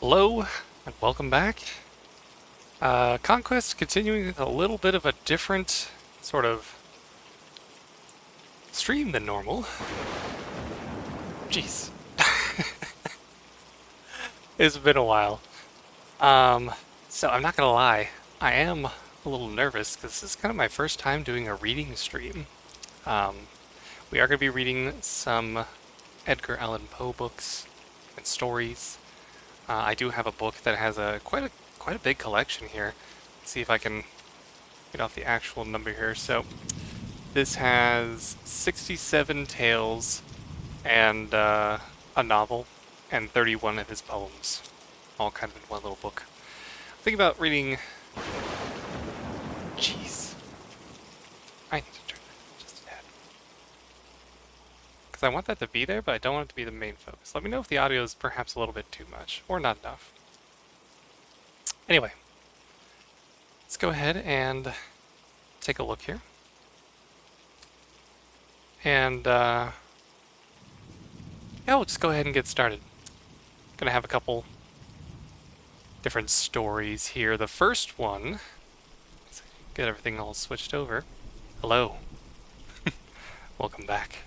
Hello, and welcome back. Conquest continuing with a little bit of a different sort of stream than normal. Jeez, it's been a while. Um, so I'm not gonna lie, I am a little nervous because this is kind of my first time doing a reading stream. Um, we are gonna be reading some Edgar Allen Poe books and stories. I do have a book that has quite a big collection here. Let's see if I can get off the actual number here. So this has 67 tales and a novel and 31 of his poems, all kind of in one little book. Think about reading. Jeez, I need to turn that just a tad because I want that to be there, but I don't want it to be the main focus. Let me know if the audio is perhaps a little bit too much or not enough. Anyway, let's go ahead and take a look here. And yeah, we'll just go ahead and get started. Gonna have a couple different stories here. The first one, let's get everything all switched over. Hello, welcome back.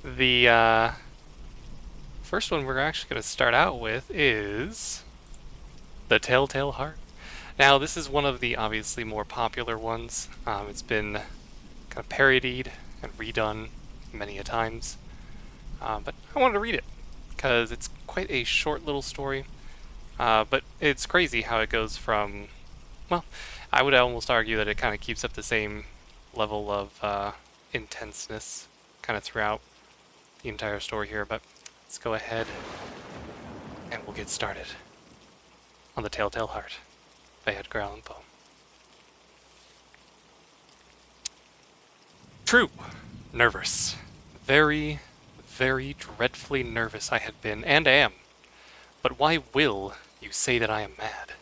The first one we're actually gonna start out with is The Telltale Heart. Now, this is one of the obviously more popular ones. It's been kind of parodied and redone many a times. But I wanted to read it because it's quite a short little story. But it's crazy how it goes from, well, I would almost argue that it kind of keeps up the same level of intenseness kind of throughout the entire story here. But let's go ahead and we'll get started on The Telltale Heart by Edgar Allan Poe. True, nervous. Very, very dreadfully nervous I had been, and am. But why will you say that I am mad?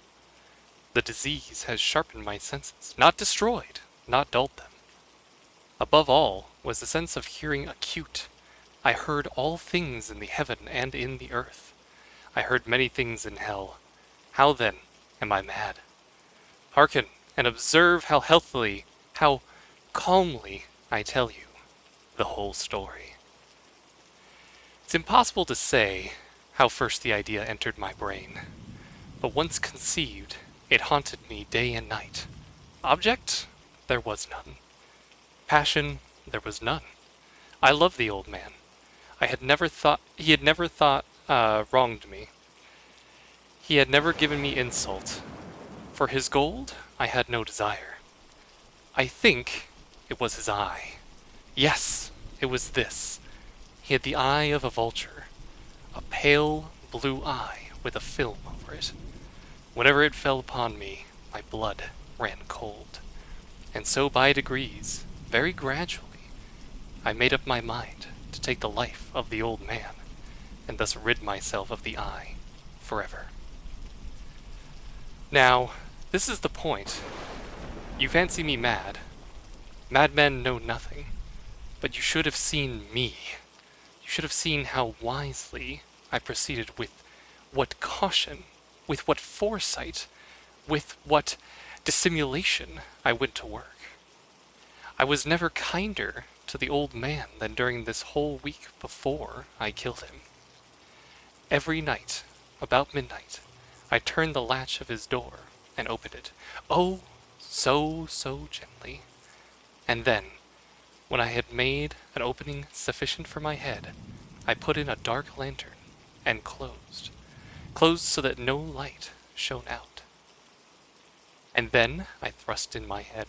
The disease has sharpened my senses, not destroyed, not dulled them. Above all was the sense of hearing acute. I heard all things in the heaven and in the earth. I heard many things in hell. How then am I mad? Hearken and observe how healthily, how calmly I tell you the whole story. It's impossible to say how first the idea entered my brain, but once conceived, it haunted me day and night. Object? There was none. Passion? There was none. I loved the old man. He had never thought wronged me. He had never given me insult. For his gold, I had no desire. I think it was his eye. Yes, it was this. He had the eye of a vulture, a pale blue eye with a film over it. Whenever it fell upon me, my blood ran cold. And so by degrees, very gradually, I made up my mind to take the life of the old man, and thus rid myself of the eye forever. Now, this is the point. You fancy me mad. Madmen know nothing. But you should have seen me. You should have seen how wisely I proceeded, with what caution, with what foresight, with what dissimulation I went to work. I was never kinder to the old man than during this whole week before I killed him. Every night, about midnight, I turned the latch of his door and opened it. Oh, so gently. And then, when I had made an opening sufficient for my head, I put in a dark lantern and closed so that no light shone out. And then I thrust in my head.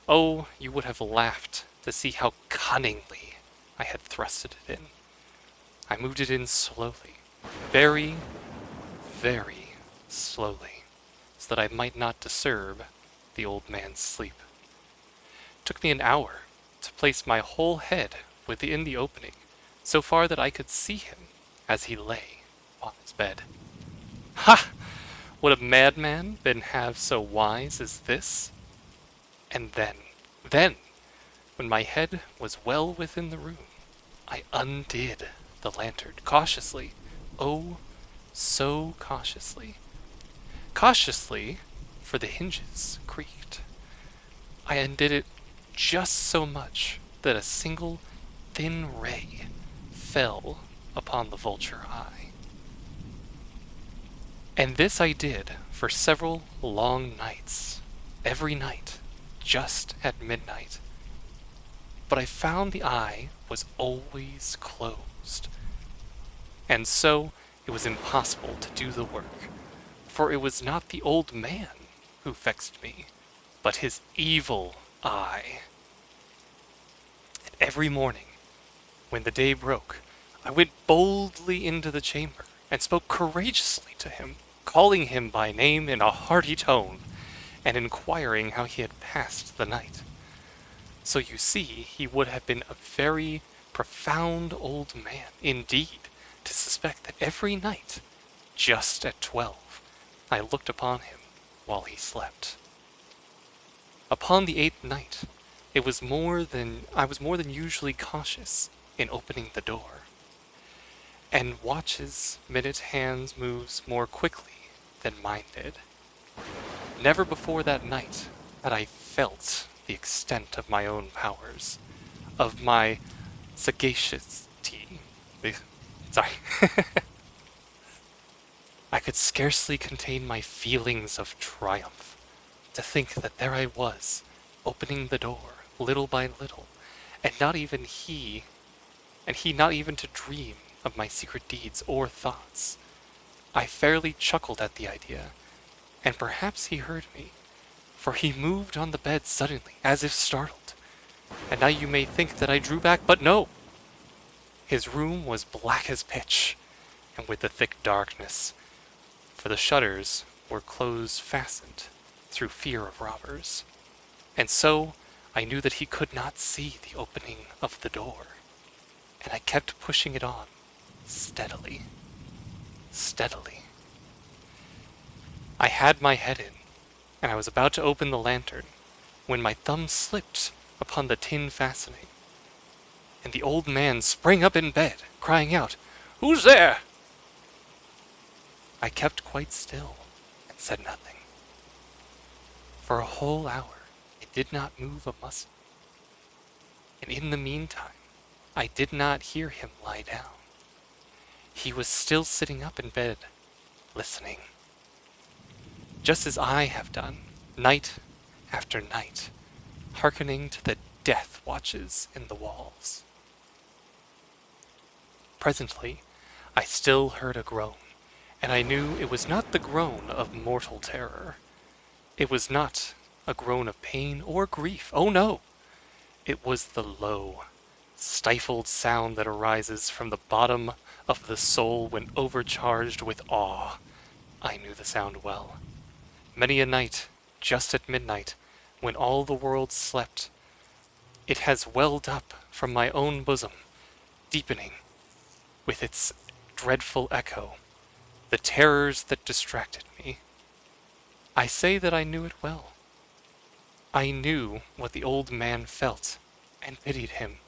Oh, you would have laughed to see how cunningly I had thrusted it in. I moved it in slowly, very, very slowly, so that I might not disturb the old man's sleep. It took me an hour to place my whole head within the opening, so far that I could see him as he lay on his bed. Ha! Would a madman been half so wise as this? And then, when my head was well within the room, I undid the lantern cautiously, oh, so cautiously. Cautiously, for the hinges creaked. I undid it just so much that a single thin ray fell upon the vulture eye. And this I did for several long nights, every night, just at midnight. But I found the eye was always closed, and so it was impossible to do the work, for it was not the old man who vexed me, but his evil eye. And every morning, when the day broke, I went boldly into the chamber and spoke courageously to him, calling him by name in a hearty tone, and inquiring how he had passed the night. So you see, he would have been a very profound old man indeed to suspect that every night, just at 12, I looked upon him while he slept. Upon the 8th night, I was more than usually cautious in opening the door, and watches, minute hands moves more quickly than mine did. Never before that night had I felt the extent of my own powers, of my sagacity. Sorry. I could scarcely contain my feelings of triumph, to think that there I was, opening the door, little by little, and he not even to dream of my secret deeds or thoughts. I fairly chuckled at the idea, and perhaps he heard me, for he moved on the bed suddenly, as if startled. And now you may think that I drew back, but no! His room was black as pitch, and with the thick darkness, for the shutters were closed fastened through fear of robbers. And so I knew that he could not see the opening of the door, and I kept pushing it on, steadily, steadily. I had my head in, and I was about to open the lantern, when my thumb slipped upon the tin fastening, and the old man sprang up in bed, crying out, "Who's there?" I kept quite still, and said nothing. For a whole hour I did not move a muscle, and in the meantime I did not hear him lie down. He was still sitting up in bed, listening, just as I have done, night after night, hearkening to the death watches in the walls. Presently, I still heard a groan, and I knew it was not the groan of mortal terror. It was not a groan of pain or grief. Oh no! It was the low, stifled sound that arises from the bottom of the soul when overcharged with awe. I knew the sound well. Many a night, just at midnight, when all the world slept, it has welled up from my own bosom, deepening, with its dreadful echo, the terrors that distracted me. I say that I knew it well. I knew what the old man felt, and pitied him,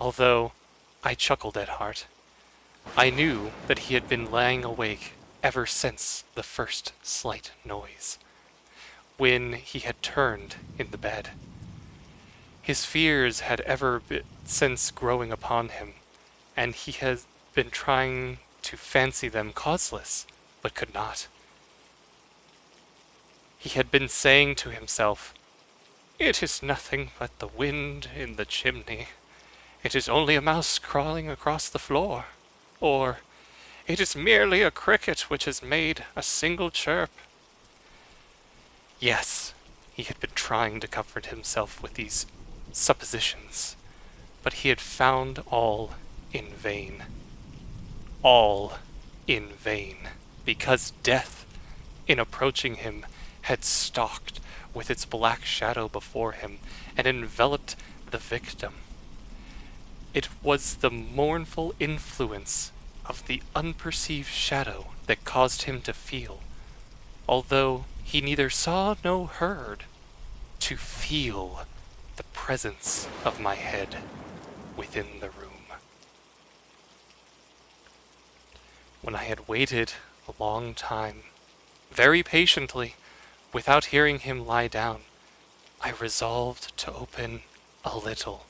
although I chuckled at heart. I knew that he had been lying awake ever since the first slight noise, when he had turned in the bed. His fears had ever since growing upon him, and he has been trying to fancy them causeless, but could not. He had been saying to himself, "It is nothing but the wind in the chimney. It is only a mouse crawling across the floor. Or, it is merely a cricket which has made a single chirp." Yes, he had been trying to comfort himself with these suppositions, but he had found all in vain. All in vain, because death, in approaching him, had stalked with its black shadow before him and enveloped the victim. It was the mournful influence of the unperceived shadow that caused him to feel, although he neither saw nor heard, to feel the presence of my head within the room. When I had waited a a long time, very patiently, without hearing him lie down, I resolved to open a little,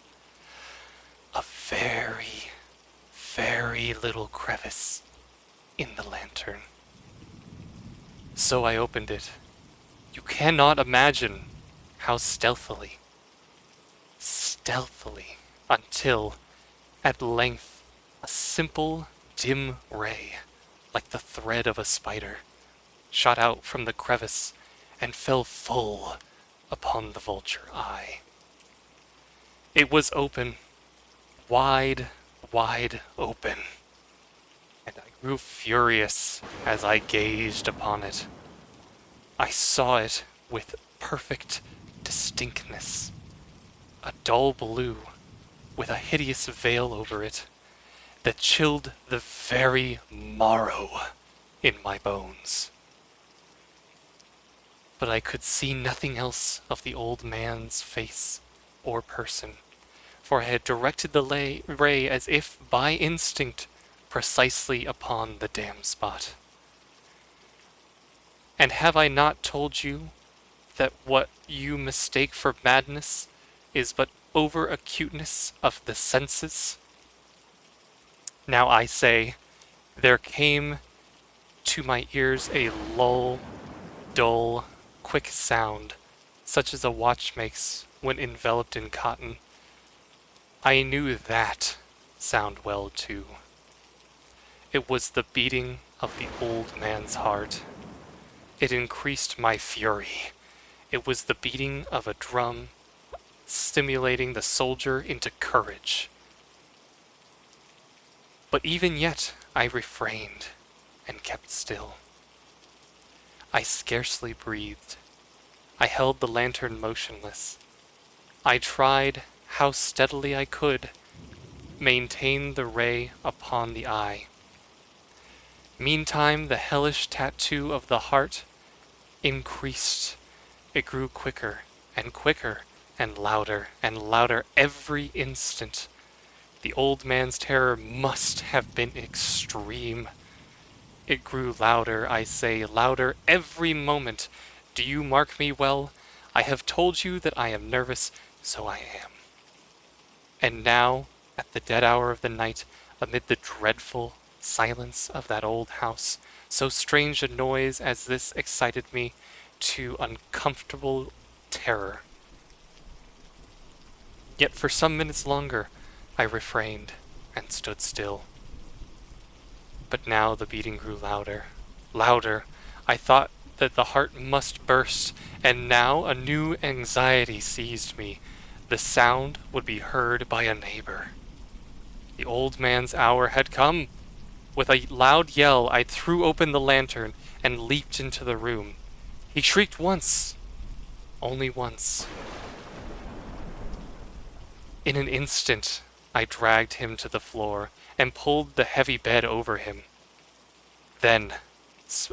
a very, very little crevice in the lantern. So I opened it. You cannot imagine how stealthily, until, at length, a simple, dim ray, like the thread of a spider, shot out from the crevice and fell full upon the vulture eye. It was open, wide, wide open, and I grew furious as I gazed upon it. I saw it with perfect distinctness, a dull blue with a hideous veil over it that chilled the very marrow in my bones. But I could see nothing else of the old man's face or person, for I had directed the ray as if by instinct precisely upon the damned spot. And have I not told you that what you mistake for madness is but over-acuteness of the senses? Now I say, there came to my ears a dull, quick sound, such as a watch makes when enveloped in cotton. I knew that sound well, too. It was the beating of the old man's heart. It increased my fury. It was the beating of a drum, stimulating the soldier into courage. But even yet I refrained and kept still. I scarcely breathed. I held the lantern motionless. I tried, how steadily I could, maintain the ray upon the eye. Meantime, the hellish tattoo of the heart increased. It grew quicker and quicker and louder every instant. The old man's terror must have been extreme. It grew louder, I say, louder every moment. Do you mark me well? I have told you that I am nervous, so I am. And now, at the dead hour of the night, amid the dreadful silence of that old house, so strange a noise as this excited me to uncomfortable terror. Yet for some minutes longer I refrained and stood still. But now the beating grew louder. I thought that the heart must burst, and now a new anxiety seized me. The sound would be heard by a neighbor. The old man's hour had come. With a loud yell, I threw open the lantern and leaped into the room. He shrieked once, only once. In an instant, I dragged him to the floor and pulled the heavy bed over him. Then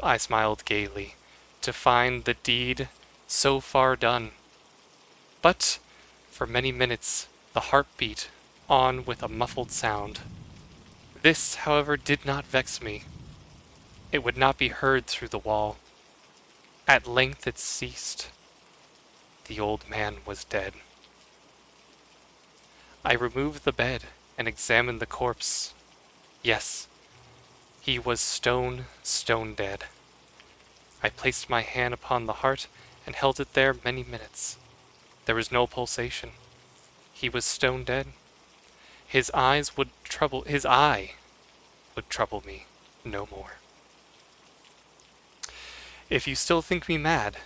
I smiled gaily to find the deed so far done. But for many minutes the heart beat on with a muffled sound. This, however, did not vex me. It would not be heard through the wall. At length it ceased. The old man was dead. I removed the bed and examined the corpse. Yes, he was stone dead. I placed my hand upon the heart and held it there many minutes. There was no pulsation. He was stone dead. His eye would trouble me no more. If you still think me mad,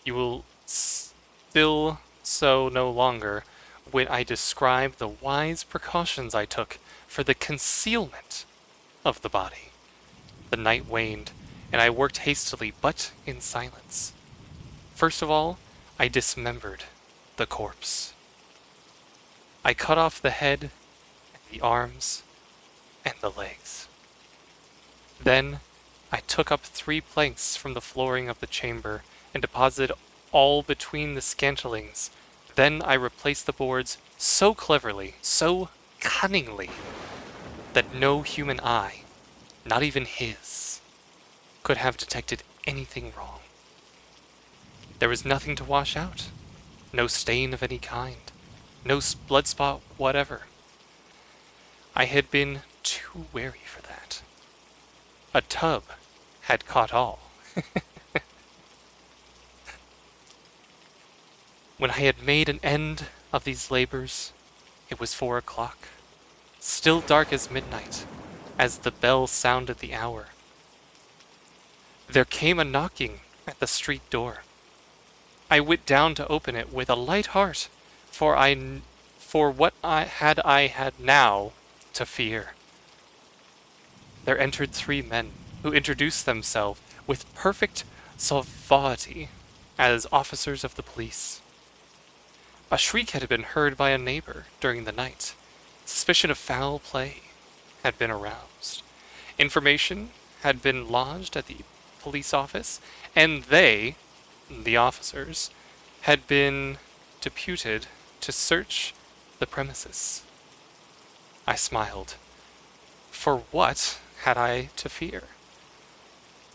you will still so no longer when I describe the wise precautions I took for the concealment of the body. The night waned, and I worked hastily, but in silence. First of all, I dismembered the corpse. I cut off the head, the arms, and the legs. Then I took up 3 planks from the flooring of the chamber and deposited all between the scantlings. Then I replaced the boards so cleverly, so cunningly, that no human eye, not even his, could have detected anything wrong. There was nothing to wash out, no stain of any kind, no blood spot whatever. I had been too wary for that. A tub had caught all. When I had made an end of these labors, it was 4 o'clock, still dark as midnight, as the bell sounded the hour. There came a knocking at the street door. I went down to open it with a light heart, for what I had now to fear. There entered 3 men, who introduced themselves with perfect suavity as officers of the police. A shriek had been heard by a neighbor during the night. Suspicion of foul play had been aroused. Information had been lodged at the police office, and they, the officers, had been deputed to search the premises. I smiled. For what had I to fear?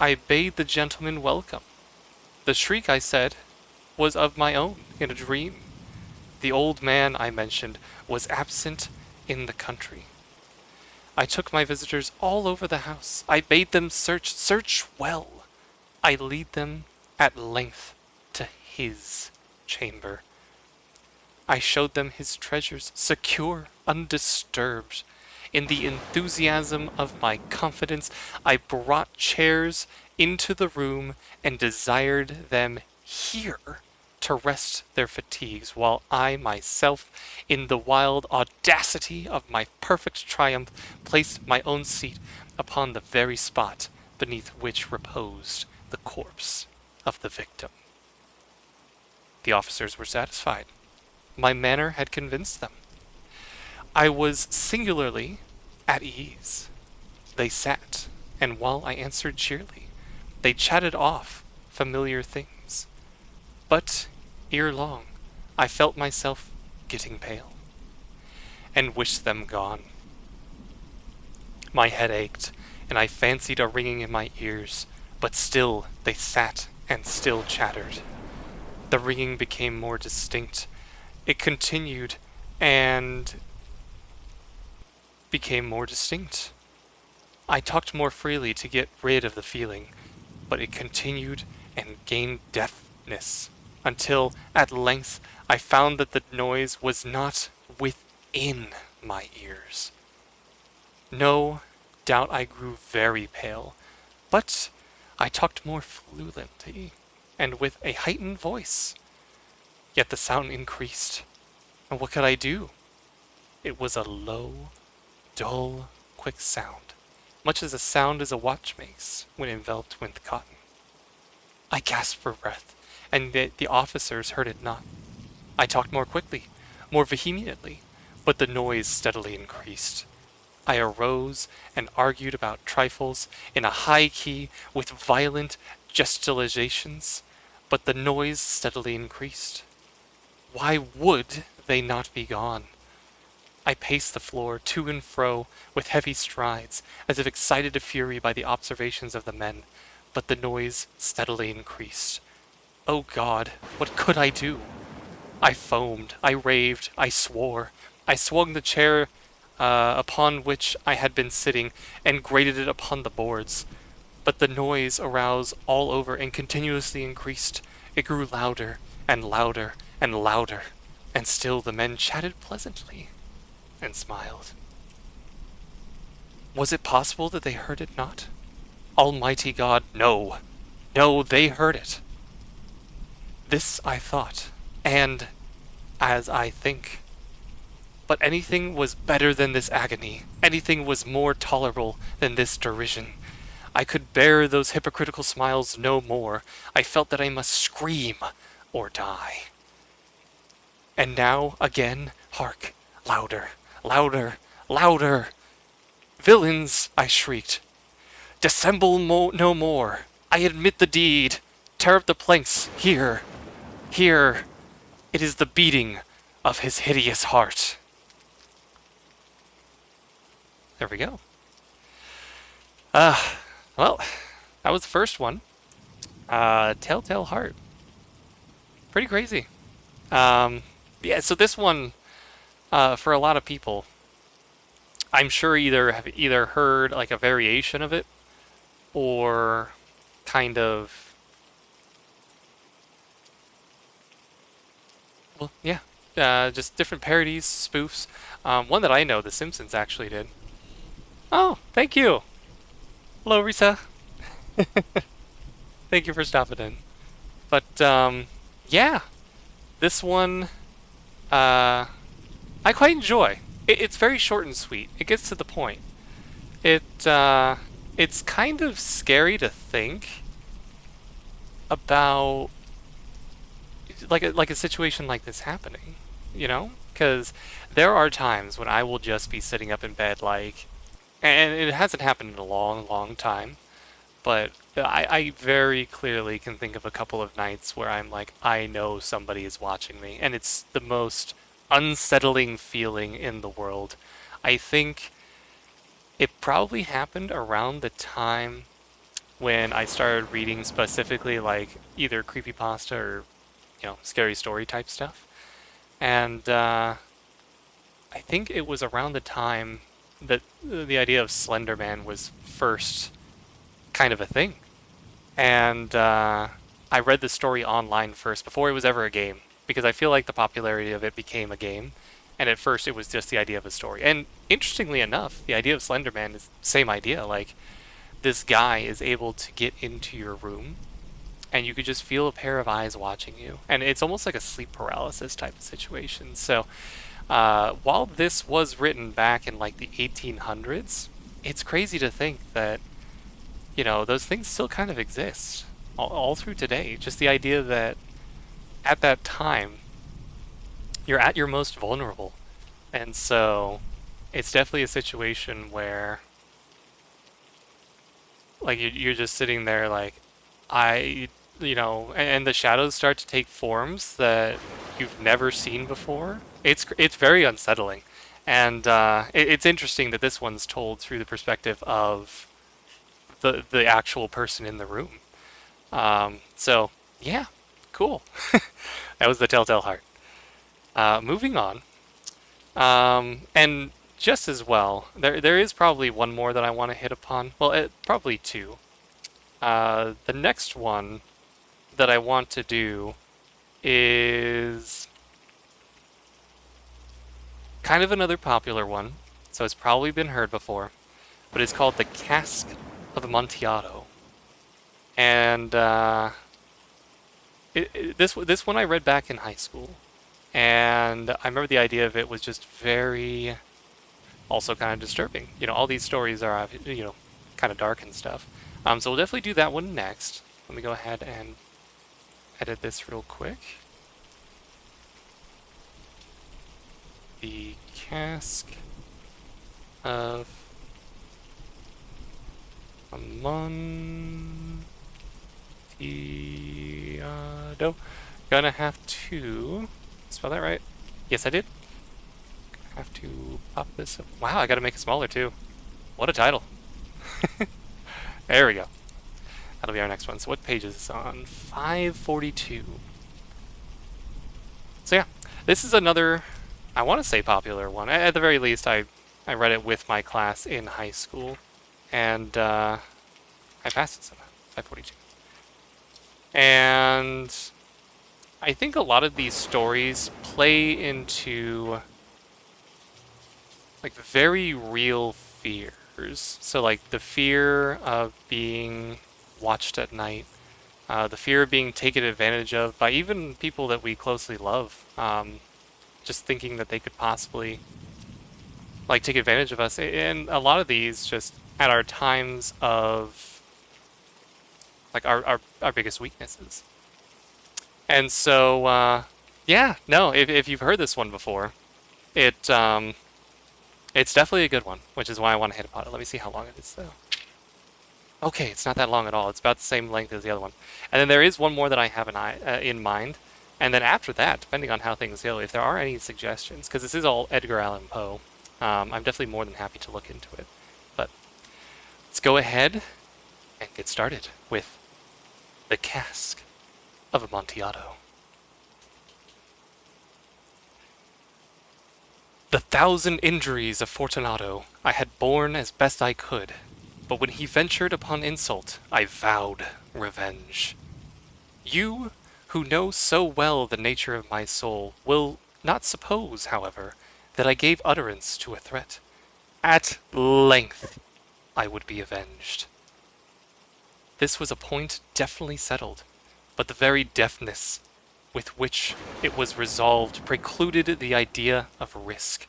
I bade the gentleman welcome. The shriek, I said, was of my own in a dream. The old man, I mentioned, was absent in the country. I took my visitors all over the house. I bade them search well. I lead them at length to his chamber. I showed them his treasures, secure, undisturbed. In the enthusiasm of my confidence, I brought chairs into the room and desired them here to rest their fatigues, while I myself, in the wild audacity of my perfect triumph, placed my own seat upon the very spot beneath which reposed the corpse of the victim. The officers were satisfied. My manner had convinced them. I was singularly at ease. They sat, and while I answered cheerily, they chatted off familiar things. But ere long, I felt myself getting pale, and wished them gone. My head ached, and I fancied a ringing in my ears, but still they sat and still chattered. The ringing became more distinct. It continued and became more distinct. I talked more freely to get rid of the feeling, but it continued and gained deafness, until at length I found that the noise was not within my ears. No doubt I grew very pale, but I talked more fluently and with a heightened voice. Yet the sound increased, and what could I do? It was a low, dull, quick sound, much as a sound as a watch makes when enveloped with cotton. I gasped for breath, and the officers heard it not. I talked more quickly, more vehemently, but the noise steadily increased. I arose and argued about trifles in a high key with violent gesticulations, but the noise steadily increased. Why would they not be gone? I paced the floor to and fro with heavy strides, as if excited to fury by the observations of the men, but the noise steadily increased. Oh God, what could I do? I foamed, I raved, I swore. I swung the chair upon which I had been sitting and grated it upon the boards. But the noise aroused all over and continuously increased. It grew louder and louder and louder, and still the men chatted pleasantly and smiled. Was it possible that they heard it not? Almighty God, no! No, they heard it! This I thought, and as I think. But anything was better than this agony. Anything was more tolerable than this derision. I could bear those hypocritical smiles no more. I felt that I must scream or die. And now, again, hark! Louder! Louder! Louder! Villains! I shrieked. Dissemble no more! I admit the deed! Tear up the planks! Here! Here! It is the beating of his hideous heart. There we go. Well, that was the first one. Telltale Heart. Pretty crazy. Um, yeah, so this one, for a lot of people, I'm sure either heard like a variation of it or kind of, well, yeah, just different parodies, spoofs. One that I know, The Simpsons actually did. Oh, thank you. Hello, Risa. Thank you for stopping in. But yeah, this one I quite enjoy. It's very short and sweet. It gets to the point. It it's kind of scary to think about like a situation like this happening, you know? Because there are times when I will just be sitting up in bed like, and it hasn't happened in a long, long time, but I very clearly can think of a couple of nights where I'm like, I know somebody is watching me, and it's the most unsettling feeling in the world. I think it probably happened around the time when I started reading specifically like either creepypasta or, scary story type stuff. And I think it was around the time that the idea of Slender Man was first kind of a thing. And I read the story online first before it was ever a game because I feel like the popularity of it became a game. And at first it was just the idea of a story. And interestingly enough, the idea of Slender Man is the same idea. Like, this guy is able to get into your room and you could just feel a pair of eyes watching you. And it's almost like a sleep paralysis type of situation. So while this was written back in like the 1800s, it's crazy to think that, those things still kind of exist all through today. Just the idea that at that time, you're at your most vulnerable. And so it's definitely a situation where, like, you're just sitting there, like, and the shadows start to take forms that you've never seen before. It's very unsettling. And it's interesting that this one's told through the perspective of the actual person in the room. So yeah, cool. That was the Telltale Heart. Moving on, and just as well, there is probably one more that I want to hit upon. Well, probably two. The next one that I want to do is kind of another popular one, so it's probably been heard before, but it's called The Cask of Amontillado. And this one I read back in high school, and I remember the idea of it was just very, also kind of disturbing. All these stories are, kind of dark and stuff. So we'll definitely do that one next. Let me go ahead and edit this real quick. The Cask of Amontillado. Gonna have to spell that right. Yes, I did. Have to pop this up. Wow, I gotta make it smaller too. What a title. There we go. That'll be our next one. So what page is this on? 542. So yeah, this is another, I want to say, popular one. At the very least, I read it with my class in high school, and I passed it somehow. 542. And I think a lot of these stories play into like very real fears. So like the fear of being watched at night, the fear of being taken advantage of by even people that we closely love, just thinking that they could possibly like take advantage of us. And a lot of these just at our times of like our biggest weaknesses. And so yeah, no, if you've heard this one before, it's definitely a good one, which is why I want to hit upon it. Let me see how long it is, though. Okay, it's not that long at all. It's about the same length as the other one. And then there is one more that I have in mind. And then after that, depending on how things go, if there are any suggestions, because this is all Edgar Allan Poe, I'm definitely more than happy to look into it. But let's go ahead and get started with the cask of Amontillado. The 1,000 injuries of Fortunato I had borne as best I could, but when he ventured upon insult, I vowed revenge. You, who know so well the nature of my soul, will not suppose, however, that I gave utterance to a threat. At length I would be avenged. This was a point definitely settled, but the very deftness with which it was resolved precluded the idea of risk.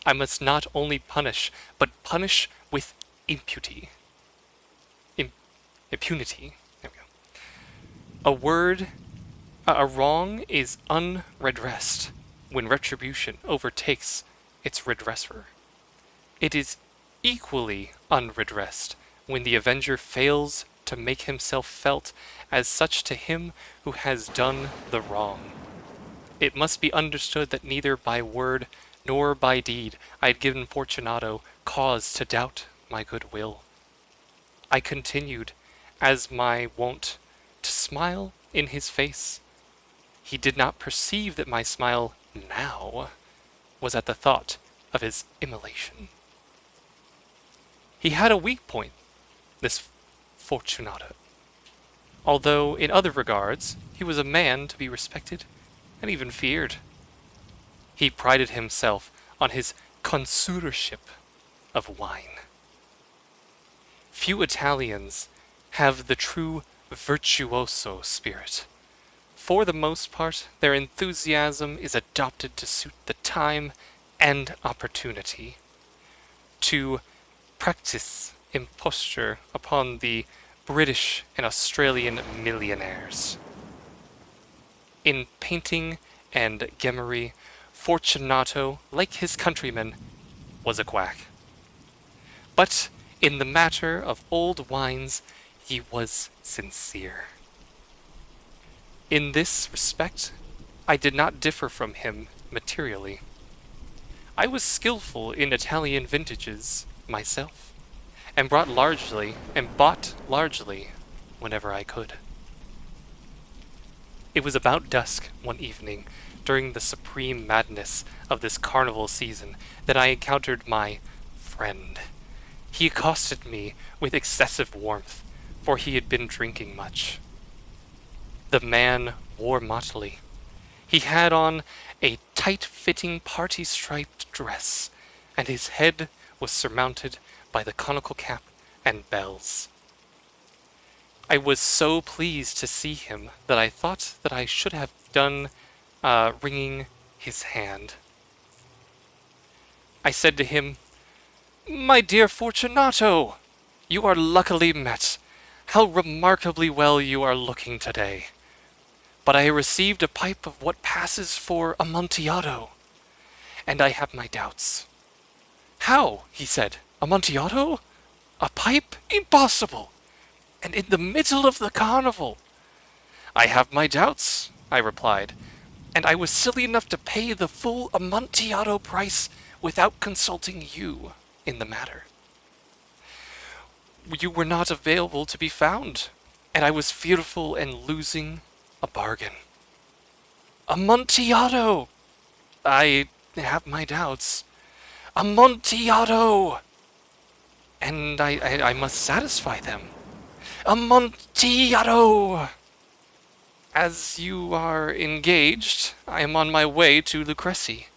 I must not only punish, but punish with impunity. Impunity. There we go. A wrong is unredressed when retribution overtakes its redresser. It is equally unredressed when the avenger fails to make himself felt as such to him who has done the wrong. It must be understood that neither by word nor by deed I had given Fortunato cause to doubt my good will. I continued, as my wont, to smile in his face. He did not perceive that my smile now was at the thought of his immolation. He had a weak point, this Fortunato, although in other regards he was a man to be respected and even feared. He prided himself on his connoisseurship of wine. Few Italians have the true virtuoso spirit. For the most part, their enthusiasm is adopted to suit the time and opportunity, to practice imposture upon the British and Australian millionaires. In painting and gemmary, Fortunato, like his countrymen, was a quack. But in the matter of old wines, he was sincere. In this respect, I did not differ from him materially. I was skillful in Italian vintages myself, and bought largely whenever I could. It was about dusk one evening, during the supreme madness of this carnival season, that I encountered my friend. He accosted me with excessive warmth, for he had been drinking much. The man wore motley. He had on a tight-fitting party-striped dress, and his head was surmounted by the conical cap and bells. I was so pleased to see him that I thought that I should have done wringing his hand. I said to him, "My dear Fortunato, you are luckily met. How remarkably well you are looking today. But I received a pipe of what passes for Amontillado, and I have my doubts." "How?" he said. "Amontillado? A pipe? Impossible! And in the middle of the carnival!" "I have my doubts," I replied, "and I was silly enough to pay the full Amontillado price without consulting you in the matter. You were not available to be found, and I was fearful in losing a bargain." "Amontillado!" "I have my doubts." "Amontillado!" "And I must satisfy them." "Amontillado!" "As you are engaged, I am on my way to Lucrezi.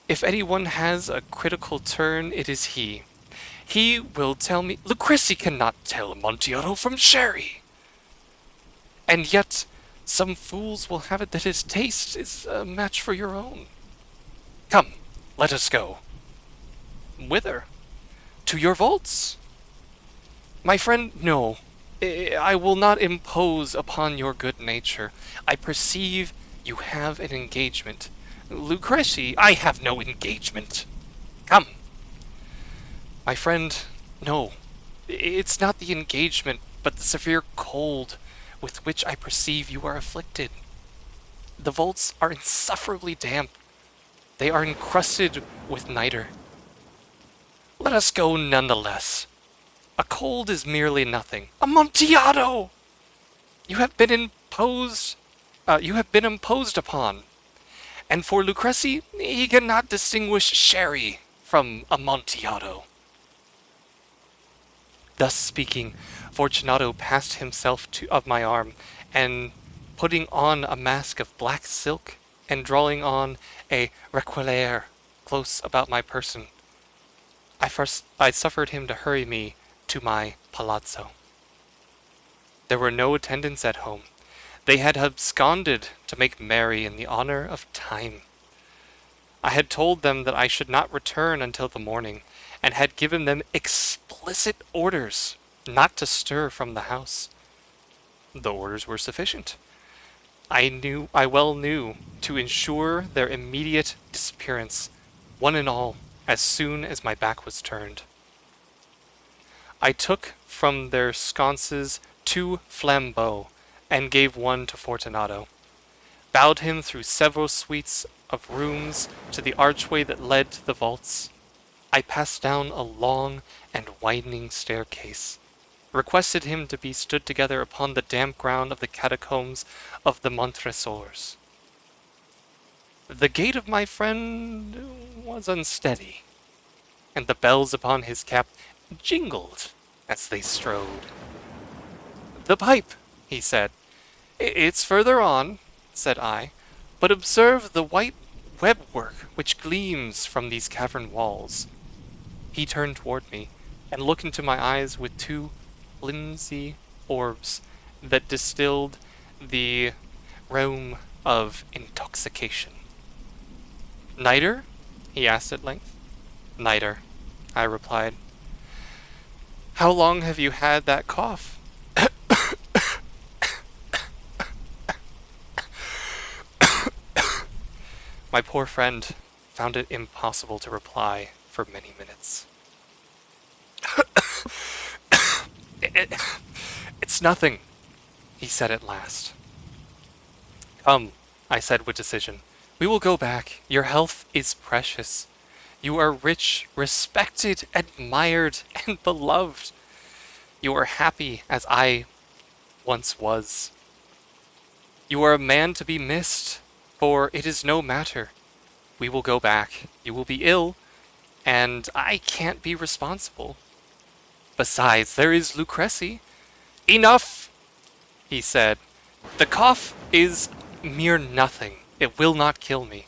If anyone has a critical turn, it is he. He will tell me—" "Lucrezi cannot tell Amontillado from sherry." "And yet some fools will have it that his taste is a match for your own. Come, let us go." "Whither?" "To your vaults." "My friend, no. I will not impose upon your good nature. I perceive you have an engagement. Lucrezi—" "I have no engagement. Come." "My friend, no. It's not the engagement, but the severe cold with which I perceive you are afflicted. The vaults are insufferably damp. They are encrusted with nitre." "Let us go none the less." A cold is merely nothing. Amontillado! You have been imposed upon. And for Lucrezi, he cannot distinguish sherry from Amontillado. Thus speaking, Fortunato passed himself of my arm, and putting on a mask of black silk, and drawing on a requelaire close about my person, I suffered him to hurry me to my palazzo. There were no attendants at home. They had absconded to make merry in the honor of time. I had told them that I should not return until the morning, and had given them explicit orders not to stir from the house. The orders were sufficient. I well knew to ensure their immediate disappearance, one and all, as soon as my back was turned. I took from their sconces 2 flambeaux, and gave one to Fortunato, bowed him through several suites of rooms to the archway that led to the vaults. I passed down a long and widening staircase, requested him to be stood together upon the damp ground of the catacombs of the Montresors. The gait of my friend was unsteady, and the bells upon his cap jingled as they strode. "The pipe," he said. "It's further on," said I, "but observe the white webwork which gleams from these cavern walls." He turned toward me, and looked into my eyes with 2 flimsy orbs that distilled the rheum of intoxication. "Nitre?" he asked at length. "Nitre," I replied. "How long have you had that cough?" My poor friend found it impossible to reply for many minutes. It's nothing," he said at last. "Come," I said with decision. "We will go back. Your health is precious. You are rich, respected, admired, and beloved. You are happy as I once was. You are a man to be missed, for it is no matter. We will go back. You will be ill, and I can't be responsible. Besides, there is Lucrezi." "Enough," he said. "The cough is mere nothing. It will not kill me.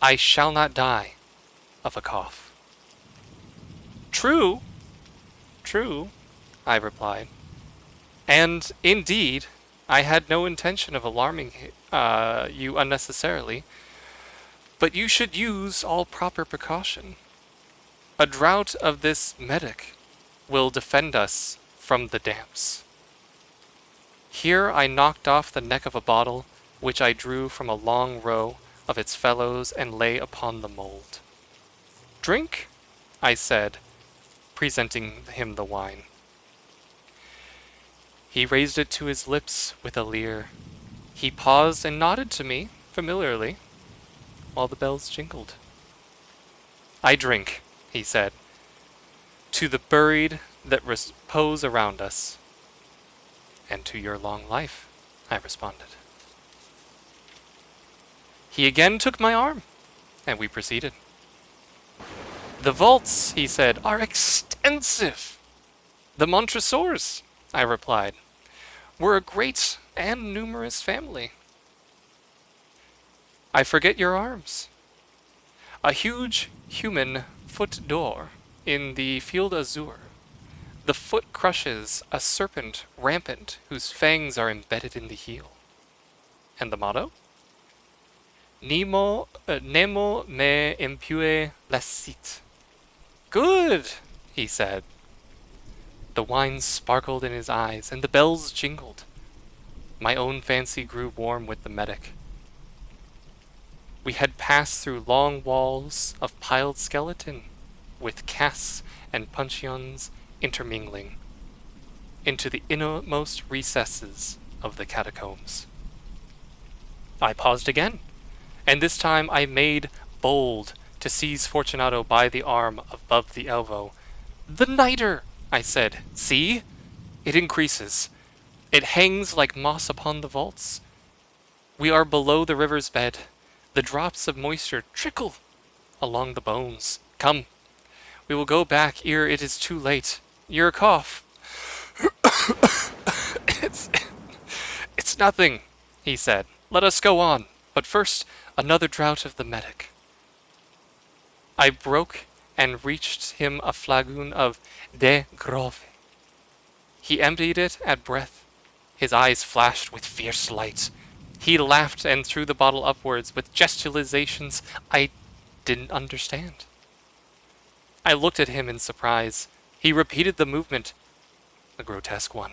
I shall not die of a cough." "True, true," I replied. "And, indeed, I had no intention of alarming you unnecessarily, but you should use all proper precaution. A draught of this medic will defend us from the damps." Here I knocked off the neck of a bottle, which I drew from a long row of its fellows and lay upon the mould. "Drink," I said, presenting him the wine. He raised it to his lips with a leer. He paused and nodded to me familiarly, while the bells jingled. "I drink," he said, "to the buried that repose around us." "And to your long life," I responded. He again took my arm, and we proceeded. "The vaults," he said, "are extensive." "The Montresors," I replied, "were a great and numerous family." "I forget your arms." "A huge human foot d'or in the field azure. The foot crushes a serpent rampant whose fangs are embedded in the heel." "And the motto?" Nemo me impue lascit." "Good," he said. The wine sparkled in his eyes, and the bells jingled. My own fancy grew warm with the medic. We had passed through long walls of piled skeleton, with casks and puncheons intermingling, into the innermost recesses of the catacombs. I paused again, and this time I made bold to seize Fortunato by the arm above the elbow. "The nitre!" I said. See? It increases. It hangs like moss upon the vaults. We are below the river's bed. The drops of moisture trickle along the bones. Come, we will go back ere it is too late. Your cough. it's, it's nothing, he said. Let us go on. But first, another draught of the medic. I broke and reached him a flagon of de grove. He emptied it at breath. His eyes flashed with fierce light. He laughed and threw the bottle upwards with gesticulations I didn't understand. I looked at him in surprise. He repeated the movement, a grotesque one.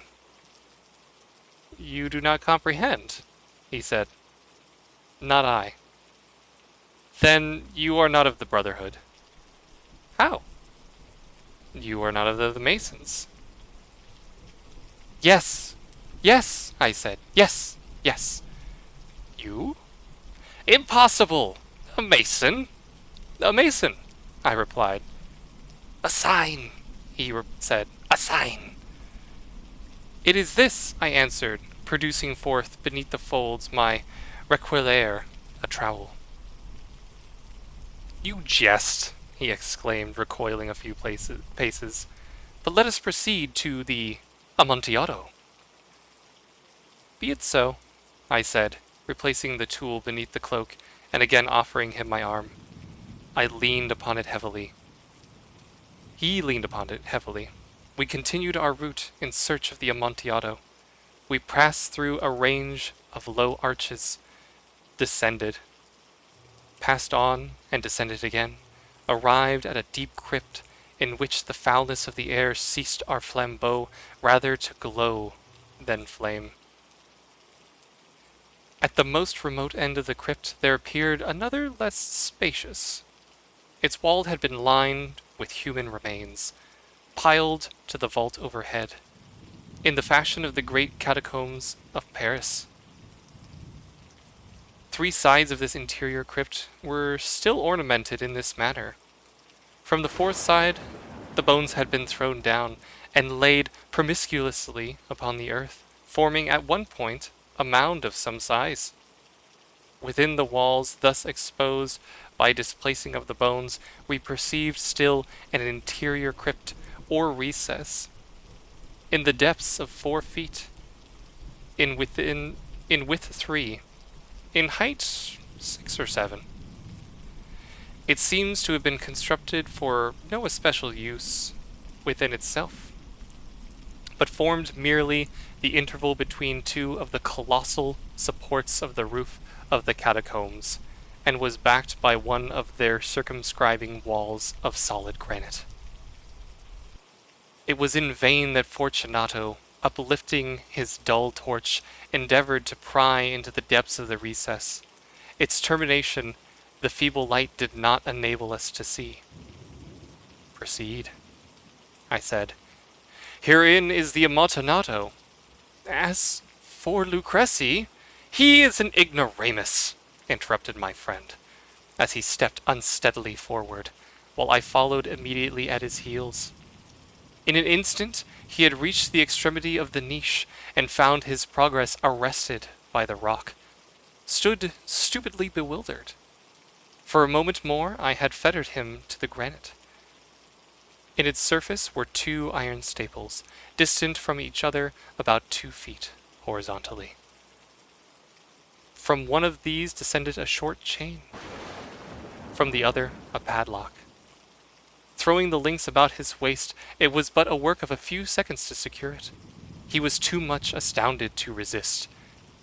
You do not comprehend, he said. Not I. Then you are not of the Brotherhood. How? You are not of the Masons. Yes, yes, I said. Yes, yes. You? Impossible! A Mason? A Mason, I replied. A sign, he said. A sign. It is this, I answered, producing forth beneath the folds my requelaire, a trowel. You jest, he exclaimed, recoiling a few paces. But let us proceed to the Amontillado. Be it so, I said, replacing the tool beneath the cloak and again offering him my arm. I leaned upon it heavily. He leaned upon it heavily. We continued our route in search of the Amontillado. We passed through a range of low arches, descended, passed on and descended again, arrived at a deep crypt in which the foulness of the air ceased our flambeaux rather to glow than flame. At the most remote end of the crypt there appeared another less spacious. Its wall had been lined with human remains, piled to the vault overhead, in the fashion of the great catacombs of Paris. 3 sides of this interior crypt were still ornamented in this manner. From the 4th side, the bones had been thrown down and laid promiscuously upon the earth, forming at one point a mound of some size. Within the walls thus exposed by displacing of the bones, we perceived still an interior crypt or recess, in the depths of 4 feet, in width 3, in height 6 or 7. It seems to have been constructed for no especial use within itself, but formed merely the interval between 2 of the colossal supports of the roof of the catacombs, and was backed by one of their circumscribing walls of solid granite. It was in vain that Fortunato, uplifting his dull torch, endeavored to pry into the depths of the recess. Its termination the feeble light did not enable us to see. Proceed, I said. Herein is the Amontillado. As for Lucrece, he is an ignoramus, interrupted my friend, as he stepped unsteadily forward, while I followed immediately at his heels. In an instant he had reached the extremity of the niche, and found his progress arrested by the rock, stood stupidly bewildered. For a moment more I had fettered him to the granite. In its surface were 2 iron staples, distant from each other about 2 feet horizontally. From one of these descended a short chain, from the other a padlock. Throwing the links about his waist, it was but a work of a few seconds to secure it. He was too much astounded to resist.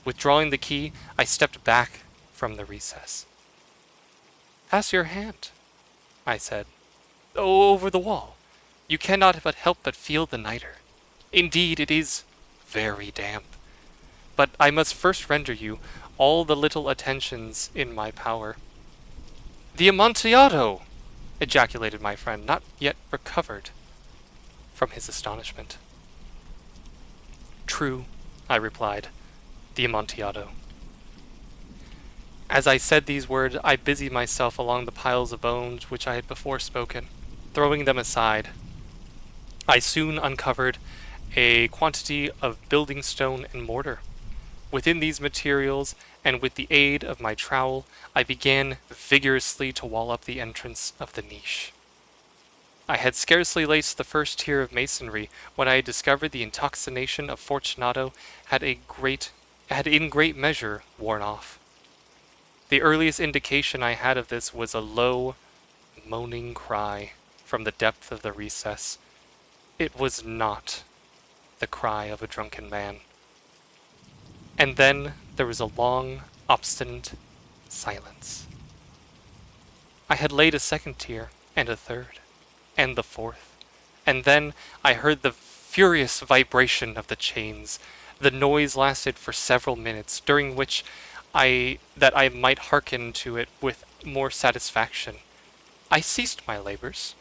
Withdrawing the key, I stepped back from the recess. Pass your hand, I said. Over the wall. You cannot but help but feel the nitre. Indeed, it is very damp. But I must first render you all the little attentions in my power. The Amontillado! Ejaculated my friend, not yet recovered from his astonishment. True, I replied, the Amontillado. As I said these words, I busied myself along the piles of bones which I had before spoken, throwing them aside. I soon uncovered a quantity of building stone and mortar. Within these materials, and with the aid of my trowel, I began vigorously to wall up the entrance of the niche. I had scarcely laced the first tier of masonry when I discovered the intoxication of Fortunato had in great measure worn off. The earliest indication I had of this was a low, moaning cry from the depth of the recess. It was not the cry of a drunken man. And then there was a long, obstinate silence. I had laid a second tier, and a third, and the fourth, and then I heard the furious vibration of the chains. The noise lasted for several minutes, during which I might hearken to it with more satisfaction. I ceased my labors,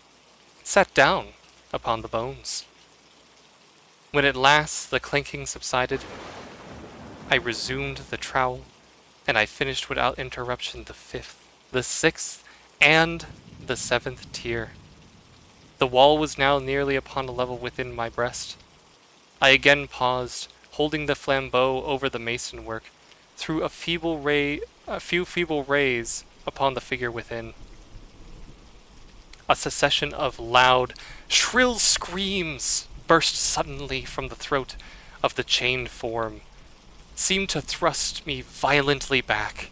and sat down upon the bones. When at last the clanking subsided, I resumed the trowel, and I finished without interruption the fifth, the sixth, and the seventh tier. The wall was now nearly upon a level within my breast. I again paused, holding the flambeau over the mason work, threw a few feeble rays upon the figure within. A succession of loud, shrill screams burst suddenly from the throat of the chained form, seemed to thrust me violently back.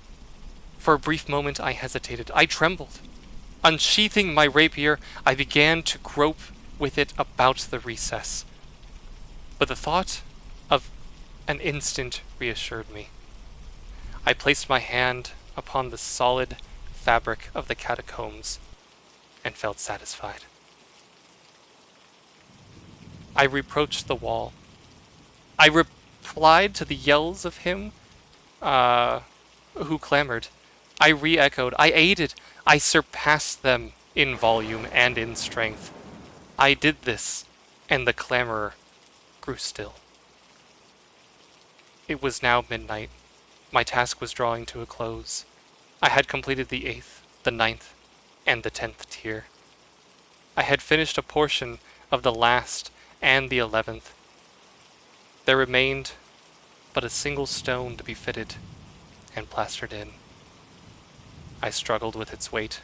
For a brief moment I hesitated. I trembled. Unsheathing my rapier, I began to grope with it about the recess. But the thought of an instant reassured me. I placed my hand upon the solid fabric of the catacombs and felt satisfied. I reproached the wall. I replied to the yells of him who clamored. I re-echoed. I aided. I surpassed them in volume and in strength. I did this, and the clamorer grew still. It was now midnight. My task was drawing to a close. I had completed the 8th, the 9th, and the 10th tier. I had finished a portion of the last and the 11th. There remained but a single stone to be fitted and plastered in. I struggled with its weight.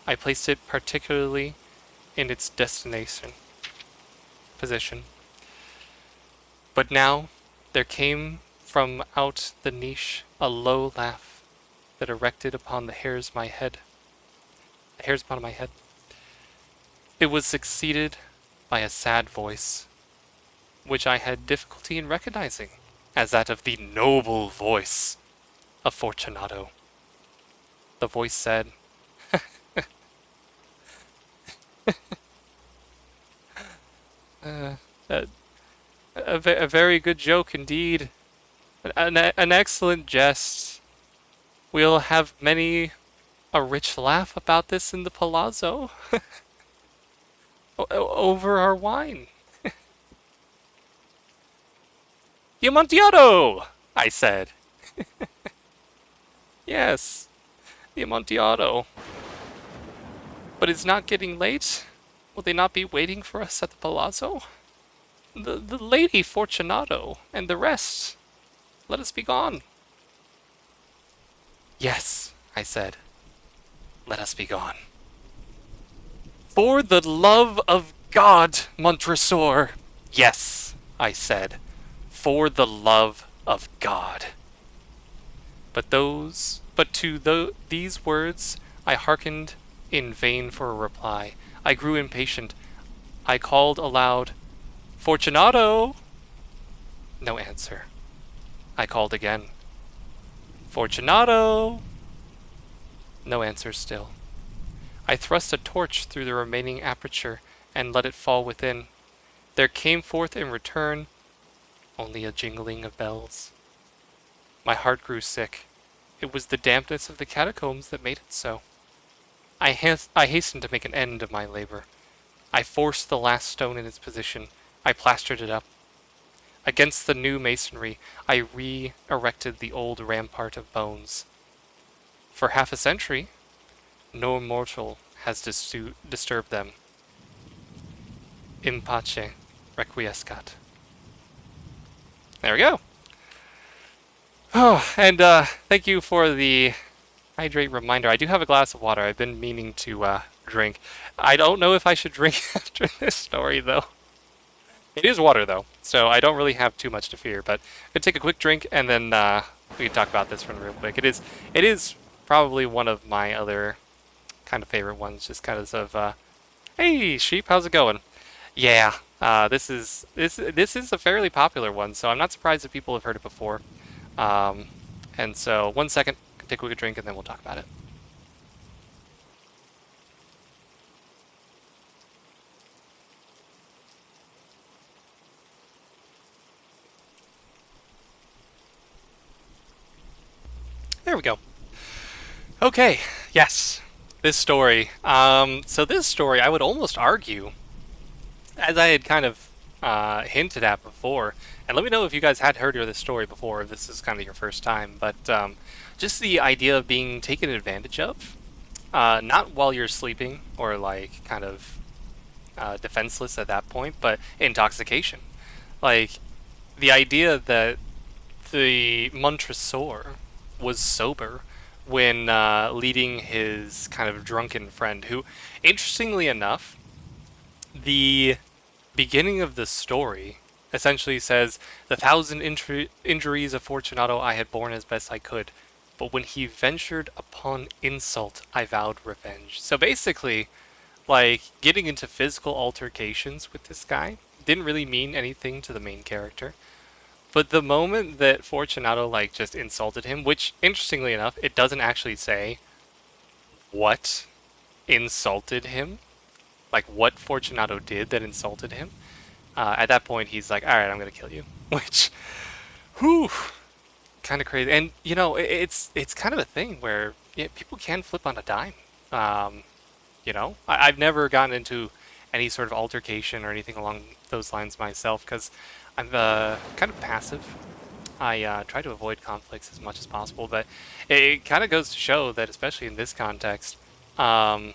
I placed it particularly in its position. But now there came from out the niche a low laugh that erected upon the hairs upon my head. It was succeeded by a sad voice, which I had difficulty in recognizing as that of the noble voice of Fortunato. The voice said, a very good joke indeed. An excellent jest. We'll have many a rich laugh about this in the palazzo. Over our wine. The Amontillado! I said. Yes, the Amontillado. But it's not getting late? Will they not be waiting for us at the palazzo? The Lady Fortunato and the rest. Let us be gone. Yes, I said. Let us be gone. For the love of God, Montresor. Yes, I said. For the love of God. But to these words I hearkened in vain for a reply. I grew impatient. I called aloud, Fortunato! No answer. I called again, Fortunato! No answer still. I thrust a torch through the remaining aperture and let it fall within. There came forth in return only a jingling of bells. My heart grew sick. It was the dampness of the catacombs that made it so. I hastened to make an end of my labor. I forced the last stone in its position. I plastered it up. Against the new masonry, I re-erected the old rampart of bones. For half a century, no mortal has disturbed them. In pace requiescat. There we go. Oh, and thank you for the hydrate reminder. I do have a glass of water. I've been meaning to drink. I don't know if I should drink after this story, though. It is water, though, so I don't really have too much to fear. But I'm gonna take a quick drink, and then we can talk about this one real quick. It is probably one of my other kind of favorite ones, just kind of hey sheep, how's it going? Yeah, this is a fairly popular one, so I'm not surprised if people have heard it before. Um, and so, one second, take a quick drink, and then we'll talk about it. There we go. Okay, yes, this story. So this story, I would almost argue, as I had kind of hinted at before, and let me know if you guys had heard of this story before, if this is kind of your first time, but just the idea of being taken advantage of, not while you're sleeping or like kind of defenseless at that point, but intoxication. Like the idea that the Montresor was sober when leading his kind of drunken friend, who, interestingly enough, the beginning of the story essentially says, "The thousand injuries of Fortunato I had borne as best I could, but when he ventured upon insult, I vowed revenge." So basically, like, getting into physical altercations with this guy didn't really mean anything to the main character. But the moment that Fortunato, like, just insulted him, which, interestingly enough, it doesn't actually say what insulted him, like, what Fortunato did that insulted him. At that point, he's like, alright, I'm gonna kill you. Which, whew, kind of crazy. And, you know, it's kind of a thing where yeah, people can flip on a dime. Um, you know, I've never gotten into any sort of altercation or anything along those lines myself because I'm kind of passive. I try to avoid conflicts as much as possible, but it kind of goes to show that, especially in this context, um,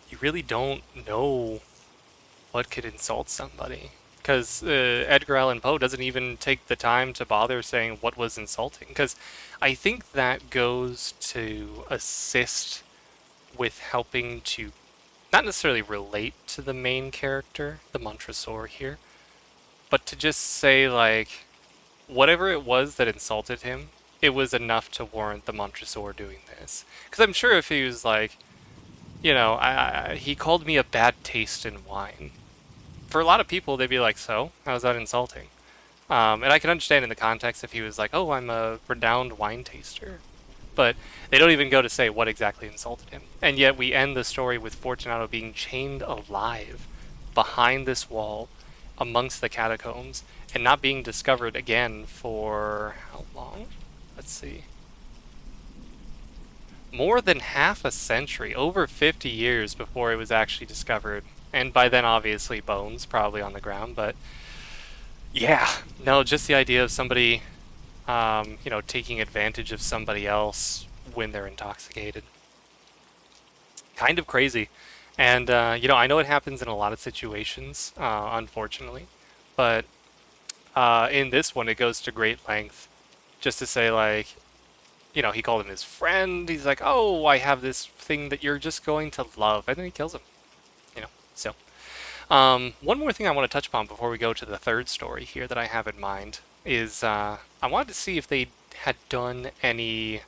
you really don't know what could insult somebody. Because Edgar Allan Poe doesn't even take the time to bother saying what was insulting. Because I think that goes to assist with helping to not necessarily relate to the main character, the Montresor here, but to just say, like, whatever it was that insulted him, it was enough to warrant the Montresor doing this. Because I'm sure if he was like, you know, he called me a bad taste in wine. For a lot of people, they'd be like, so? How's that insulting? And I can understand in the context if he was like, oh, I'm a renowned wine taster. But they don't even go to say what exactly insulted him. And yet we end the story with Fortunato being chained alive behind this wall amongst the catacombs and not being discovered again for how long? Let's see. More than half a century, over 50 years before it was actually discovered. And by then, obviously, bones probably on the ground. But yeah, no, just the idea of somebody, you know, taking advantage of somebody else when they're intoxicated. Kind of crazy. And, you know, I know it happens in a lot of situations, unfortunately. But in this one, it goes to great length just to say, like, you know, he called him his friend. He's like, oh, I have this thing that you're just going to love. And then he kills him, you know. So, one more thing I want to touch upon before we go to the third story here that I have in mind is I wanted to see if they had done any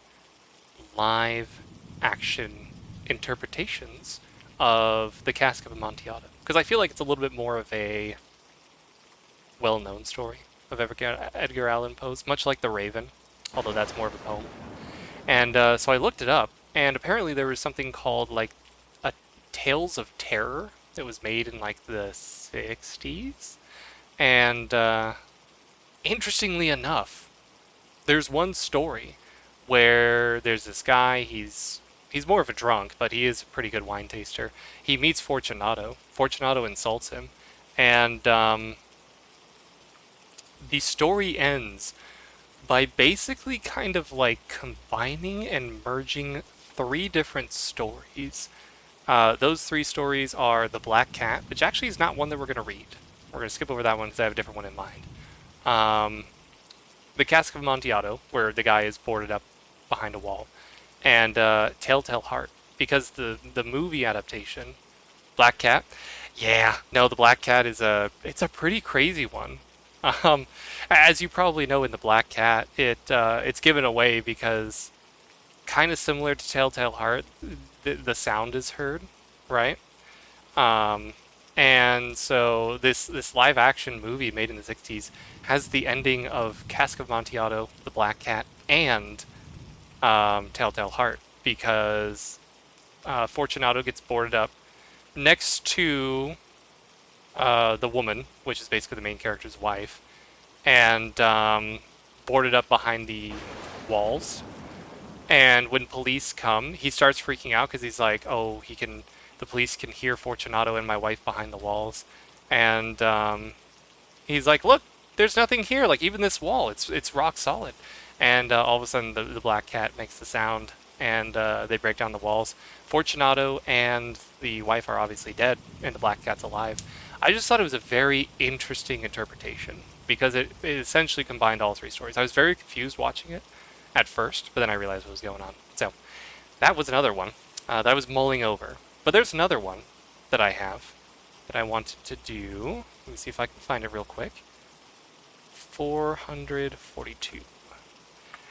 live action interpretations of the Cask of Amontillado. Because I feel like it's a little bit more of a well-known story of Edgar Allan Poe's, much like The Raven, although that's more of a poem. And so I looked it up, and apparently there was something called, like, a Tales of Terror that was made in, like, the 60s. And interestingly enough, there's one story where there's this guy, he's more of a drunk, but he is a pretty good wine taster. He meets Fortunato. Fortunato insults him, and the story ends by basically kind of like combining and merging three different stories Those three stories are The Black Cat, which actually is not one that we're going to read. We're going to skip over that one because I have a different one in mind. The Cask of Amontillado, where the guy is boarded up behind a wall, and Telltale Heart, because the movie adaptation, Black Cat, yeah, no, the Black Cat it's a pretty crazy one. Um, as you probably know, in the Black Cat, it's given away because kind of similar to Telltale Heart, the sound is heard, right? Um, and so this live action movie made in the 60s has the ending of Cask of Amontillado, The Black Cat, and Telltale Heart because Fortunato gets boarded up next to the woman, which is basically the main character's wife, and boarded up behind the walls. And when police come, he starts freaking out because he's like, "Oh, the police can hear Fortunato and my wife behind the walls," and he's like, "Look, there's nothing here. Like even this wall, it's rock solid." And all of a sudden, the black cat makes the sound, and they break down the walls. Fortunato and the wife are obviously dead, and the black cat's alive. I just thought it was a very interesting interpretation because it essentially combined all three stories. I was very confused watching it at first, but then I realized what was going on. So that was another one that I was mulling over. But there's another one that I have that I wanted to do. Let me see if I can find it real quick. 442.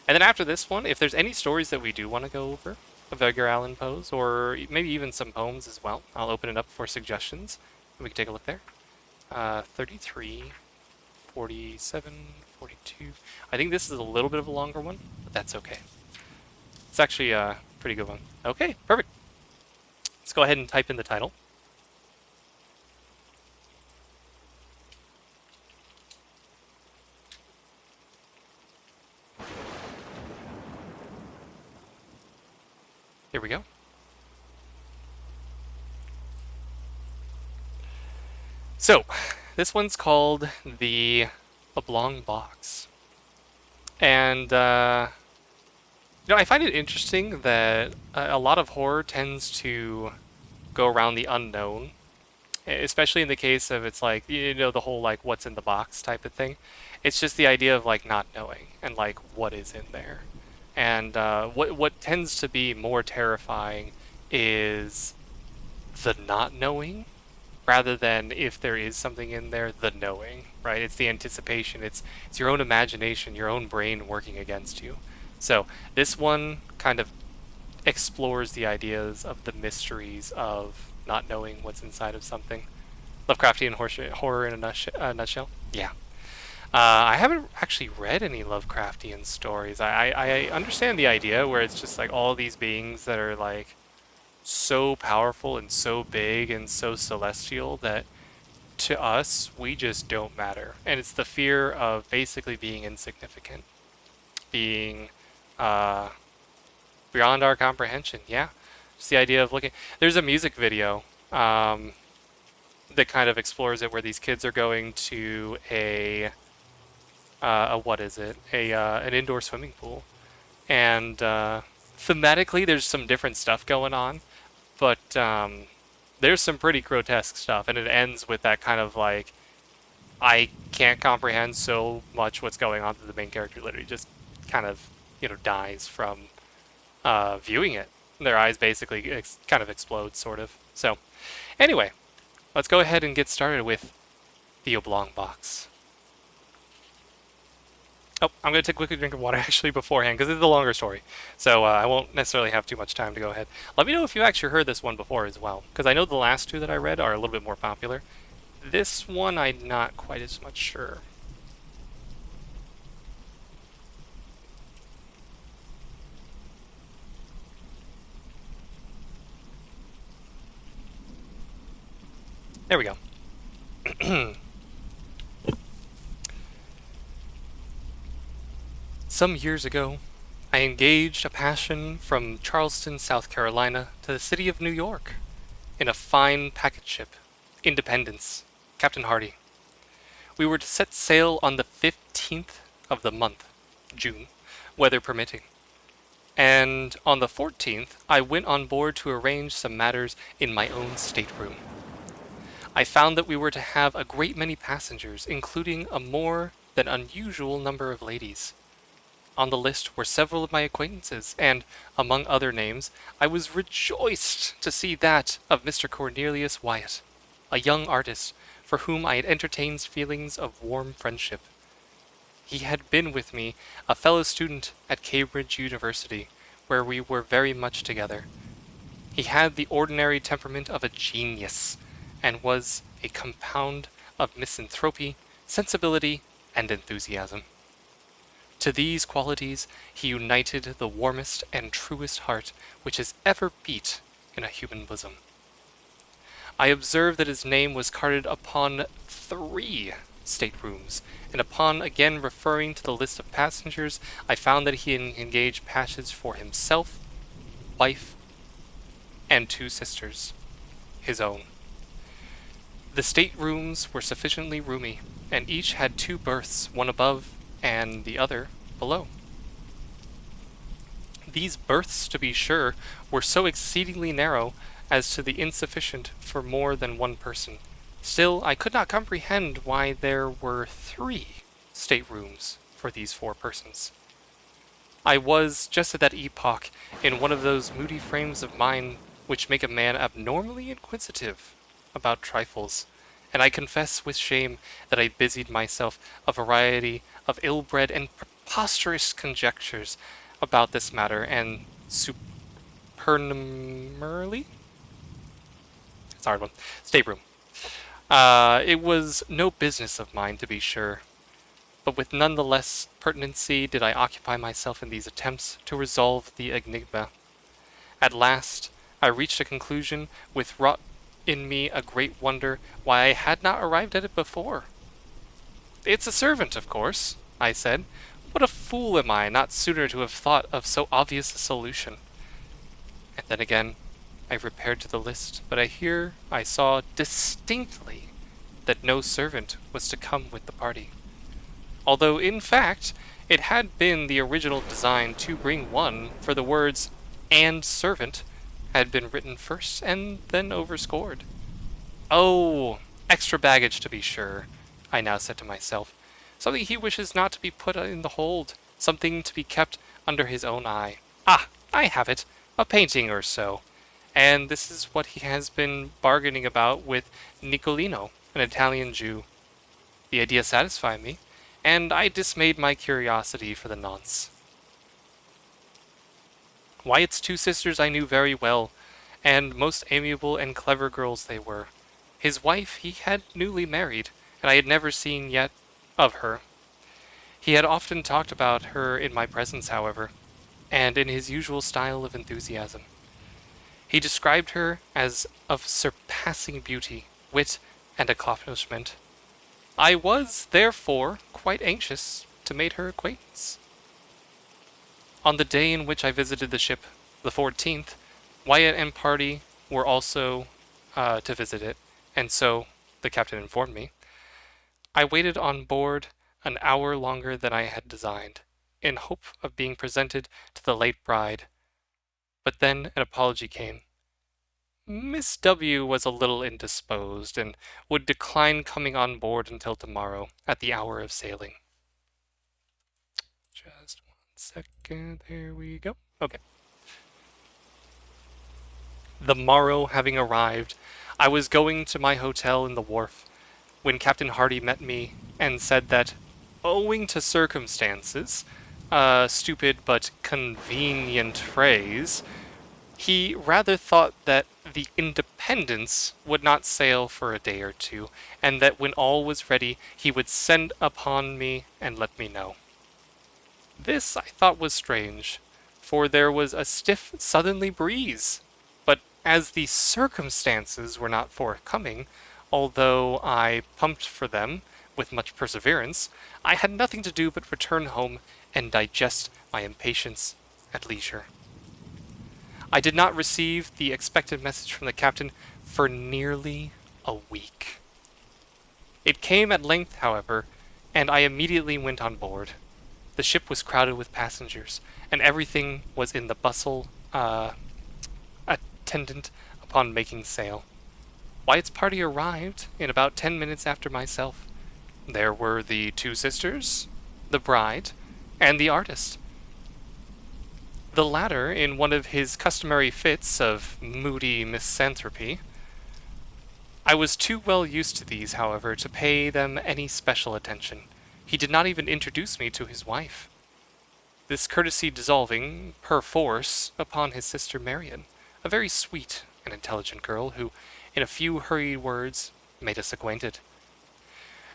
And then after this one, if there's any stories that we do want to go over of Edgar Allan Poe's, or maybe even some poems as well, I'll open it up for suggestions. We can take a look there. 33, 47, 42. I think this is a little bit of a longer one, but that's okay. It's actually a pretty good one. Okay, perfect. Let's go ahead and type in the title. Here we go. So, this one's called The Oblong Box. And, I find it interesting that a lot of horror tends to go around the unknown, especially in the case of it's like, the whole, like, what's in the box type of thing. It's just the idea of, like, not knowing and, like, what is in there. And what tends to be more terrifying is the not knowing rather than if there is something in there, the knowing, right? It's the anticipation. It's your own imagination, your own brain working against you. So this one kind of explores the ideas of the mysteries of not knowing what's inside of something. Lovecraftian horror in a nutshell. Yeah. I haven't actually read any Lovecraftian stories. I understand the idea where it's just like all these beings that are like so powerful and so big and so celestial that to us we just don't matter. And it's the fear of basically being insignificant, being beyond our comprehension. Yeah, just the idea of looking. There's a music video that kind of explores it, where these kids are going to a what is it? An indoor swimming pool, and thematically there's some different stuff going on, but there's some pretty grotesque stuff, and it ends with that kind of like, I can't comprehend so much what's going on that the main character literally just kind of dies from viewing it. Their eyes basically kind of explode, sort of. So anyway, let's go ahead and get started with the Oblong Box. Oh, I'm going to take a quick drink of water actually beforehand because it's a longer story. So I won't necessarily have too much time to go ahead. Let me know if you actually heard this one before as well, because I know the last two that I read are a little bit more popular. This one I'm not quite as much sure. There we go. Some years ago, I engaged a passion from Charleston, South Carolina, to the city of New York, in a fine packet ship, Independence, Captain Hardy. We were to set sail on the 15th of the month, June, weather permitting. And on the 14th, I went on board to arrange some matters in my own stateroom. I found that we were to have a great many passengers, including a more than unusual number of ladies. On the list were several of my acquaintances, and, among other names, I was rejoiced to see that of Mr. Cornelius Wyatt, a young artist for whom I had entertained feelings of warm friendship. He had been with me a fellow student at Cambridge University, where we were very much together. He had the ordinary temperament of a genius, and was a compound of misanthropy, sensibility, and enthusiasm. To these qualities he united the warmest and truest heart which has ever beat in a human bosom. I observed that his name was carded upon 3 staterooms, and upon again referring to the list of passengers, I found that he had engaged passage for himself, wife, and 2 sisters, his own. The staterooms were sufficiently roomy, and each had 2 berths, one above and the other below. These berths, to be sure, were so exceedingly narrow as to be insufficient for more than one person. Still, I could not comprehend why there were 3 staterooms for these 4 persons. I was, just at that epoch, in one of those moody frames of mind which make a man abnormally inquisitive about trifles, and I confess with shame that I busied myself a variety of ill-bred and preposterous conjectures about this matter, and supernumerarily? It's a hard one. Stateroom. It was no business of mine, to be sure, but with none the less pertinency did I occupy myself in these attempts to resolve the enigma. At last I reached a conclusion which wrought in me a great wonder why I had not arrived at it before. "It's a servant, of course," I said. "What a fool am I not sooner to have thought of so obvious a solution." And then again I repaired to the list, but here I saw distinctly that no servant was to come with the party, although in fact it had been the original design to bring one, for the words "and servant" had been written first and then overscored. "Oh, extra baggage, to be sure," I now said to myself. "Something he wishes not to be put in the hold, something to be kept under his own eye. Ah, I have it, a painting or so. And this is what he has been bargaining about with Nicolino, an Italian Jew." The idea satisfied me, and I dismayed my curiosity for the nonce. Wyatt's 2 sisters I knew very well, and most amiable and clever girls they were. His wife he had newly married, and I had never seen yet of her. He had often talked about her in my presence, however, and in his usual style of enthusiasm. He described her as of surpassing beauty, wit, and accomplishment. I was, therefore, quite anxious to make her acquaintance. On the day in which I visited the ship, the 14th, Wyatt and party were also to visit it, and so, the captain informed me. I waited on board an hour longer than I had designed, in hope of being presented to the late bride, but then an apology came. Miss W. was a little indisposed, and would decline coming on board until tomorrow, at the hour of sailing. Just 1 second, there we go. Okay. The morrow having arrived, I was going to my hotel in the wharf, when Captain Hardy met me, and said that, owing to circumstances, a stupid but convenient phrase, he rather thought that the Independence would not sail for a day or 2, and that when all was ready he would send upon me and let me know. This I thought was strange, for there was a stiff southerly breeze, but as the circumstances were not forthcoming, although I pumped for them with much perseverance, I had nothing to do but return home and digest my impatience at leisure. I did not receive the expected message from the captain for nearly a week. It came at length, however, and I immediately went on board. The ship was crowded with passengers, and everything was in the bustle attendant upon making sail. Wyatt's party arrived in about 10 minutes after myself. There were the two sisters, the bride, and the artist. The latter in one of his customary fits of moody misanthropy. I was too well used to these, however, to pay them any special attention. He did not even introduce me to his wife. This courtesy dissolving, perforce, upon his sister Marian, a very sweet and intelligent girl who, in a few hurried words, made us acquainted.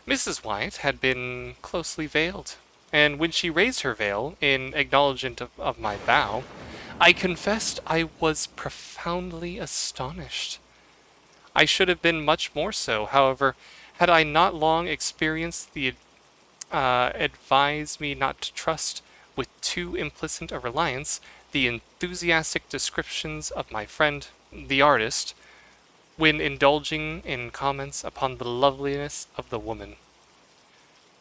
Mrs. Wyatt had been closely veiled, and when she raised her veil in acknowledgment of my bow, I confessed I was profoundly astonished. I should have been much more so, however, had I not long experienced the advise me not to trust with too implicit a reliance the enthusiastic descriptions of my friend, the artist, when indulging in comments upon the loveliness of the woman.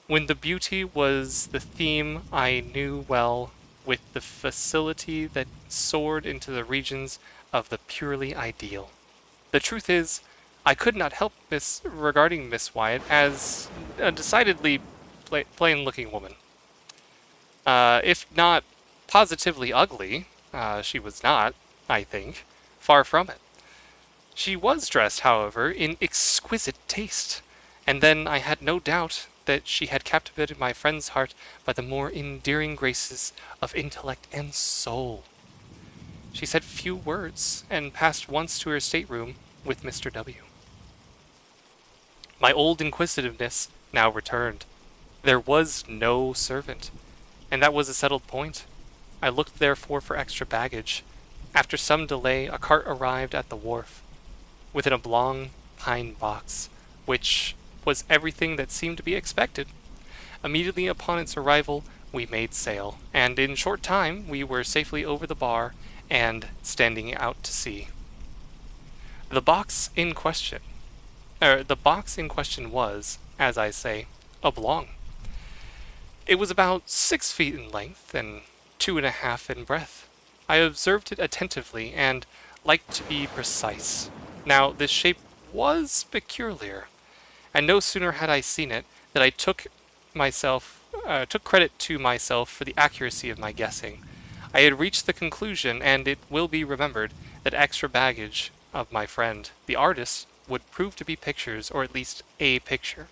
When the beauty was the theme I knew well with the facility that soared into the regions of the purely ideal. The truth is, I could not help regarding Miss Wyatt as a decidedly plain-looking woman. If not positively ugly, she was not, I think, far from it. She was dressed, however, in exquisite taste, and then I had no doubt that she had captivated my friend's heart by the more endearing graces of intellect and soul. She said few words, and passed once to her stateroom with Mr. W. My old inquisitiveness now returned. There was no servant, and that was a settled point. I looked therefore for extra baggage. After some delay, a cart arrived at the wharf, with an oblong pine box, which was everything that seemed to be expected. Immediately upon its arrival, we made sail, and in short time we were safely over the bar and standing out to sea. The box in question was, as I say, oblong. It was about 6 feet in length and 2.5 in breadth. I observed it attentively and liked to be precise. Now, this shape was peculiar, and no sooner had I seen it than I took credit to myself for the accuracy of my guessing. I had reached the conclusion, and it will be remembered, that extra baggage of my friend, the artist, would prove to be pictures, or at least a picture.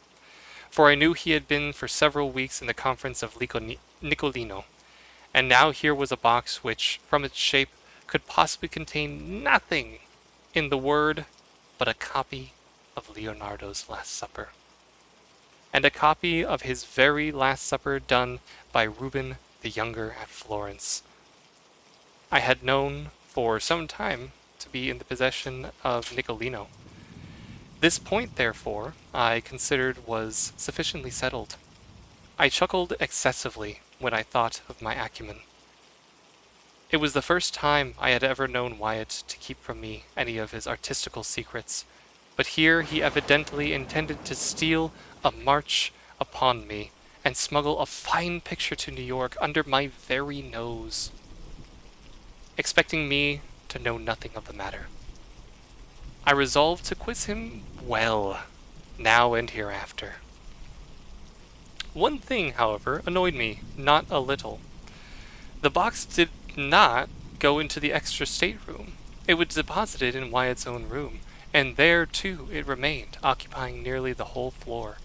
For I knew he had been for several weeks in the conference of Nicolino, and now here was a box which, from its shape, could possibly contain nothing in the word but a copy of Leonardo's Last Supper, and a copy of his very Last Supper done by Reuben the Younger at Florence. I had known for some time to be in the possession of Nicolino. This point, therefore, I considered was sufficiently settled. I chuckled excessively when I thought of my acumen. It was the first time I had ever known Wyatt to keep from me any of his artistical secrets, but here he evidently intended to steal a march upon me and smuggle a fine picture to New York under my very nose, expecting me to know nothing of the matter. I resolved to quiz him well, now and hereafter. One thing, however, annoyed me not a little. The box did not go into the extra stateroom. It was deposited in Wyatt's own room, and there, too, it remained, occupying nearly the whole floor.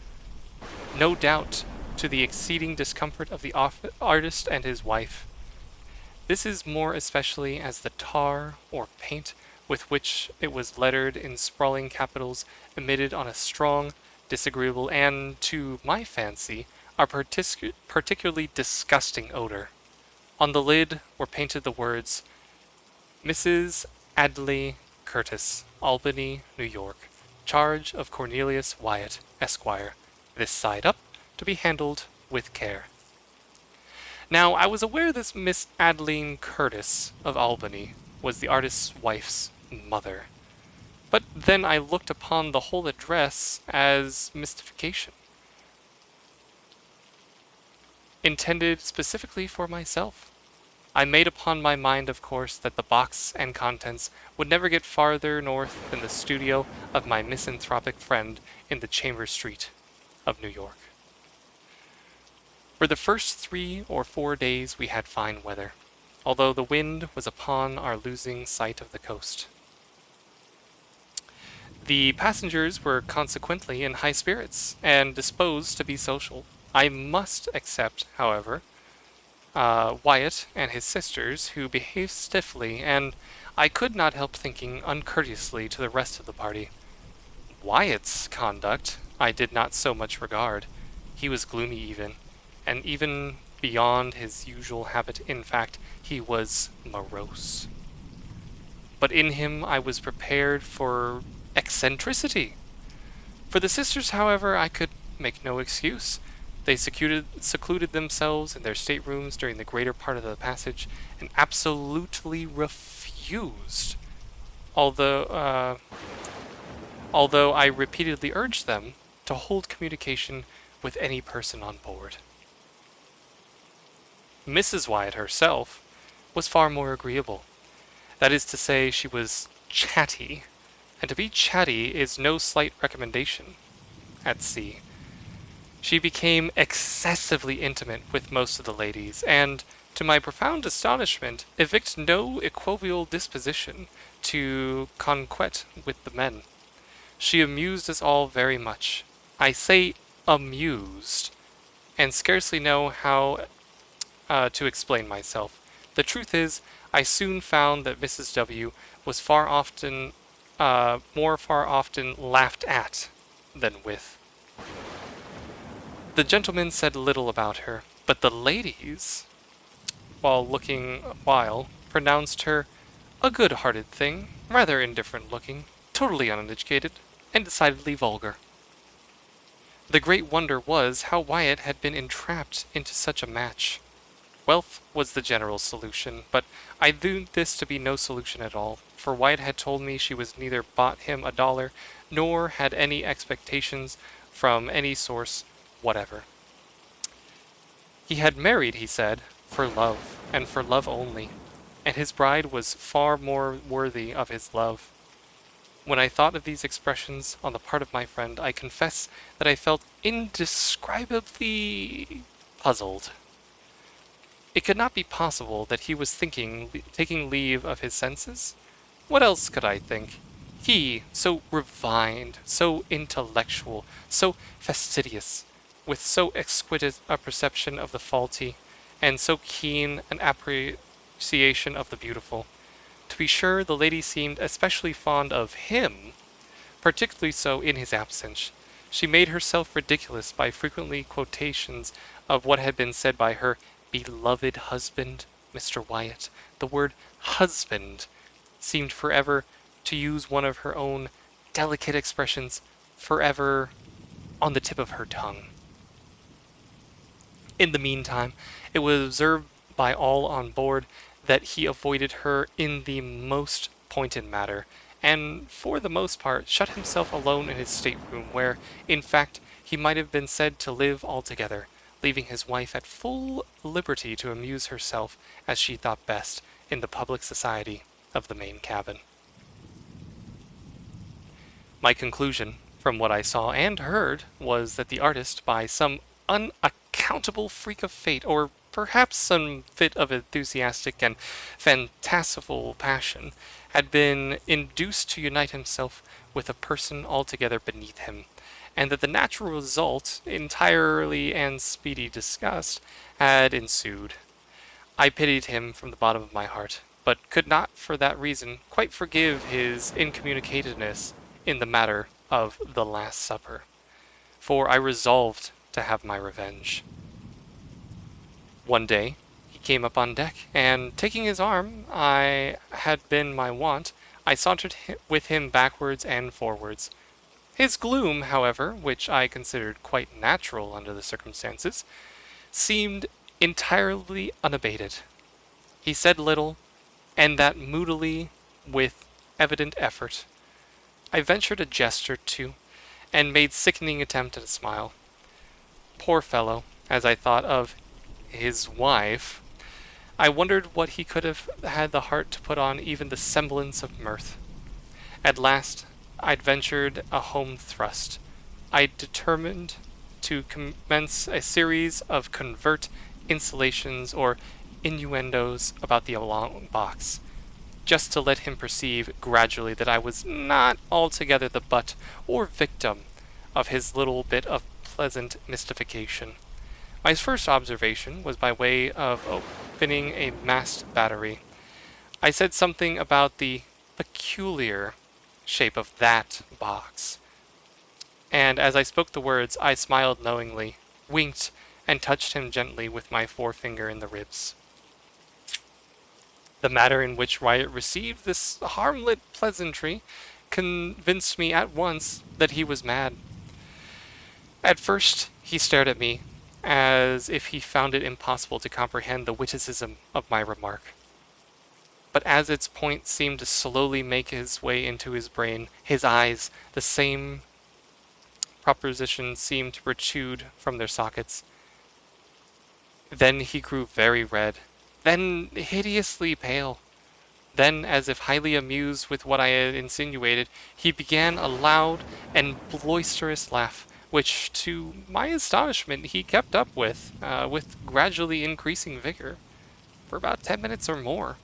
No doubt, to the exceeding discomfort of the artist and his wife. This is more especially as the tar or paint with which it was lettered in sprawling capitals emitted on a strong, disagreeable, and, to my fancy, a particularly disgusting odor. On the lid were painted the words, Mrs. Adley Curtis, Albany, New York. Charge of Cornelius Wyatt, Esquire. This side up, to be handled with care. Now, I was aware this Miss Adeline Curtis of Albany was the artist's wife's mother, but then I looked upon the whole address as mystification. intended specifically for myself. I made upon my mind, of course, that the box and contents would never get farther north than the studio of my misanthropic friend in the Chambers Street of New York. For the first 3 or 4 days we had fine weather, although the wind was upon our losing sight of the coast. The passengers were consequently in high spirits and disposed to be social. I must except, however, Wyatt and his sisters, who behaved stiffly, and I could not help thinking uncourteously to the rest of the party. Wyatt's conduct I did not so much regard. He was gloomy even, and even beyond his usual habit. In fact, he was morose. But in him I was prepared for eccentricity. For the sisters, however, I could make no excuse. They secluded themselves in their staterooms during the greater part of the passage, and absolutely refused, although I repeatedly urged them to hold communication with any person on board. Mrs. Wyatt herself was far more agreeable. That is to say, she was chatty, and to be chatty is no slight recommendation at sea. She became excessively intimate with most of the ladies, and, to my profound astonishment, evinced no equivocal disposition to conquet with the men. She amused us all very much. I say amused, and scarcely know how to explain myself. The truth is, I soon found that Mrs. W. was more far often laughed at than with. The gentlemen said little about her, but the ladies, while pronounced her a good-hearted thing, rather indifferent-looking, totally uneducated, and decidedly vulgar. The great wonder was how Wyatt had been entrapped into such a match. Wealth was the general solution, but I knew this to be no solution at all, for Wyatt had told me she was neither bought him $1, nor had any expectations from any source whatever. He had married, he said, for love, and for love only, and his bride was far more worthy of his love. When I thought of these expressions on the part of my friend, I confess that I felt indescribably puzzled. It could not be possible that he was taking leave of his senses? What else could I think? He, so refined, so intellectual, so fastidious, with so exquisite a perception of the faulty, and so keen an appreciation of the beautiful. To be sure, the lady seemed especially fond of him, particularly so in his absence. She made herself ridiculous by frequently quotations of what had been said by her beloved husband, Mr. Wyatt. The word husband seemed forever, to use one of her own delicate expressions, forever on the tip of her tongue. In the meantime, it was observed by all on board that he avoided her in the most pointed matter, and for the most part shut himself alone in his stateroom, where, in fact, he might have been said to live altogether, leaving his wife at full liberty to amuse herself as she thought best in the public society of the main cabin. My conclusion, from what I saw and heard, was that the artist, by some unaccountable freak of fate, or perhaps some fit of enthusiastic and fanciful passion, had been induced to unite himself with a person altogether beneath him, and that the natural result, entirely and speedy disgust, had ensued. I pitied him from the bottom of my heart, but could not for that reason quite forgive his incommunicativeness in the matter of the Last Supper, for I resolved to have my revenge. One day he came up on deck, and taking his arm, I had been my wont, I sauntered with him backwards and forwards. His gloom, however, which I considered quite natural under the circumstances, seemed entirely unabated. He said little, and that moodily, with evident effort. I ventured a jest or two, and made sickening attempt at a smile. Poor fellow, as I thought of, his wife, I wondered what he could have had the heart to put on even the semblance of mirth. At last, I'd ventured a home thrust. I determined to commence a series of covert insinuations or innuendos about the long box, just to let him perceive gradually that I was not altogether the butt or victim of his little bit of pleasant mystification. My first observation was by way of opening a masked battery. I said something about the peculiar shape of that box, and as I spoke the words, I smiled knowingly, winked, and touched him gently with my forefinger in the ribs. The manner in which Wyatt received this harmless pleasantry convinced me at once that he was mad. At first, he stared at me, as if he found it impossible to comprehend the witticism of my remark. But as its point seemed to slowly make its way into his brain, his eyes, the same proposition, seemed to protrude from their sockets. Then he grew very red, then hideously pale. Then, as if highly amused with what I had insinuated, he began a loud and boisterous laugh, which, to my astonishment, he kept up with gradually increasing vigor, for about 10 minutes or more.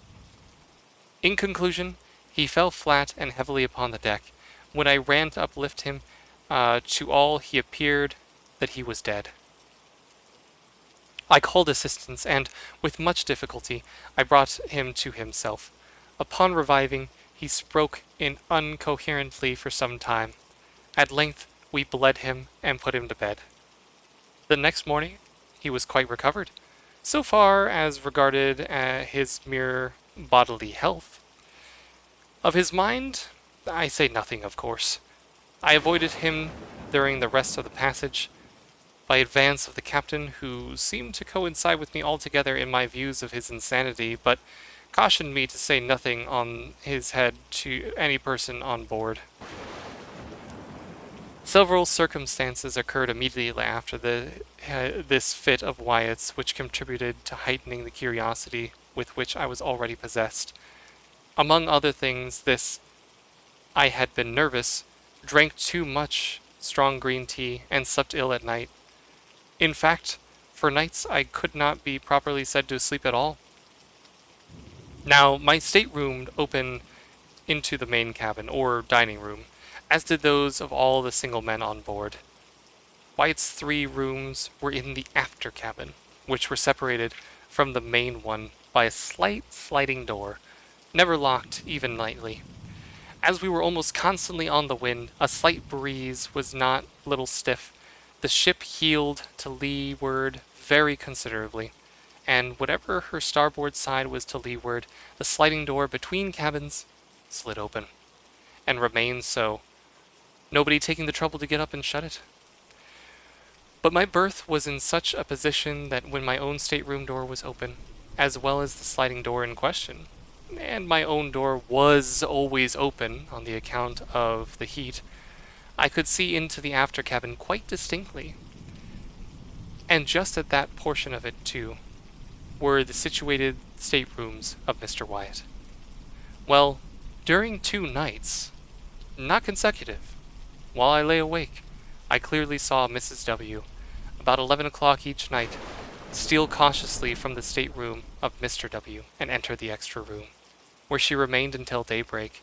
In conclusion, he fell flat and heavily upon the deck. When I ran to uplift him, to all he appeared that he was dead. I called assistance, and, with much difficulty, I brought him to himself. Upon reviving, he spoke incoherently for some time. At length, we bled him and put him to bed. The next morning, he was quite recovered, so far as regarded his mere bodily health. Of his mind, I say nothing, of course. I avoided him during the rest of the passage, by advance of the captain, who seemed to coincide with me altogether in my views of his insanity, but cautioned me to say nothing on his head to any person on board. Several circumstances occurred immediately after this fit of Wyatt's, which contributed to heightening the curiosity with which I was already possessed. Among other things, I had been nervous, drank too much strong green tea, and slept ill at night. In fact, for nights I could not be properly said to sleep at all. Now, my stateroom opened into the main cabin, or dining room, as did those of all the single men on board. Wyatt's 3 rooms were in the after cabin, which were separated from the main one by a slight sliding door, never locked even lightly. As we were almost constantly on the wind, a slight breeze was not little stiff. The ship heeled to leeward very considerably, and whatever her starboard side was to leeward, the sliding door between cabins slid open, and remained so, nobody taking the trouble to get up and shut it. But my berth was in such a position that when my own stateroom door was open, as well as the sliding door in question, and my own door was always open on the account of the heat, I could see into the after cabin quite distinctly. And just at that portion of it, too, were the situated staterooms of Mr. Wyatt. Well, during 2 nights, not consecutive, while I lay awake, I clearly saw Mrs. W., about 11 o'clock each night, steal cautiously from the stateroom of Mr. W. and enter the extra room, where she remained until daybreak,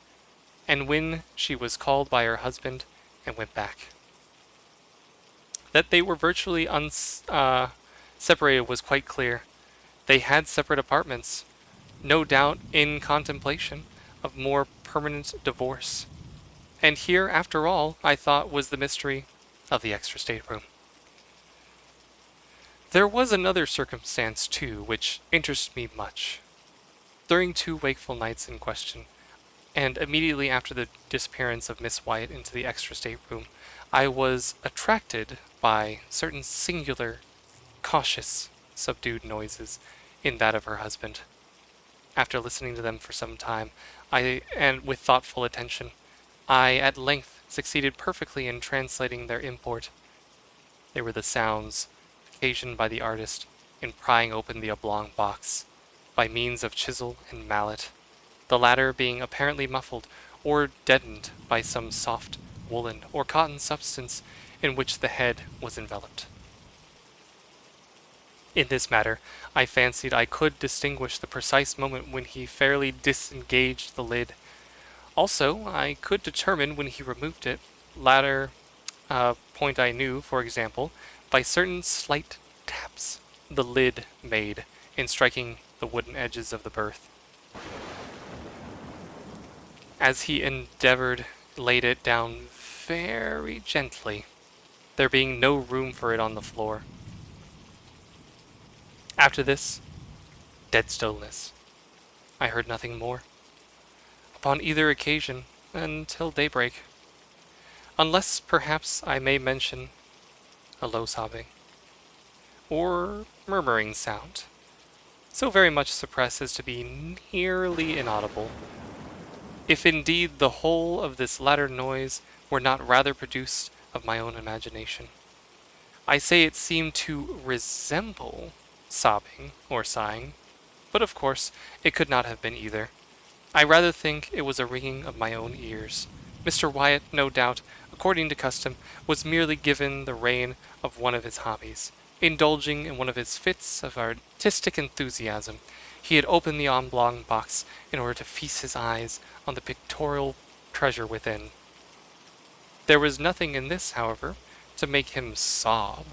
and when she was called by her husband, and went back. That they were virtually separated was quite clear. They had separate apartments, no doubt in contemplation of more permanent divorce. And here, after all, I thought, was the mystery of the extra stateroom. There was another circumstance, too, which interested me much. During 2 wakeful nights in question, and immediately after the disappearance of Miss Wyatt into the extra stateroom, I was attracted by certain singular, cautious, subdued noises in that of her husband. After listening to them for some time, and with thoughtful attention, I at length succeeded perfectly in translating their import. They were the sounds occasioned by the artist in prying open the oblong box by means of chisel and mallet, the latter being apparently muffled or deadened by some soft woolen or cotton substance in which the head was enveloped. In this matter, I fancied I could distinguish the precise moment when he fairly disengaged the lid. Also, I could determine when he removed it, latter point I knew, for example, by certain slight taps the lid made in striking the wooden edges of the berth. As he endeavored, laid it down very gently, there being no room for it on the floor. After this, dead stillness. I heard nothing more, upon either occasion, until daybreak. Unless, perhaps, I may mention a low sobbing, or murmuring sound, so very much suppressed as to be nearly inaudible, if indeed the whole of this latter noise were not rather produced of my own imagination. I say it seemed to resemble sobbing or sighing, but of course it could not have been either. I rather think it was a ringing of my own ears. Mr. Wyatt, no doubt, according to custom, was merely given the rein of one of his hobbies. Indulging in one of his fits of artistic enthusiasm, he had opened the oblong box in order to feast his eyes on the pictorial treasure within. There was nothing in this, however, to make him sob.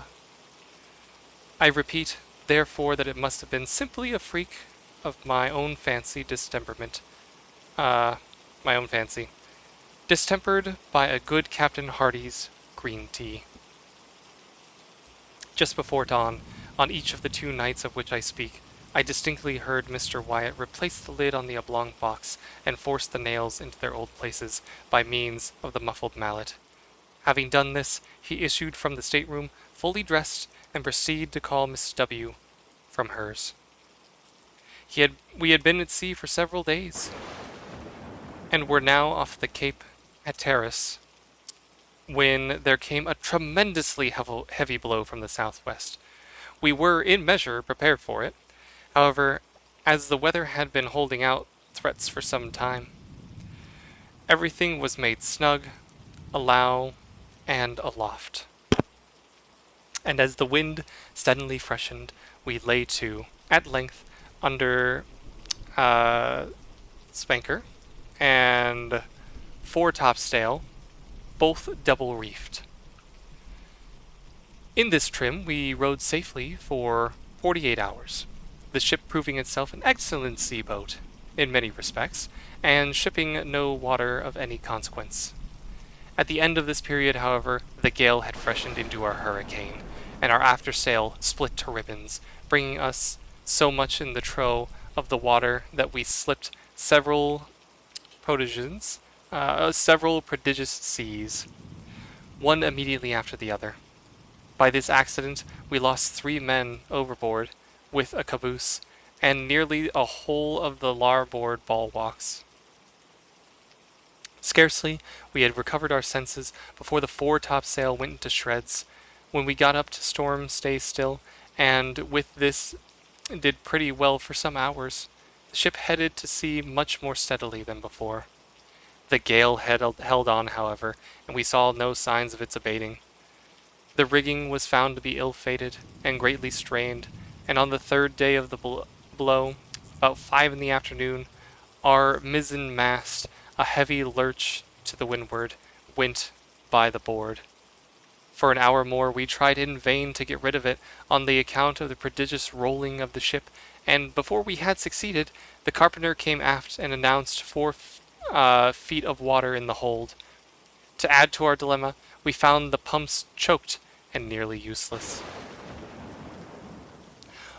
I repeat, therefore, that it must have been simply a freak of my own fancy, distempered by a good Captain Hardy's green tea. Just before dawn, on each of the 2 nights of which I speak, I distinctly heard Mr. Wyatt replace the lid on the oblong box and force the nails into their old places by means of the muffled mallet. Having done this, he issued from the stateroom, fully dressed, and proceeded to call Mrs. W. from hers. We had been at sea for several days, and were now off the Cape Hatteras, when there came a tremendously heavy blow from the southwest. We were, in measure, prepared for it, however, as the weather had been holding out threats for some time. Everything was made snug, alow, and aloft. And as the wind steadily freshened, we lay to, at length, under spanker and foretopsail, both double reefed. In this trim we rode safely for 48 hours, the ship proving itself an excellent sea boat, in many respects, and shipping no water of any consequence. At the end of this period, however, the gale had freshened into a hurricane, and our aftersail split to ribbons, bringing us so much in the trough of the water that we slipped several prodigious seas, one immediately after the other. By this accident, we lost 3 men overboard, with a caboose, and nearly a whole of the larboard bulwarks. Scarcely we had recovered our senses before the foretopsail went into shreds, when we got up to storm stay still, and with this did pretty well for some hours. The ship headed to sea much more steadily than before. The gale held on, however, and we saw no signs of its abating. The rigging was found to be ill-fated and greatly strained, and on the 3rd day of the blow, about 5 in the afternoon, our mizzen mast, a heavy lurch to the windward, went by the board. For an hour more we tried in vain to get rid of it, on the account of the prodigious rolling of the ship, and before we had succeeded, the carpenter came aft and announced 4 feet of water in the hold. To add to our dilemma, we found the pumps choked and nearly useless.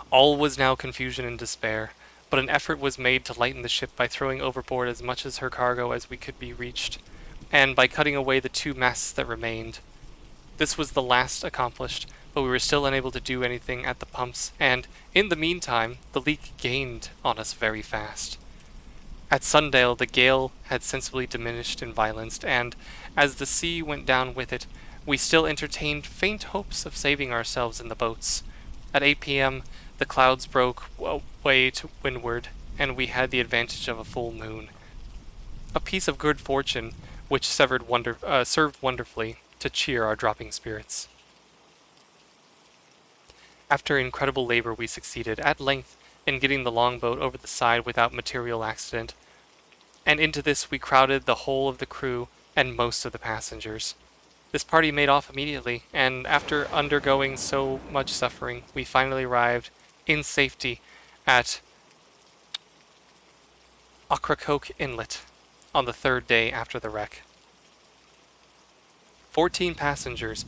All was now confusion and despair, but an effort was made to lighten the ship by throwing overboard as much of her cargo as we could be reached, and by cutting away the 2 masts that remained. This was the last accomplished, but we were still unable to do anything at the pumps, and, in the meantime, the leak gained on us very fast. At sundown the gale had sensibly diminished in violence, and, as the sea went down with it, we still entertained faint hopes of saving ourselves in the boats. At 8 p.m. The clouds broke away to windward, and we had the advantage of a full moon. A piece of good fortune which served wonderfully to cheer our dropping spirits. After incredible labor we succeeded, at length, in getting the longboat over the side without material accident, and into this we crowded the whole of the crew and most of the passengers. This party made off immediately, and after undergoing so much suffering, we finally arrived in safety at Ocracoke Inlet on the third day after the wreck. 14 passengers,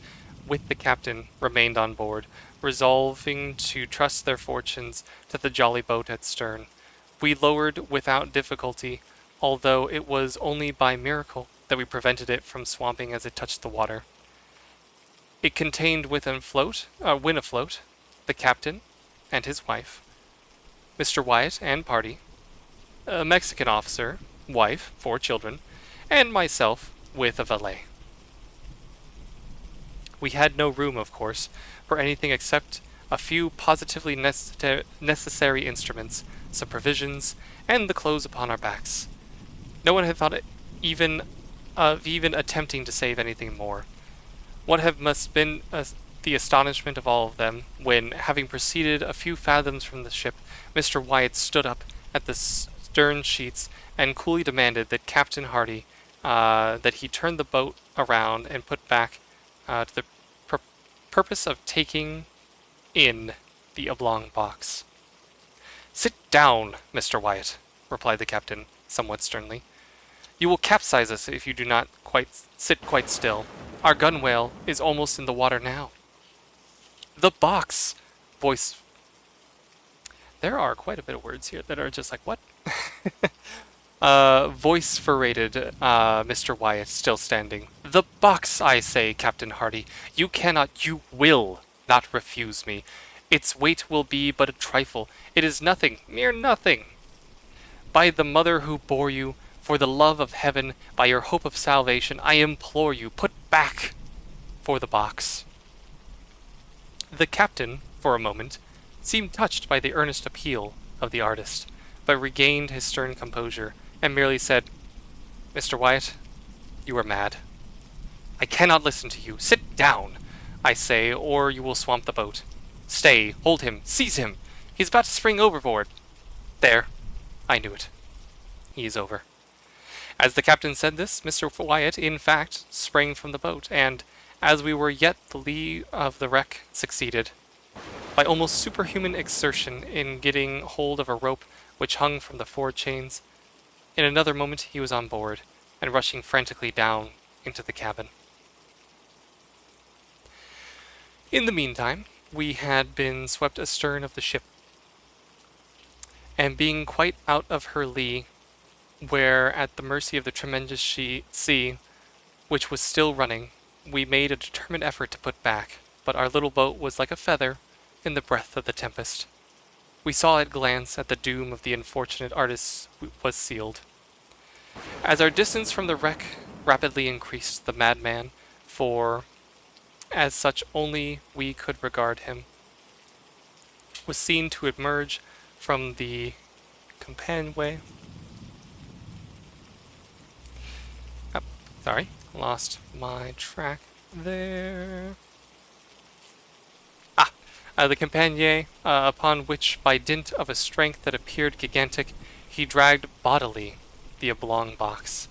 with the captain, remained on board, resolving to trust their fortunes to the jolly boat at stern. We lowered without difficulty, although it was only by miracle that we prevented it from swamping as it touched the water. It contained when afloat, the captain and his wife, Mr. Wyatt and party, a Mexican officer, wife, 4 children, and myself with a valet. We had no room, of course, for anything except a few positively necessary instruments, some provisions, and the clothes upon our backs. No one had thought of even attempting to save anything more. What must have been the astonishment of all of them, when, having proceeded a few fathoms from the ship, Mr. Wyatt stood up at the stern sheets and coolly demanded that Captain Hardy that he turn the boat around and put back to the purpose of taking in the oblong box. "Sit down, Mr. Wyatt," replied the captain, somewhat sternly. "You will capsize us if you do not sit quite still. Our gunwale is almost in the water now." "The box!" Voice. There are quite a bit of words here that are just like, what? Vociferated Mr. Wyatt, still standing. "The box, I say, Captain Hardy. You will not refuse me. Its weight will be but a trifle. It is nothing, mere nothing. By the mother who bore you, for the love of heaven, by your hope of salvation, I implore you, put back for the box." The captain, for a moment, seemed touched by the earnest appeal of the artist, but regained his stern composure, and merely said, "Mr. Wyatt, you are mad. I cannot listen to you. Sit down, I say, or you will swamp the boat. Stay, hold him, seize him. He is about to spring overboard. There, I knew it. He is over." As the captain said this, Mr. Wyatt, in fact, sprang from the boat, and, as we were yet the lee of the wreck, succeeded, by almost superhuman exertion, in getting hold of a rope which hung from the fore chains. In another moment he was on board, and rushing frantically down into the cabin. In the meantime, we had been swept astern of the ship, and being quite out of her lee, where, at the mercy of the tremendous sea, which was still running, we made a determined effort to put back, but our little boat was like a feather in the breath of the tempest. We saw at glance that the doom of the unfortunate artist was sealed. As our distance from the wreck rapidly increased, the madman, for as such only we could regard him, was seen to emerge from the companionway. Sorry, lost my track there. The companion, upon which, by dint of a strength that appeared gigantic, he dragged bodily the oblong box.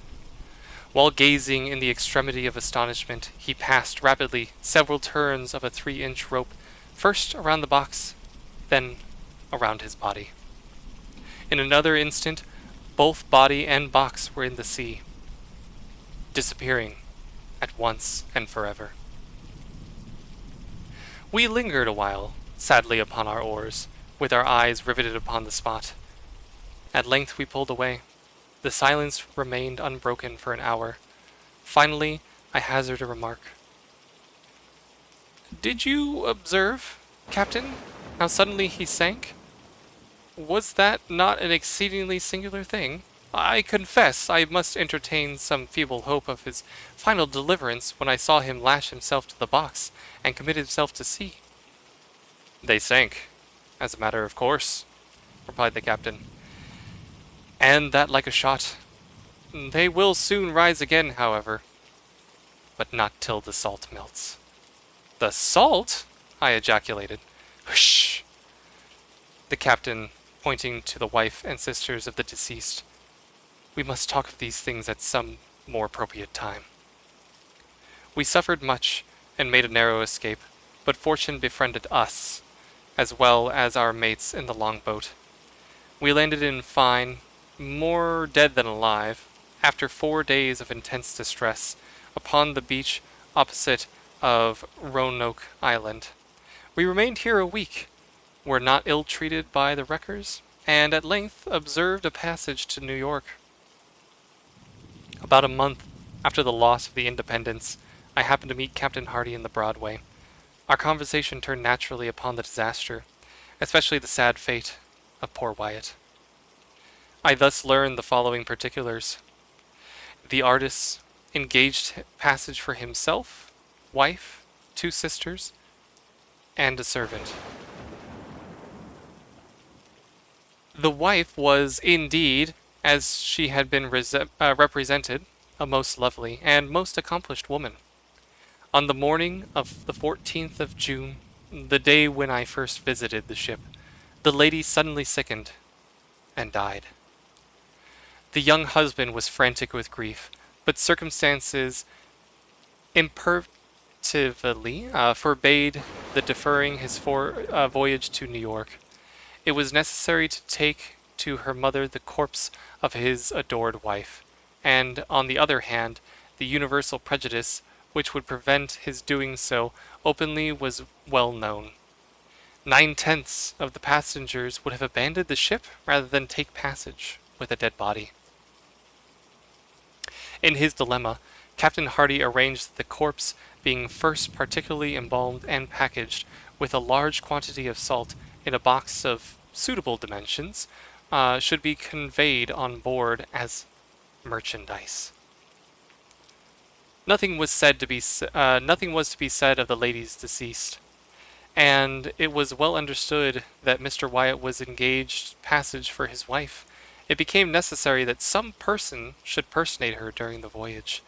While gazing in the extremity of astonishment, he passed rapidly several turns of a 3-inch rope, first around the box, then around his body. In another instant, both body and box were in the sea, disappearing at once and forever. We lingered a while, sadly upon our oars, with our eyes riveted upon the spot. At length we pulled away. The silence remained unbroken for an hour. Finally, I hazarded a remark. "Did you observe, Captain, how suddenly he sank? Was that not an exceedingly singular thing? I confess I must entertain some feeble hope of his final deliverance when I saw him lash himself to the box and commit himself to sea." "They sank as a matter of course, replied the captain. And that like a shot. They will soon rise again, however, but not till the salt melts. The salt? I ejaculated. Hush! The captain, pointing to the wife and sisters of the deceased. We must talk of these things at some more appropriate time. We suffered much and made a narrow escape, but fortune befriended us, as well as our mates in the longboat. We landed in fine, more dead than alive, after 4 days of intense distress, upon the beach opposite of Roanoke Island. We remained here a week, were not ill-treated by the wreckers, and at length observed a passage to New York. About a month after the loss of the Independence, I happened to meet Captain Hardy in the Broadway. Our conversation turned naturally upon the disaster, especially the sad fate of poor Wyatt. I thus learned the following particulars. The artist engaged passage for himself, wife, 2 sisters, and a servant. The wife was indeed, as she had been represented, a most lovely and most accomplished woman. On the morning of the 14th of June, the day when I first visited the ship, the lady suddenly sickened and died. The young husband was frantic with grief, but circumstances imperatively forbade the deferring his voyage to New York. It was necessary to take to her mother the corpse of his adored wife, and, on the other hand, the universal prejudice which would prevent his doing so openly was well known. 9/10 of the passengers would have abandoned the ship rather than take passage with a dead body. In his dilemma, Captain Hardy arranged that the corpse, being first particularly embalmed and packaged with a large quantity of salt in a box of suitable dimensions, should be conveyed on board as merchandise. Nothing was to be said of the ladies deceased, and it was well understood that Mr. Wyatt was engaged passage for his wife. It became necessary that some person should personate her during the voyage.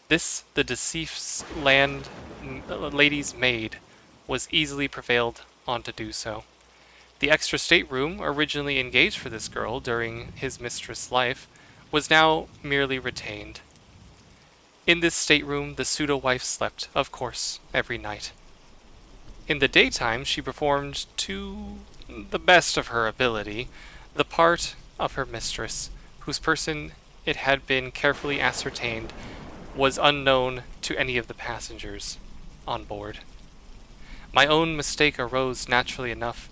This the deceased's lady's maid was easily prevailed on to do so. The extra stateroom, originally engaged for this girl during his mistress' life, was now merely retained. In this stateroom the pseudo-wife slept, of course, every night. In the daytime she performed, to the best of her ability, the part of her mistress, whose person it had been carefully ascertained was unknown to any of the passengers on board. My own mistake arose naturally enough,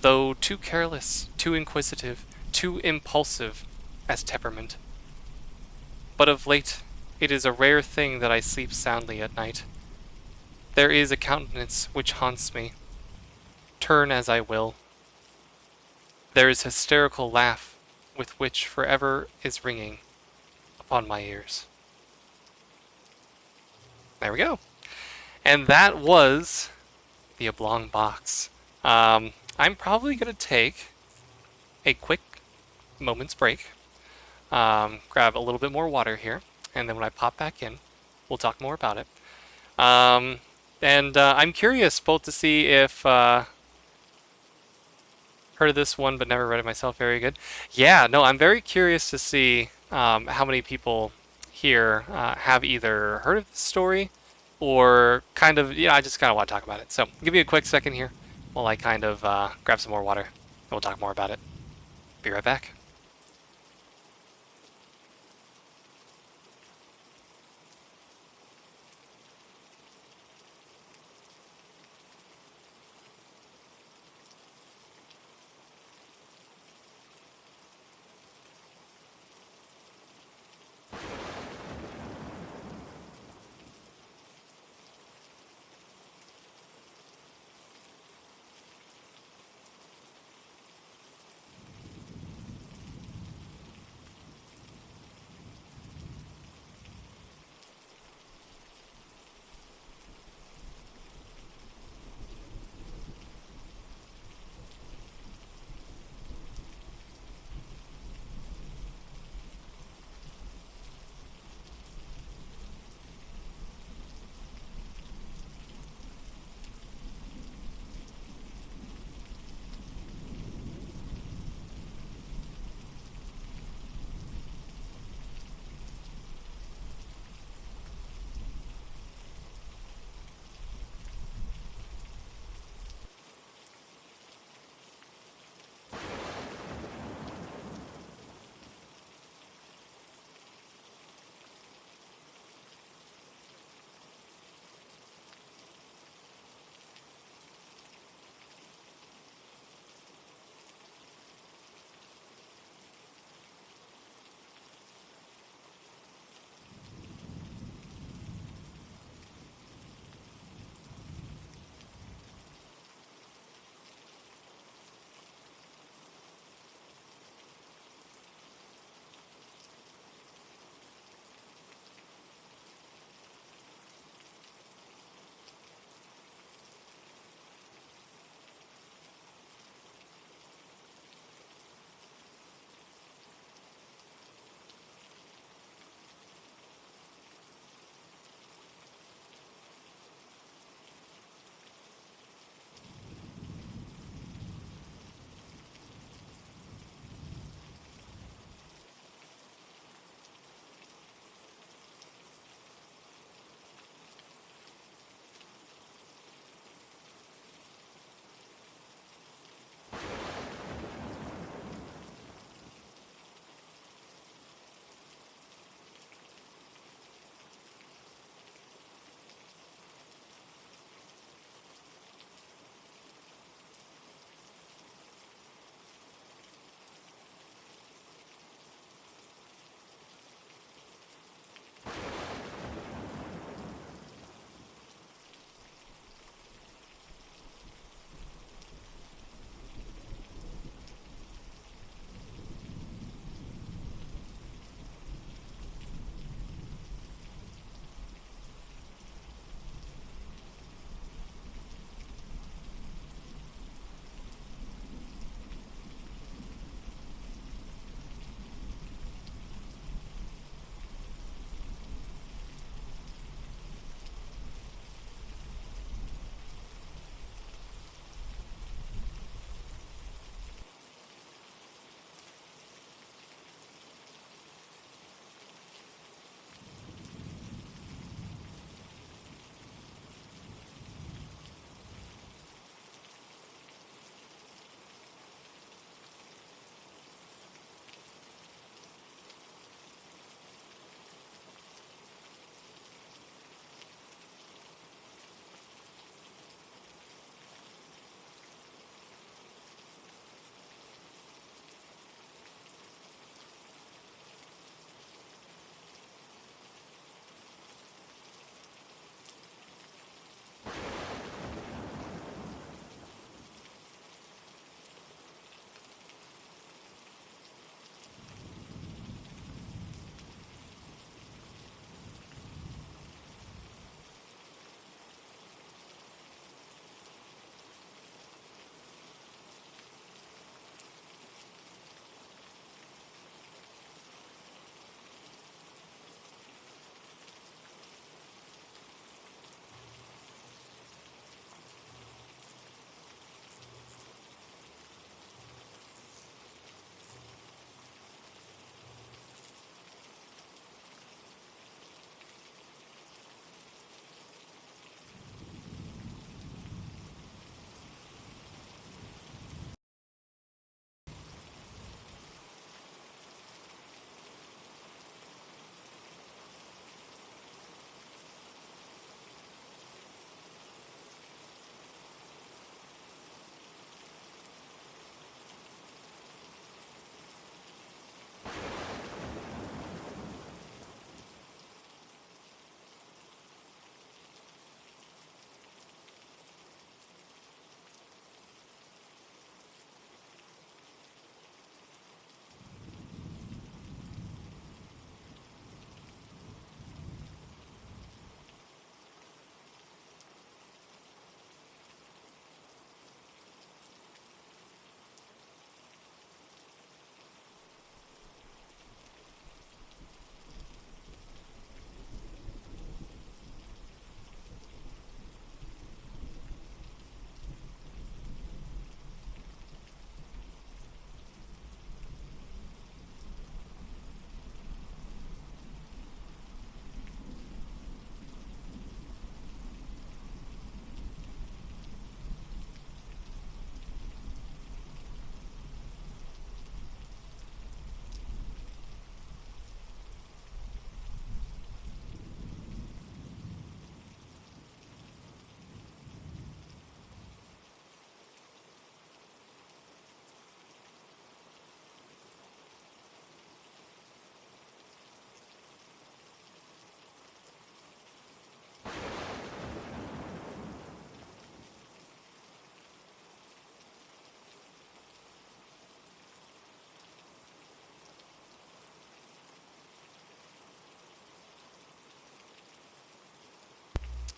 though too careless, too inquisitive, too impulsive as temperament. But of late it is a rare thing that I sleep soundly at night. There is a countenance which haunts me, turn as I will. There is hysterical laugh with which forever is ringing upon my ears. There we go. And that was the Oblong Box. I'm probably going to take a quick moment's break, grab a little bit more water here, and then when I pop back in, we'll talk more about it. I'm curious both to see if heard of this one but never read it myself. Very good. Yeah, no, I'm very curious to see how many people here have either heard of this story or kind of, I just kind of want to talk about it. So give me a quick second here while I kind of grab some more water and we'll talk more about it. Be right back.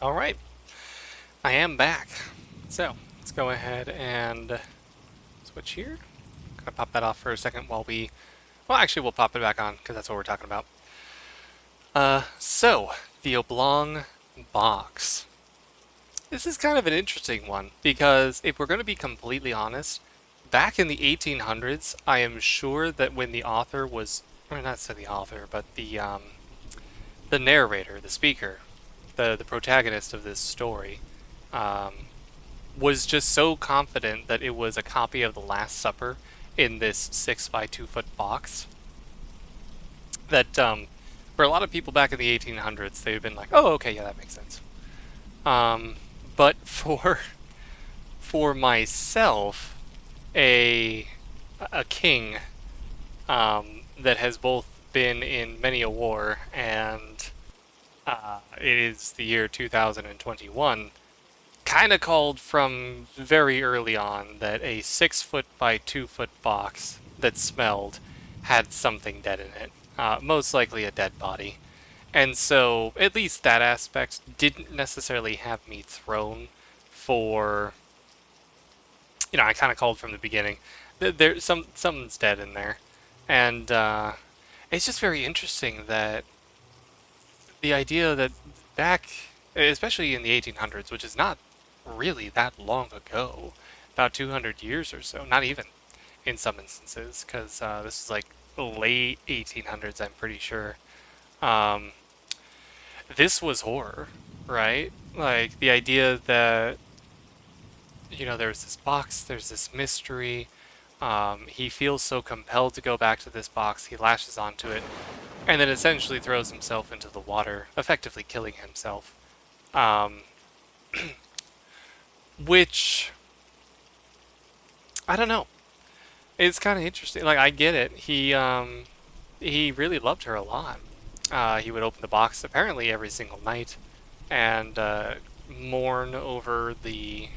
Alright, I am back. So, let's go ahead and switch here. Gonna pop that off for a second while we... Well, actually, we'll pop it back on, because that's what we're talking about. So, the oblong box. This is kind of an interesting one, because if we're going to be completely honest, back in the 1800s, I am sure that when the author was... Or not so the author, but the narrator, the speaker, the protagonist of this story, um, was just so confident that it was a copy of The Last Supper in this 6 by 2 foot box that for a lot of people back in the 1800s, they'd been like, "Oh, okay, yeah, that makes sense." But for myself, a king that has both been in many a war and it is the year 2021, kind of called from very early on that a 6 foot by 2 foot box that smelled had something dead in it, most likely a dead body. And so, at least that aspect didn't necessarily have me thrown for, I kind of called from the beginning. There's something's dead in there, and it's just very interesting that the idea that back, especially in the 1800s, which is not really that long ago, about 200 years or so, not even in some instances, because this is like late 1800s, I'm pretty sure. Um, this was horror, right? Like the idea that, there's this box, there's this mystery. He feels so compelled to go back to this box, he lashes onto it, and then essentially throws himself into the water, effectively killing himself. Um, which, I don't know. It's kind of interesting. Like, I get it. He really loved her a lot. He would open the box apparently every single night and mourn over the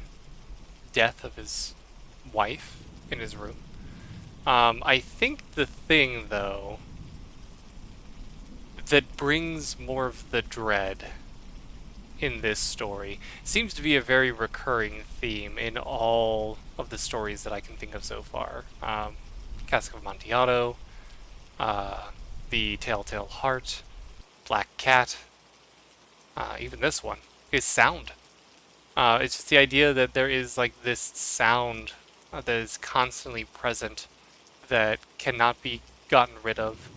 death of his wife in his room. I think the thing, though, that brings more of the dread in this story seems to be a very recurring theme in all of the stories that I can think of so far. Cask of Amontillado, The Telltale Heart, Black Cat, even this one, is sound. It's just the idea that there is like this sound that is constantly present that cannot be gotten rid of.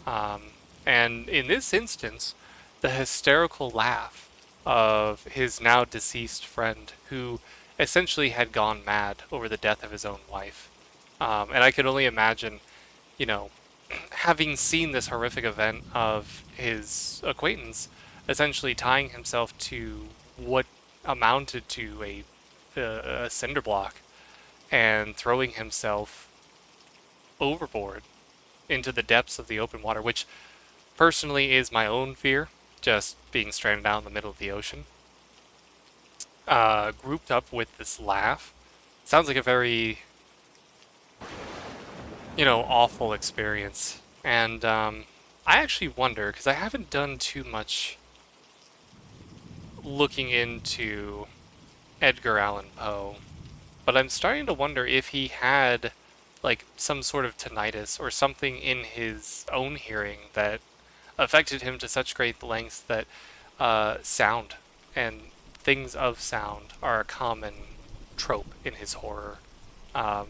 Um, and in this instance, the hysterical laugh of his now deceased friend who essentially had gone mad over the death of his own wife. And I could only imagine, you know, having seen this horrific event of his acquaintance essentially tying himself to what amounted to a cinder block and throwing himself overboard into the depths of the open water, which personally is my own fear, just being stranded out in the middle of the ocean. Grouped up with this laugh. Sounds like a very, awful experience. And I actually wonder, because I haven't done too much looking into Edgar Allan Poe, but I'm starting to wonder if he had like some sort of tinnitus or something in his own hearing that affected him to such great lengths that sound and things of sound are a common trope in his horror. A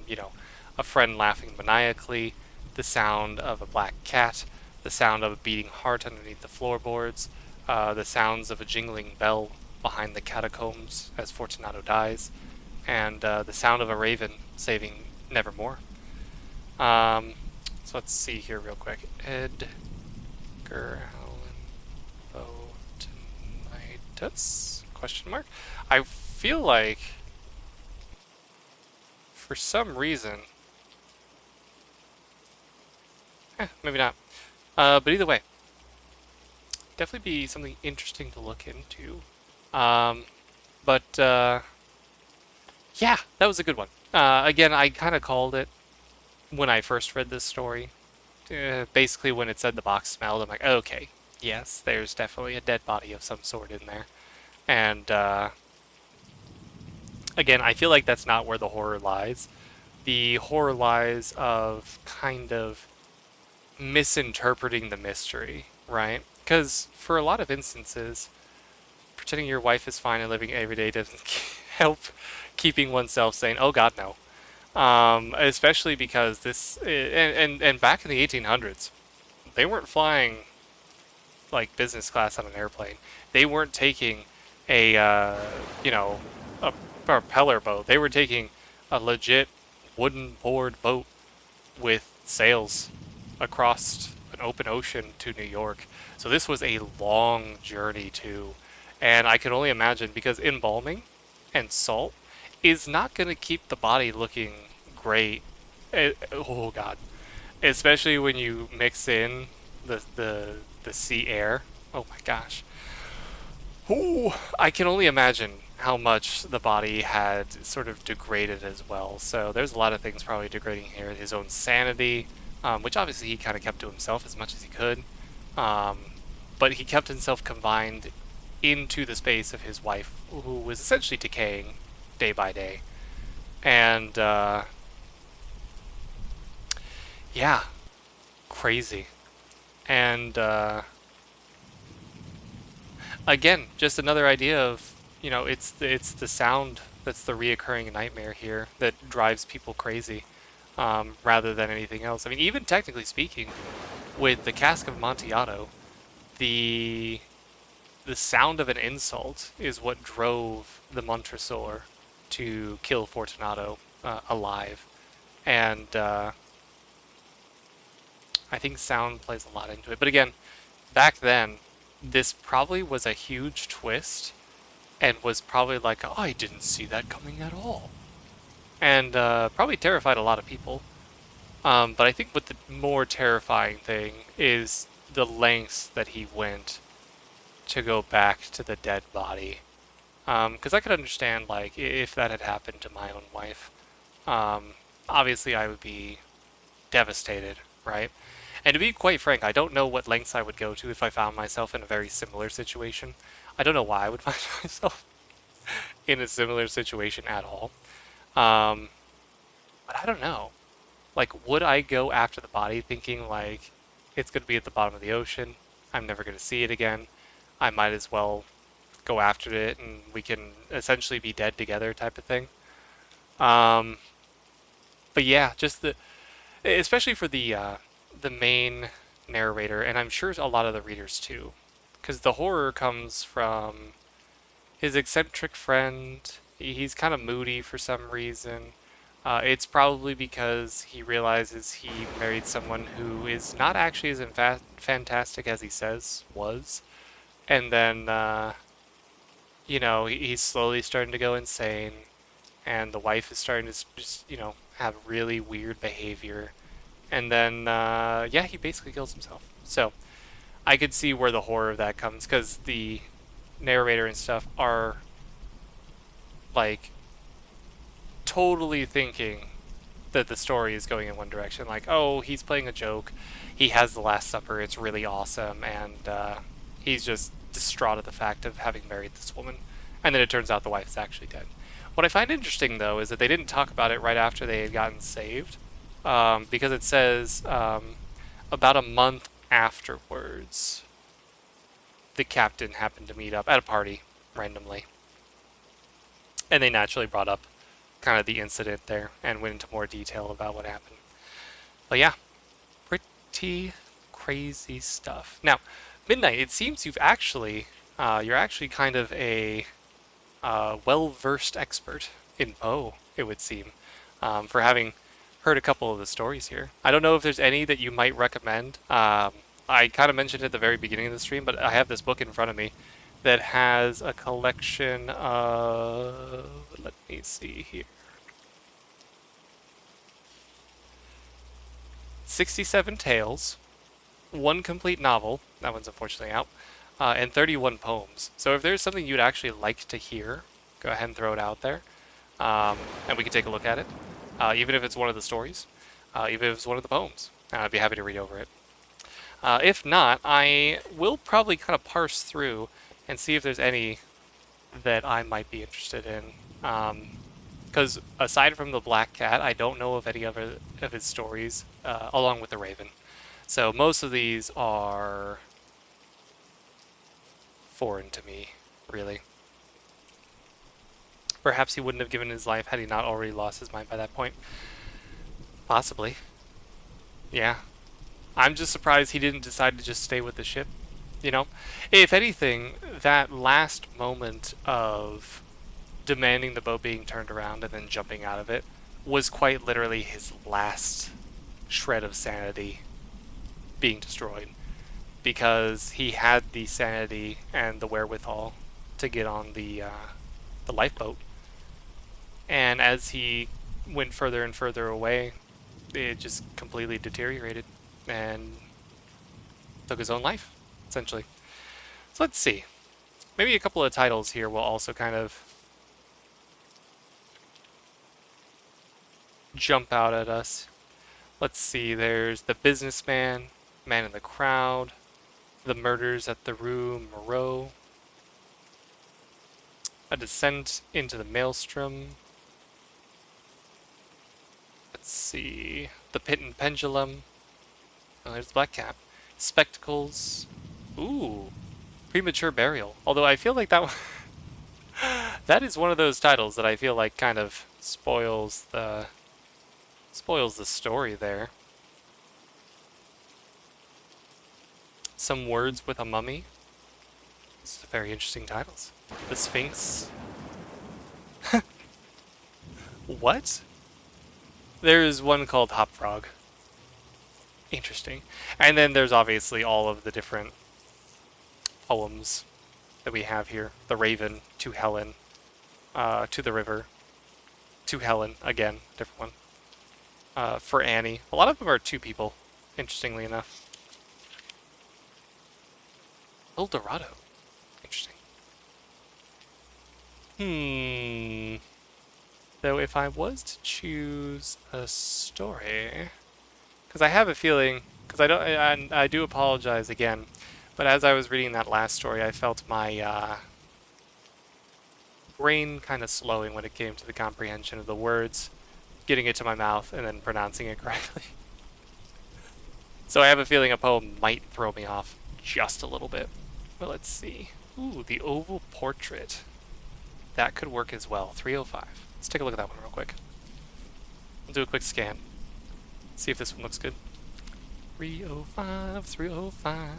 friend laughing maniacally, the sound of a black cat, the sound of a beating heart underneath the floorboards, the sounds of a jingling bell behind the catacombs as Fortunato dies, and the sound of a raven saving Nevermore. So let's see here real quick. Edgar Allan Poe tinnitus? Question mark? I feel like, for some reason, maybe not. But either way, definitely be something interesting to look into. Yeah, that was a good one. Again, I kind of called it when I first read this story. Basically, when it said the box smelled, I'm like, okay, yes, there's definitely a dead body of some sort in there. And again, I feel like that's not where the horror lies. The horror lies of kind of misinterpreting the mystery, right? Because for a lot of instances, pretending your wife is fine and living every day doesn't help keeping oneself sane. Oh God, no. Especially because this and back in the 1800s, they weren't flying like business class on an airplane. They weren't taking a you know a propeller boat. They were taking a legit wooden board boat with sails across an open ocean to New York. So this was a long journey too. And I can only imagine because embalming and salt is not going to keep the body looking great. Oh God. Especially when you mix in the sea air. Oh my gosh. Ooh, I can only imagine how much the body had sort of degraded as well. So there's a lot of things probably degrading here. His own sanity, which obviously he kind of kept to himself as much as he could. Um, but he kept himself confined into the space of his wife, who was essentially decaying day by day. And yeah, crazy. And again, just another idea of, it's the sound that's the reoccurring nightmare here that drives people crazy, rather than anything else. I mean, even technically speaking, with the Cask of Amontillado, the the sound of an insult is what drove the Montresor to kill Fortunato alive, and I think sound plays a lot into it. But again, back then, this probably was a huge twist and was probably like, oh, I didn't see that coming at all. And probably terrified a lot of people. But I think what the more terrifying thing is the lengths that he went to go back to the dead body. Because I could understand, like, if that had happened to my own wife, um, obviously I would be devastated, right? And to be quite frank, I don't know what lengths I would go to if I found myself in a very similar situation. I don't know why I would find myself in a similar situation at all. Um, but I don't know. Like, would I go after the body thinking, like, it's going to be at the bottom of the ocean? I'm never going to see it again. I might as well go after it and we can essentially be dead together type of thing. Um, but yeah, just especially for the main narrator, and I'm sure a lot of the readers too, because the horror comes from his eccentric friend. He's kind of moody for some reason. It's probably because he realizes he married someone who is not actually as fantastic as he says was. And then, he's slowly starting to go insane. And the wife is starting to just, have really weird behavior. And then, yeah, he basically kills himself. So I could see where the horror of that comes because the narrator and stuff are like totally thinking that the story is going in one direction. Like, oh, he's playing a joke. He has the Last Supper. It's really awesome, and he's just distraught at the fact of having married this woman. And then it turns out the wife is actually dead. What I find interesting, though, is that they didn't talk about it right after they had gotten saved, because it says about a month afterwards, the captain happened to meet up at a party randomly, and they naturally brought up kind of the incident there and went into more detail about what happened. But yeah, pretty crazy stuff. Now, Midnight, it seems you're actually kind of a well-versed expert in Poe, it would seem, for having heard a couple of the stories here. I don't know if there's any that you might recommend. I kind of mentioned it at the very beginning of the stream, but I have this book in front of me that has a collection of, let me see here, 67 tales, one complete novel, that one's unfortunately out, and 31 poems. So if there's something you'd actually like to hear, go ahead and throw it out there, and we can take a look at it, even if it's one of the stories, even if it's one of the poems. I'd be happy to read over it. If not, I will probably kind of parse through and see if there's any that I might be interested in. Because aside from the Black Cat, I don't know of any other of his stories, along with the Raven. So most of these are foreign to me, really. Perhaps he wouldn't have given his life had he not already lost his mind by that point. Possibly. Yeah. I'm just surprised he didn't decide to just stay with the ship. You know? If anything, that last moment of demanding the boat being turned around and then jumping out of it was quite literally his last shred of sanity being destroyed. Because he had the sanity and the wherewithal to get on the lifeboat. And as he went further and further away, it just completely deteriorated and took his own life, essentially. So let's see. Maybe a couple of titles here will also kind of jump out at us. Let's see, there's The Businessman, Man in the Crowd, The Murders at the Rue Moreau, A Descent into the Maelstrom. Let's see, The Pit and Pendulum. Oh, there's the Black Cap. Spectacles. Ooh, Premature Burial. Although I feel like that one that is one of those titles that I feel like kind of spoils the story there. Some Words with a Mummy. These are very interesting titles. The Sphinx. What? There is one called Hop Frog. Interesting. And then there's obviously all of the different poems that we have here. The Raven, To Helen, To the River, To Helen, again, different one. For Annie. A lot of them are two people, interestingly enough. El Dorado. Interesting. Though if I was to choose a story, because I have a feeling, because I do apologize again, but as I was reading that last story, I felt my brain kind of slowing when it came to the comprehension of the words, getting it to my mouth, and then pronouncing it correctly. So I have a feeling a poem might throw me off just a little bit. But let's see. Ooh, The Oval Portrait. That could work as well. 305. Let's take a look at that one real quick. We'll do a quick scan. See if this one looks good. 305, 305.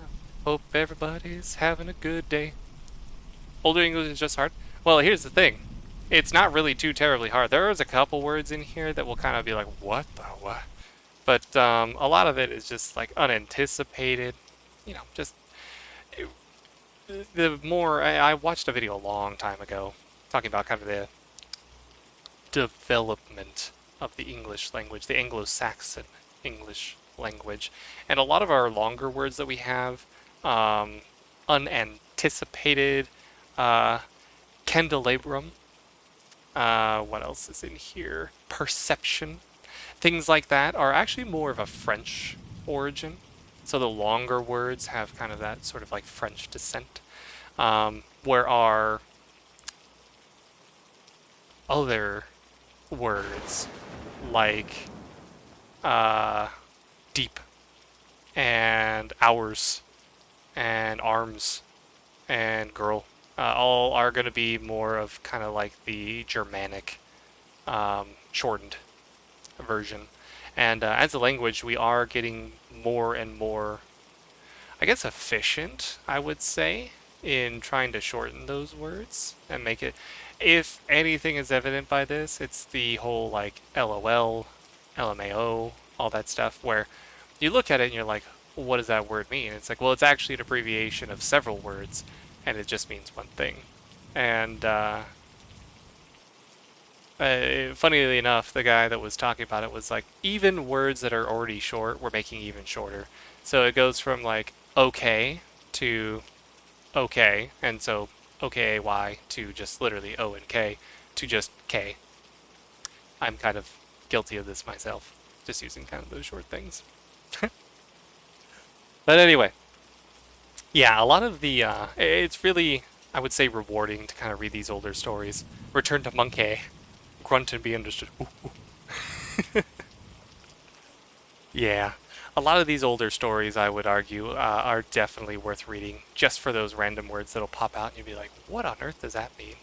Hope everybody's having a good day. Older English is just hard. Well, here's the thing. It's not really too terribly hard. There is a couple words in here that will kind of be like, what the what? But a lot of it is just like unanticipated. You know, just... the more... I watched a video a long time ago talking about kind of the development of the English language, the Anglo-Saxon English language. And a lot of our longer words that we have, unanticipated, candelabrum, what else is in here? Perception. Things like that are actually more of a French origin. So the longer words have kind of that sort of like French descent. Where our other words like deep and hours and arms and girl all are going to be more of kind of like the Germanic shortened version. And as a language, we are getting more and more, I guess, efficient, I would say, in trying to shorten those words and make it... If anything is evident by this, it's the whole like LOL, LMAO, all that stuff, where you look at it and you're like, what does that word mean? It's like, well, it's actually an abbreviation of several words, and it just means one thing. And funnily enough, the guy that was talking about it was like, even words that are already short, we're making even shorter. So it goes from like okay to okay, and so OKAY to just literally O and K to just K. I'm kind of guilty of this myself, just using kind of those short things. But anyway, yeah, a lot of the, it's really I would say rewarding to kind of read these older stories. Return to Monkey. Grunt and be understood. Ooh, ooh. Yeah. A lot of these older stories, I would argue, are definitely worth reading just for those random words that'll pop out and you'll be like, what on earth does that mean?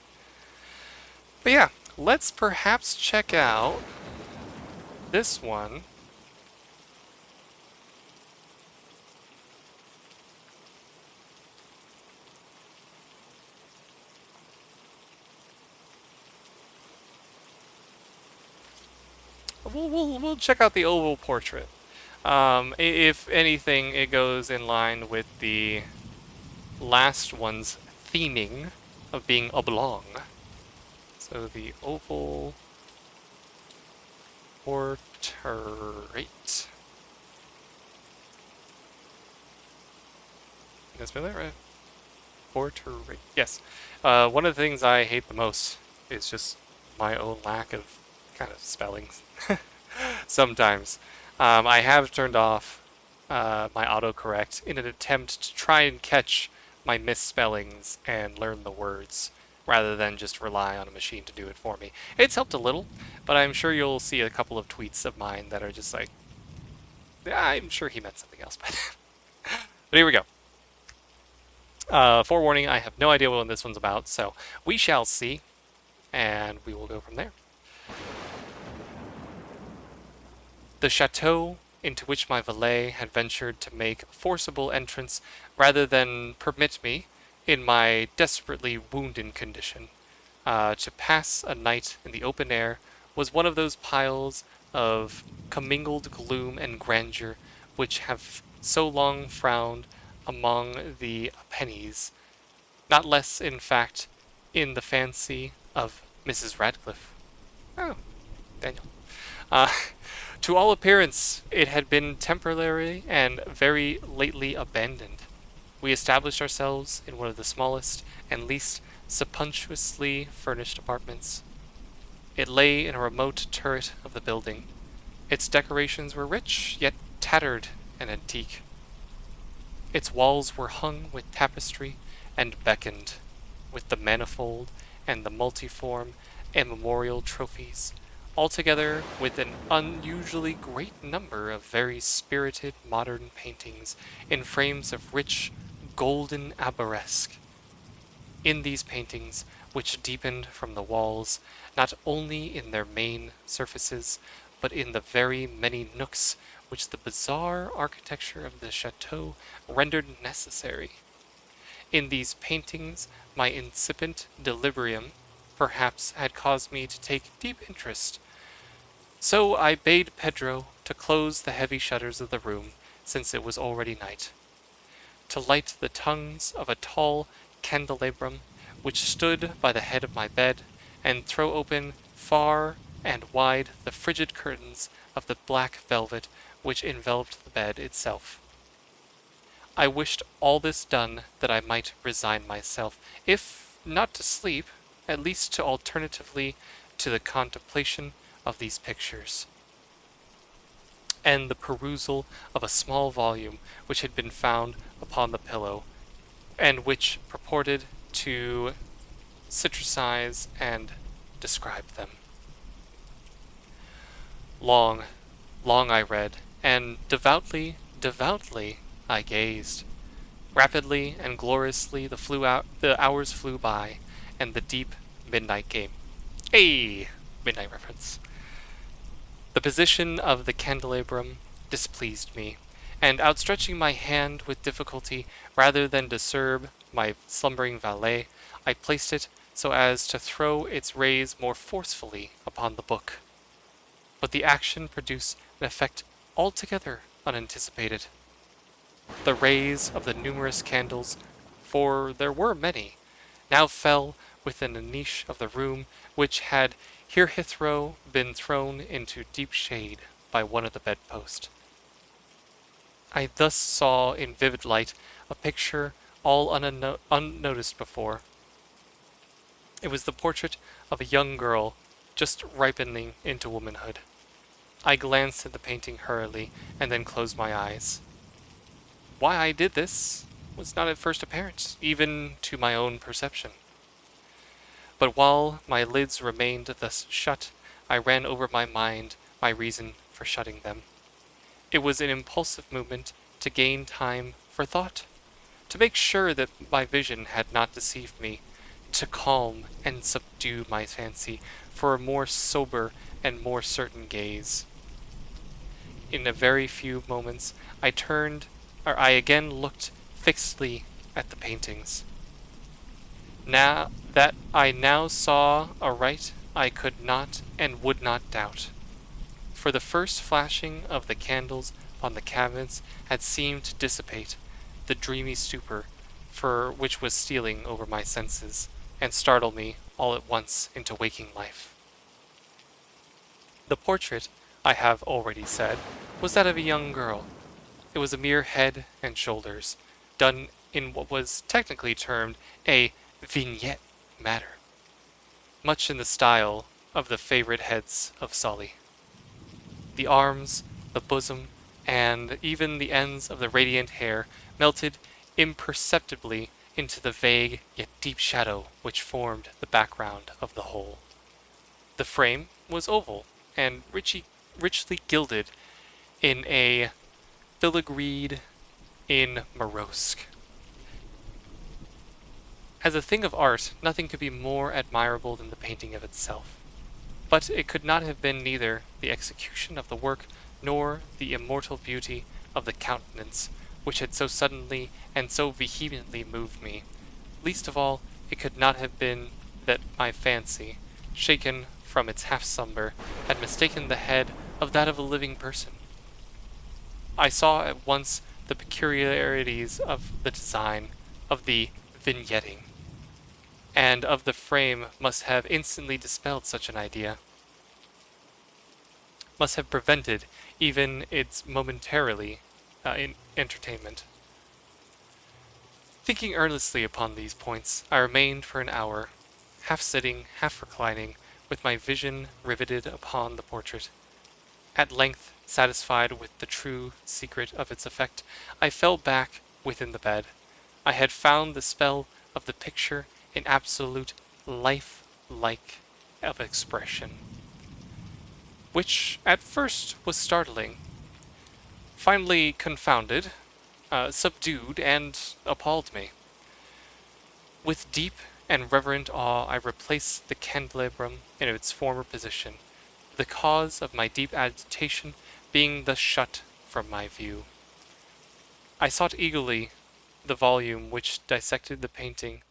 But yeah, let's perhaps check out this one. We'll check out the oval portrait. If anything, it goes in line with the last one's theming of being oblong. So the oval portrait. Did I spell that right? Portrait. Yes. One of the things I hate the most is just my own lack of kind of spellings. Sometimes. I have turned off my autocorrect in an attempt to try and catch my misspellings and learn the words rather than just rely on a machine to do it for me. It's helped a little, but I'm sure you'll see a couple of tweets of mine that are just like, I'm sure he meant something else by that. But here we go. Forewarning, I have no idea what this one's about, so we shall see, and we will go from there. The chateau into which my valet had ventured to make forcible entrance rather than permit me, in my desperately wounded condition, to pass a night in the open air was one of those piles of commingled gloom and grandeur which have so long frowned among the pennies, not less, in fact, in the fancy of Mrs. Radcliffe. Oh, Daniel. Uh, to all appearance, it had been temporarily and very lately abandoned. We established ourselves in one of the smallest and least sumptuously furnished apartments. It lay in a remote turret of the building. Its decorations were rich, yet tattered and antique. Its walls were hung with tapestry and beckoned with the manifold and the multiform and memorial trophies, altogether with an unusually great number of very spirited modern paintings in frames of rich golden arabesque. In these paintings, which deepened from the walls, not only in their main surfaces, but in the very many nooks which the bizarre architecture of the chateau rendered necessary. In these paintings, my incipient delirium perhaps had caused me to take deep interest. So I bade Pedro to close the heavy shutters of the room, since it was already night, to light the tongues of a tall candelabrum which stood by the head of my bed, and throw open far and wide the frigid curtains of the black velvet which enveloped the bed itself. I wished all this done that I might resign myself, if not to sleep, at least to alternatively to the contemplation of these pictures, and the perusal of a small volume which had been found upon the pillow, and which purported to citricize and describe them. Long, long I read, and devoutly I gazed. Rapidly and gloriously the hours flew by, and the deep midnight came. Hey! Midnight reference. The position of the candelabrum displeased me, and outstretching my hand with difficulty, rather than disturb my slumbering valet, I placed it so as to throw its rays more forcefully upon the book. But the action produced an effect altogether unanticipated. The rays of the numerous candles, for there were many, now fell within a niche of the room which had hitherto been thrown into deep shade by one of the bedposts. I thus saw in vivid light a picture all unnoticed before. It was the portrait of a young girl just ripening into womanhood. I glanced at the painting hurriedly and then closed my eyes. Why I did this, was not at first apparent, even to my own perception. But while my lids remained thus shut, I ran over my mind my reason for shutting them. It was an impulsive movement to gain time for thought, to make sure that my vision had not deceived me, to calm and subdue my fancy for a more sober and more certain gaze. In a very few moments I again looked fixedly at the paintings. Now that I now saw aright, I could not and would not doubt, for the first flashing of the candles on the cabinets had seemed to dissipate the dreamy stupor for which was stealing over my senses, and startle me all at once into waking life. The portrait, I have already said, was that of a young girl. It was a mere head and shoulders, done in what was technically termed a vignette matter, much in the style of the favorite heads of Sully. The arms, the bosom, and even the ends of the radiant hair melted imperceptibly into the vague yet deep shadow which formed the background of the whole. The frame was oval and richly gilded in a filigreed in morosque. As a thing of art, nothing could be more admirable than the painting of itself. But it could not have been neither the execution of the work nor the immortal beauty of the countenance which had so suddenly and so vehemently moved me. Least of all, it could not have been that my fancy, shaken from its half-slumber, had mistaken the head of that of a living person. I saw at once the peculiarities of the design, of the vignetting, and of the frame must have instantly dispelled such an idea, must have prevented even its momentarily entertainment. Thinking earnestly upon these points, I remained for an hour, half sitting, half reclining, with my vision riveted upon the portrait. At length, satisfied with the true secret of its effect, I fell back within the bed. I had found the spell of the picture in absolute life-like of expression, which at first was startling, finally confounded, subdued, and appalled me. With deep and reverent awe I replaced the candelabrum in its former position, the cause of my deep agitation being thus shut from my view. I sought eagerly the volume which dissected the painting,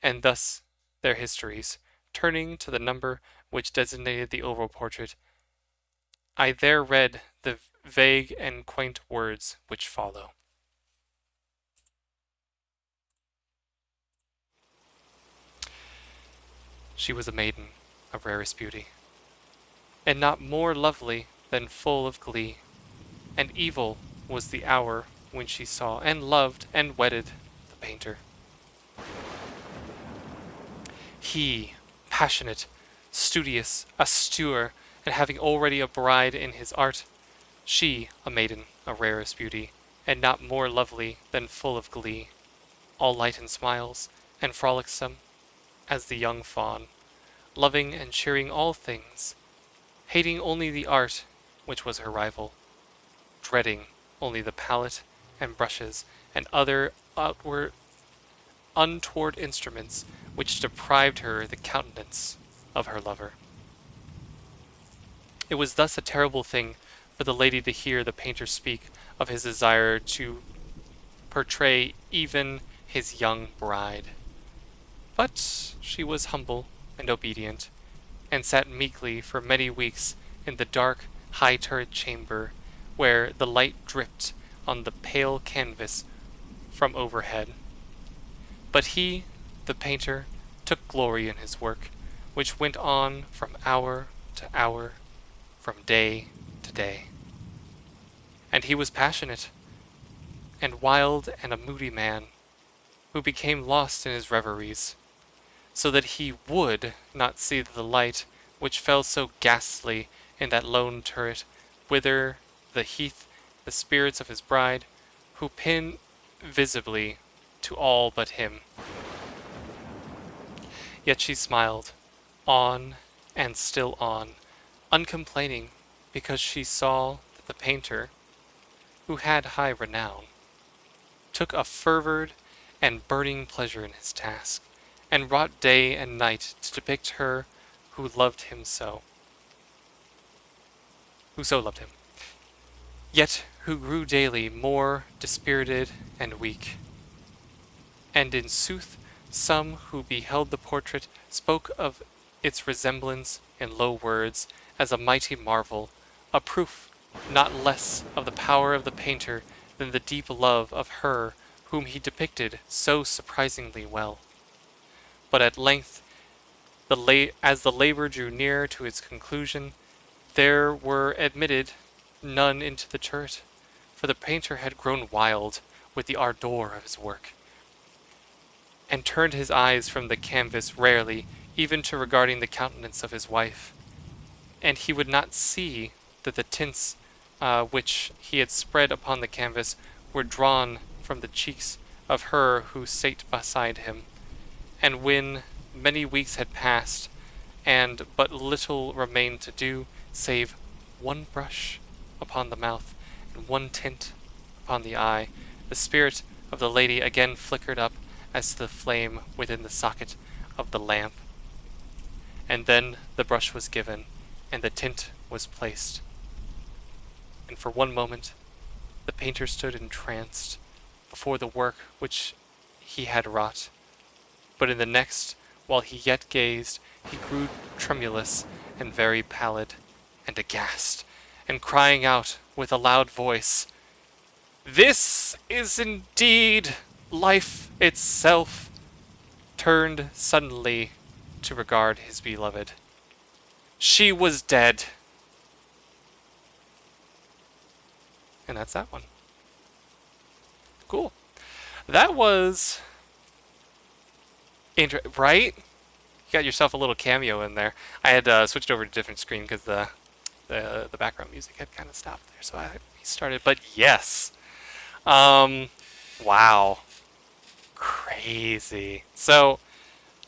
and thus their histories, turning to the number which designated the oval portrait, I there read the vague and quaint words which follow. She was a maiden of rarest beauty, and not more lovely than full of glee, and evil was the hour when she saw and loved and wedded the painter. He, passionate, studious, austere, and having already a bride in his art; she, a maiden of rarest beauty, and not more lovely than full of glee, all light and smiles, and frolicsome as the young fawn, loving and cheering all things, hating only the art which was her rival, dreading only the palette and brushes and other outward untoward instruments which deprived her the countenance of her lover. It was thus a terrible thing for the lady to hear the painter speak of his desire to portray even his young bride. But she was humble and obedient, and sat meekly for many weeks in the dark, high-turret chamber, where the light dripped on the pale canvas from overhead. But he, the painter, took glory in his work, which went on from hour to hour, from day to day. And he was passionate, and wild, and a moody man, who became lost in his reveries, so that he would not see the light which fell so ghastly in that lone turret, whither the heath, the spirits of his bride, who visibly to all but him. Yet she smiled, on and still on, uncomplaining, because she saw that the painter, who had high renown, took a fervid and burning pleasure in his task, and wrought day and night to depict her who loved him so, who so loved him, yet who grew daily more dispirited and weak. And in sooth, some who beheld the portrait spoke of its resemblance in low words as a mighty marvel, a proof not less of the power of the painter than the deep love of her whom he depicted so surprisingly well. But at length, as the labor drew near to its conclusion, there were admitted none into the turret, for the painter had grown wild with the ardor of his work, and turned his eyes from the canvas rarely, even to regarding the countenance of his wife, and he would not see that the tints which he had spread upon the canvas were drawn from the cheeks of her who sate beside him. And when many weeks had passed, and but little remained to do, save one brush upon the mouth and one tint upon the eye, the spirit of the lady again flickered up as to the flame within the socket of the lamp. And then the brush was given, and the tint was placed. And for one moment, the painter stood entranced before the work which he had wrought. But in the next, while he yet gazed, he grew tremulous and very pallid, and aghast, and crying out with a loud voice, "This is indeed life itself," turned suddenly to regard his beloved. She was dead. And that's that one. Cool. That was... right? You got yourself a little cameo in there. I had switched over to a different screen because the background music had kind of stopped there, so I restarted. But yes. Wow. Crazy. So,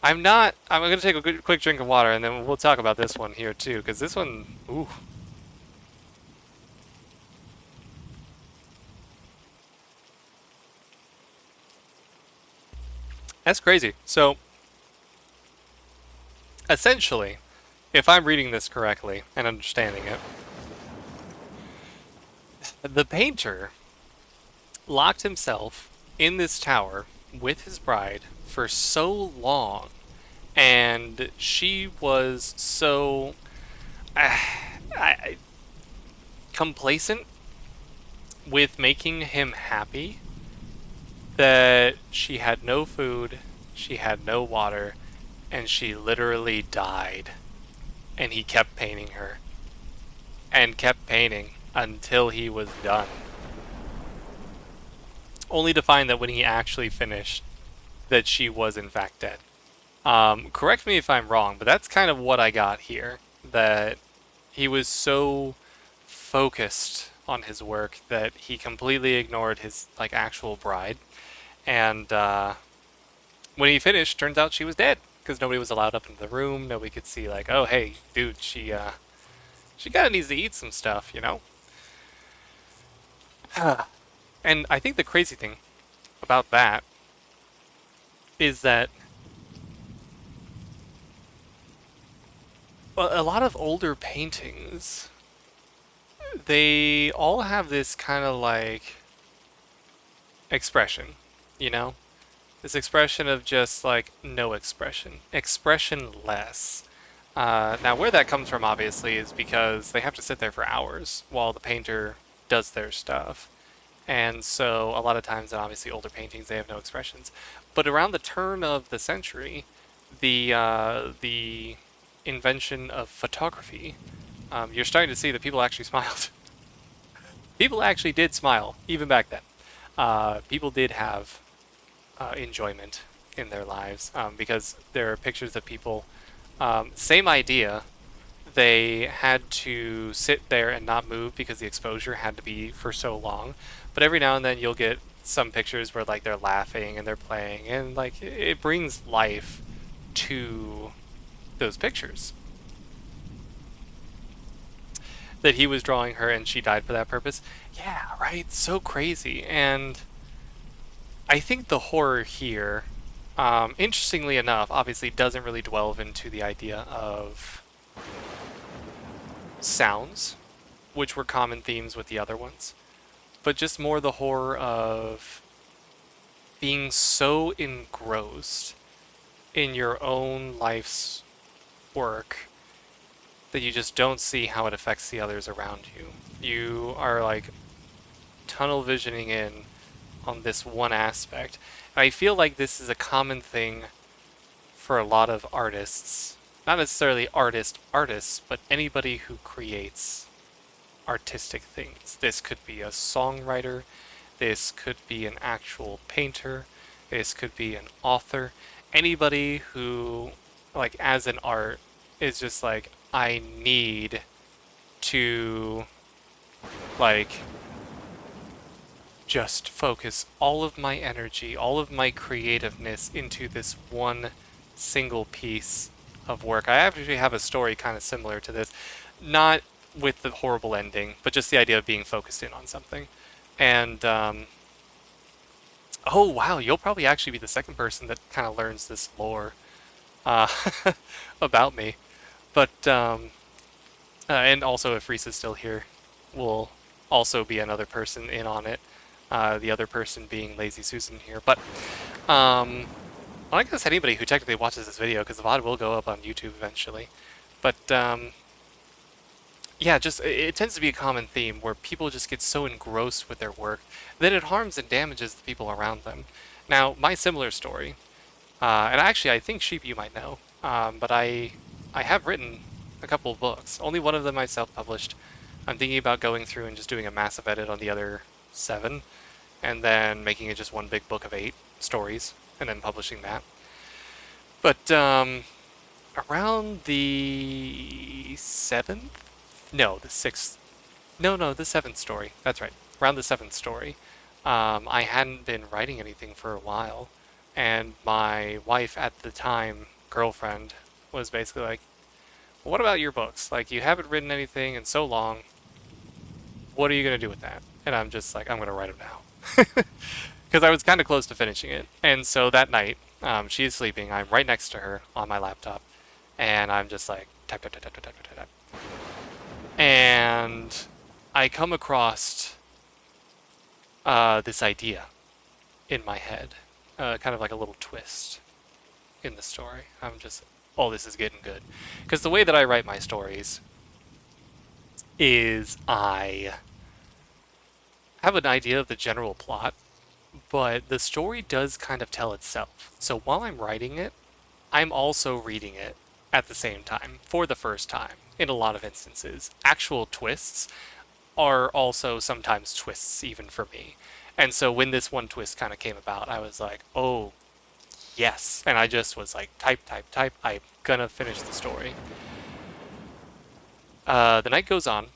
I'm going to take a quick drink of water, and then we'll talk about this one here, too, because this one, ooh. That's crazy. So, essentially, if I'm reading this correctly and understanding it, the painter locked himself in this tower with his bride for so long, and she was so complacent with making him happy that she had no food, she had no water, and she literally died. And he kept painting her, and kept painting until he was done. Only to find that when he actually finished, that she was in fact dead. Correct me if I'm wrong, but that's kind of what I got here. That he was so focused on his work that he completely ignored his actual bride. And when he finished, turns out she was dead because nobody was allowed up into the room. Nobody could see oh hey, dude, she kind of needs to eat some stuff, you know. And I think the crazy thing about that is that a lot of older paintings, they all have this kind of expression, you know? This expression of just no expression. Expressionless. Now where that comes from obviously is because they have to sit there for hours while the painter does their stuff. And so a lot of times in obviously older paintings they have no expressions. But around the turn of the century, the invention of photography, you're starting to see that people actually smiled. People actually did smile, even back then. People did have enjoyment in their lives because there are pictures of people, same idea, they had to sit there and not move because the exposure had to be for so long. But every now and then you'll get some pictures where like they're laughing and they're playing, and like it brings life to those pictures. That he was drawing her and she died for that purpose. Yeah, right? So crazy. And I think the horror here, interestingly enough, obviously doesn't really delve into the idea of sounds, which were common themes with the other ones, but just more the horror of being so engrossed in your own life's work that you just don't see how it affects the others around you. You are like tunnel visioning in on this one aspect. And I feel like this is a common thing for a lot of artists. Not necessarily artists, but anybody who creates artistic things. This could be a songwriter, this could be an actual painter, this could be an author. Anybody who, like, as an art, is just like, I need to, like, just focus all of my energy, all of my creativeness into this one single piece of work. I actually have a story kind of similar to this. Not with the horrible ending, but just the idea of being focused in on something. And, oh wow, you'll probably actually be the second person that kind of learns this lore uh, about me. But, and also if Reese's still here, will also be another person in on it. The other person being Lazy Susan here. But, I guess anybody who technically watches this video, because the VOD will go up on YouTube eventually. But, yeah, just it tends to be a common theme where people just get so engrossed with their work that it harms and damages the people around them. Now, my similar story, and actually I think Sheep you might know, but I have written a couple of books. Only one of them I self-published. I'm thinking about going through and just doing a massive edit on the other 7, and then making it just one big book of 8 stories, and then publishing that. But around the 7th? No, the 6th. No, the 7th story. That's right. Around the 7th story. I hadn't been writing anything for a while, and my wife at the time, girlfriend, was basically like, well, what about your books? Like, you haven't written anything in so long. What are you going to do with that? And I'm just like, I'm going to write them now. Because I was kind of close to finishing it. And so that night, she's sleeping. I'm right next to her on my laptop. And I'm just like, type, type, type, type, type, type, type. And I come across this idea in my head. Kind of like a little twist in the story. I'm just, oh, this is getting good. Because the way that I write my stories is I have an idea of the general plot, but the story does kind of tell itself. So while I'm writing it, I'm also reading it at the same time, for the first time, in a lot of instances. Actual twists are also sometimes twists, even for me. And so when this one twist kind of came about, I was like, oh, yes. And I just was like, type, type, type, I'm gonna finish the story. The night goes on,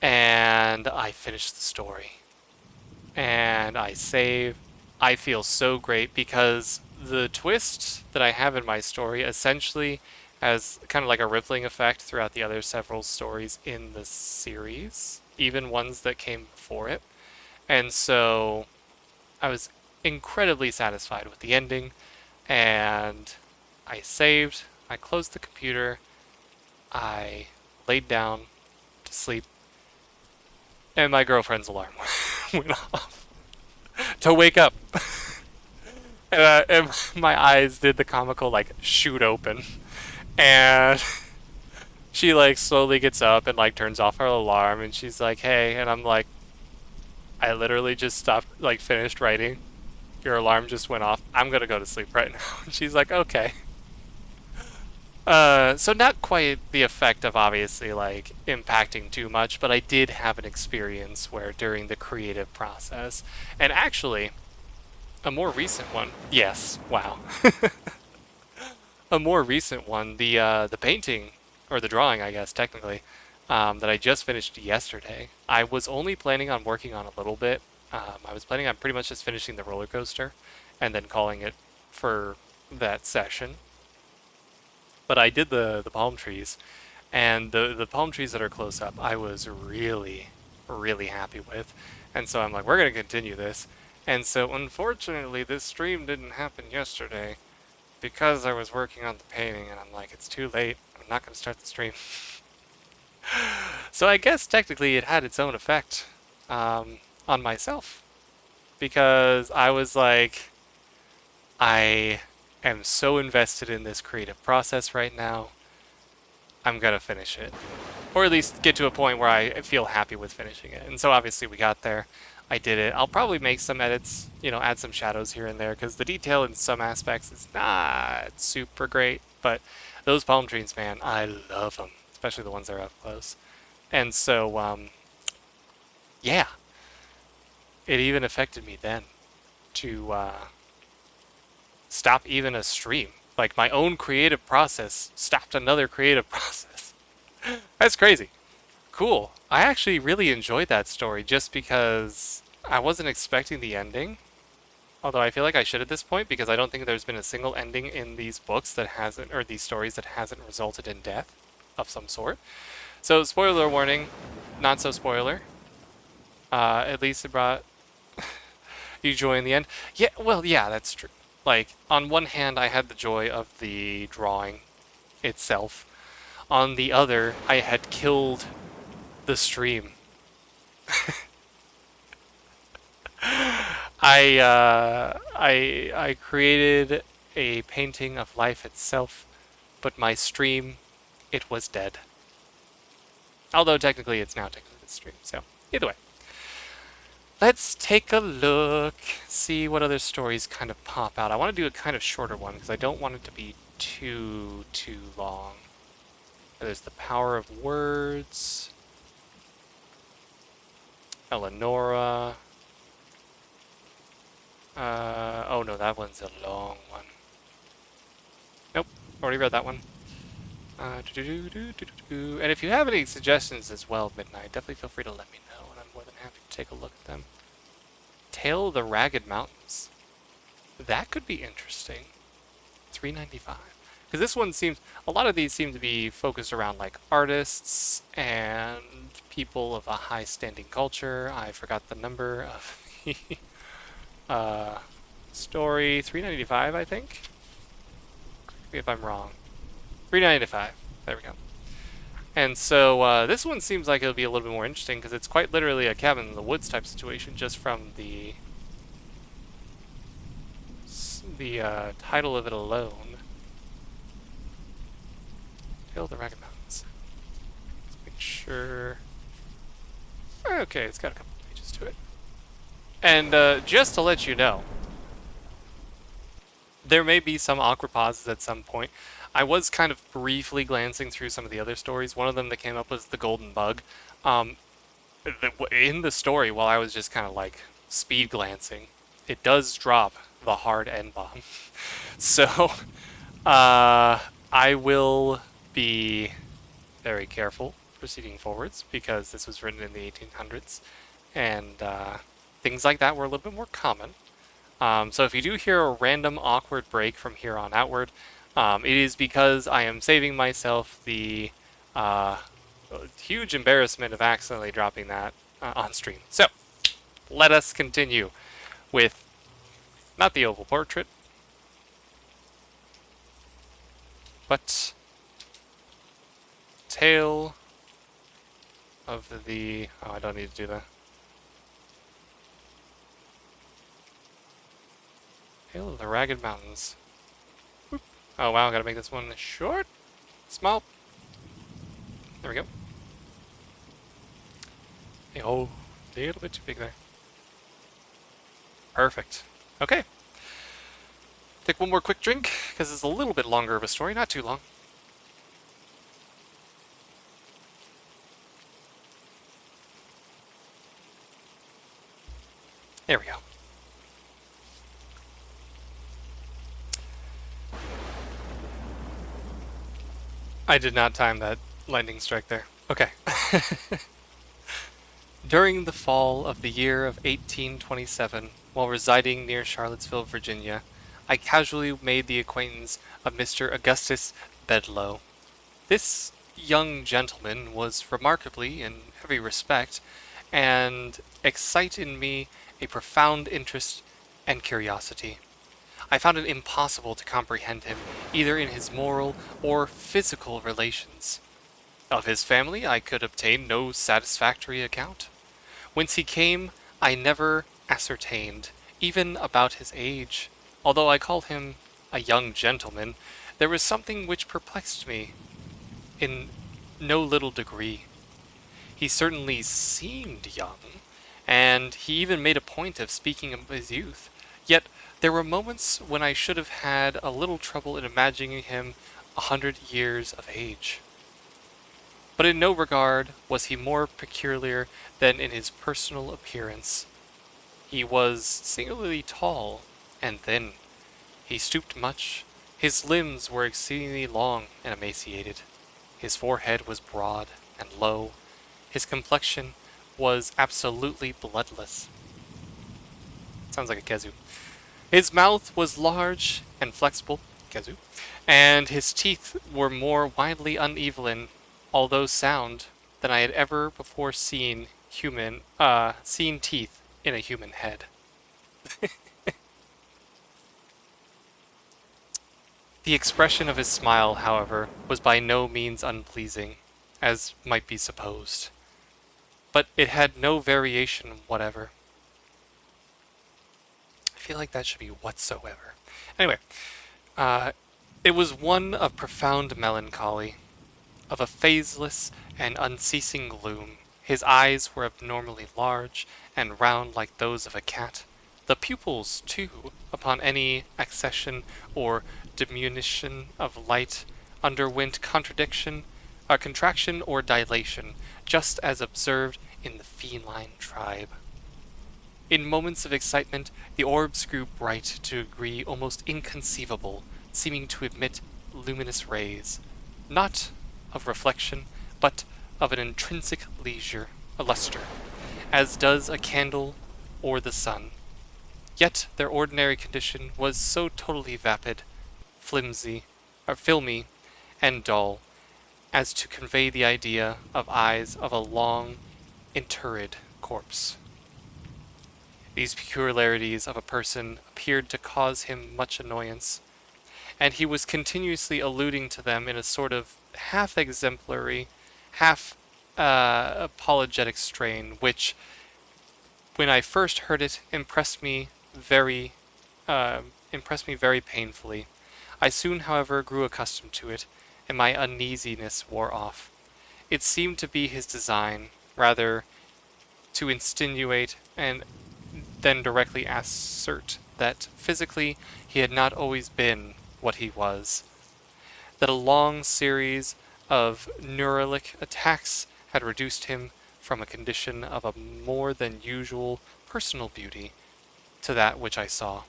and I finish the story. And I save. I feel so great because the twist that I have in my story essentially has kind of like a rippling effect throughout the other several stories in the series, even ones that came before it. And so I was incredibly satisfied with the ending, and I saved, I closed the computer, I laid down to sleep, and my girlfriend's alarm went off to wake up. And my eyes did the comical, like, shoot open. And she, like, slowly gets up and, like, turns off her alarm, and she's like, hey, and I'm like, I literally just stopped, like, finished writing. Your alarm just went off. I'm gonna go to sleep right now. And she's like, okay. So not quite the effect of obviously, like, impacting too much, but I did have an experience where during the creative process, and actually, a more recent one, yes, wow. A more recent one, the painting, or the drawing, I guess, technically, that I just finished yesterday. I was only planning on working on a little bit, I was planning on pretty much just finishing the roller coaster and then calling it for that session. But I did the palm trees, and the palm trees that are close up, I was really, really happy with. And so I'm like, we're going to continue this. And so unfortunately, this stream didn't happen yesterday because I was working on the painting, and I'm like, it's too late. I'm not going to start the stream. So I guess technically it had its own effect on myself because I was like, I am so invested in this creative process right now. I'm gonna finish it. Or at least get to a point where I feel happy with finishing it. And so obviously we got there. I did it. I'll probably make some edits, you know, add some shadows here and there, because the detail in some aspects is not super great. But those palm trees, man, I love them, especially the ones that are up close. And so, yeah, it even affected me then to stop even a stream. Like my own creative process stopped another creative process. That's crazy. Cool. I actually really enjoyed that story just because I wasn't expecting the ending. Although I feel like I should at this point because I don't think there's been a single ending in these books that hasn't, or these stories that hasn't resulted in death of some sort. So, spoiler warning, not so spoiler. At least it brought you joy in the end. Yeah, well, yeah, that's true. Like, on one hand, I had the joy of the drawing itself. On the other, I had killed the stream. I created a painting of life itself, but my stream, it was dead. Although technically it's now technically the stream, so either way. Let's take a look, see what other stories kind of pop out. I want to do a kind of shorter one because I don't want it to be too long. There's the power of words. Eleonora. Oh no, that one's a long one. Nope, already read that one. And if you have any suggestions as well, Midnight, definitely feel free to let me know, and I'm more than happy to take a look at them. Tale of the Ragged Mountains. That could be interesting. $3.95. Because this one seems, a lot of these seem to be focused around like artists and people of a high standing culture. I forgot the number of the story. $3.95, I think. Correct me if I'm wrong. $3.95. There we go. And so this one seems like it'll be a little bit more interesting because it's quite literally a cabin in the woods type situation just from the title of it alone. Tale of the Ragged Mountains. Let's make sure. Okay, it's got a couple pages to it. And just to let you know, there may be some awkward pauses at some point. I was kind of briefly glancing through some of the other stories. One of them that came up was the Golden Bug. In the story, while I was just kind of like speed glancing, it does drop the hard N-bomb. So I will be very careful proceeding forwards because this was written in the 1800s and things like that were a little bit more common. So if you do hear a random awkward break from here on outward, it is because I am saving myself the huge embarrassment of accidentally dropping that on stream. So, let us continue with, not the oval portrait, but Tale of the... Oh, I don't need to do that. Tale of the Ragged Mountains. Oh wow, gotta make this one short, small. There we go. Oh, a little bit too big there. Perfect. Okay. Take one more quick drink, because it's a little bit longer of a story, not too long. There we go. I did not time that lightning strike there. Okay. During the fall of the year of 1827, while residing near Charlottesville, Virginia, I casually made the acquaintance of Mr. Augustus Bedloe. This young gentleman was remarkably in every respect, and excited in me a profound interest and curiosity. I found it impossible to comprehend him, either in his moral or physical relations. Of his family I could obtain no satisfactory account. Whence he came I never ascertained, even about his age. Although I called him a young gentleman, there was something which perplexed me in no little degree. He certainly seemed young, and he even made a point of speaking of his youth. Yet there were moments when I should have had a little trouble in imagining him 100 years of age. But in no regard was he more peculiar than in his personal appearance. He was singularly tall and thin. He stooped much. His limbs were exceedingly long and emaciated. His forehead was broad and low. His complexion was absolutely bloodless. Sounds like a kazoo. His mouth was large and flexible, kazoo, and his teeth were more widely uneven, although sound, than I had ever before seen teeth in a human head. The expression of his smile, however, was by no means unpleasing, as might be supposed, but it had no variation whatever. I feel like that should be whatsoever. Anyway, it was one of profound melancholy, of a phaseless and unceasing gloom. His eyes were abnormally large and round like those of a cat. The pupils, too, upon any accession or diminution of light, underwent contraction or dilation, just as observed in the feline tribe. In moments of excitement, the orbs grew bright to a degree almost inconceivable, seeming to emit luminous rays, not of reflection, but of an intrinsic lustre, as does a candle or the sun. Yet their ordinary condition was so totally vapid, filmy, and dull, as to convey the idea of eyes of a long, interred corpse. These peculiarities of a person appeared to cause him much annoyance, and he was continuously alluding to them in a sort of half-exemplary, half-apologetic strain, which, when I first heard it, impressed me very painfully. I soon, however, grew accustomed to it, and my uneasiness wore off. It seemed to be his design, rather, to insinuate and then directly assert that physically he had not always been what he was, that a long series of neuralic attacks had reduced him from a condition of a more than usual personal beauty to that which I saw.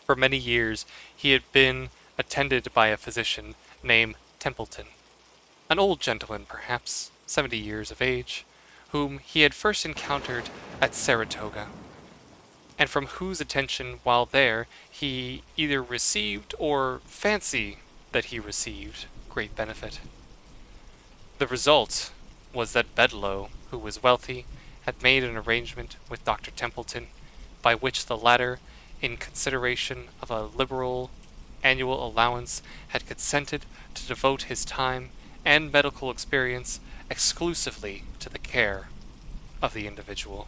For many years he had been attended by a physician named Templeton, an old gentleman perhaps 70 years of age, whom he had first encountered at Saratoga, and from whose attention while there he either received or fancied that he received great benefit. The result was that Bedloe, who was wealthy, had made an arrangement with Dr. Templeton, by which the latter, in consideration of a liberal annual allowance, had consented to devote his time and medical experience exclusively to the care of the individual.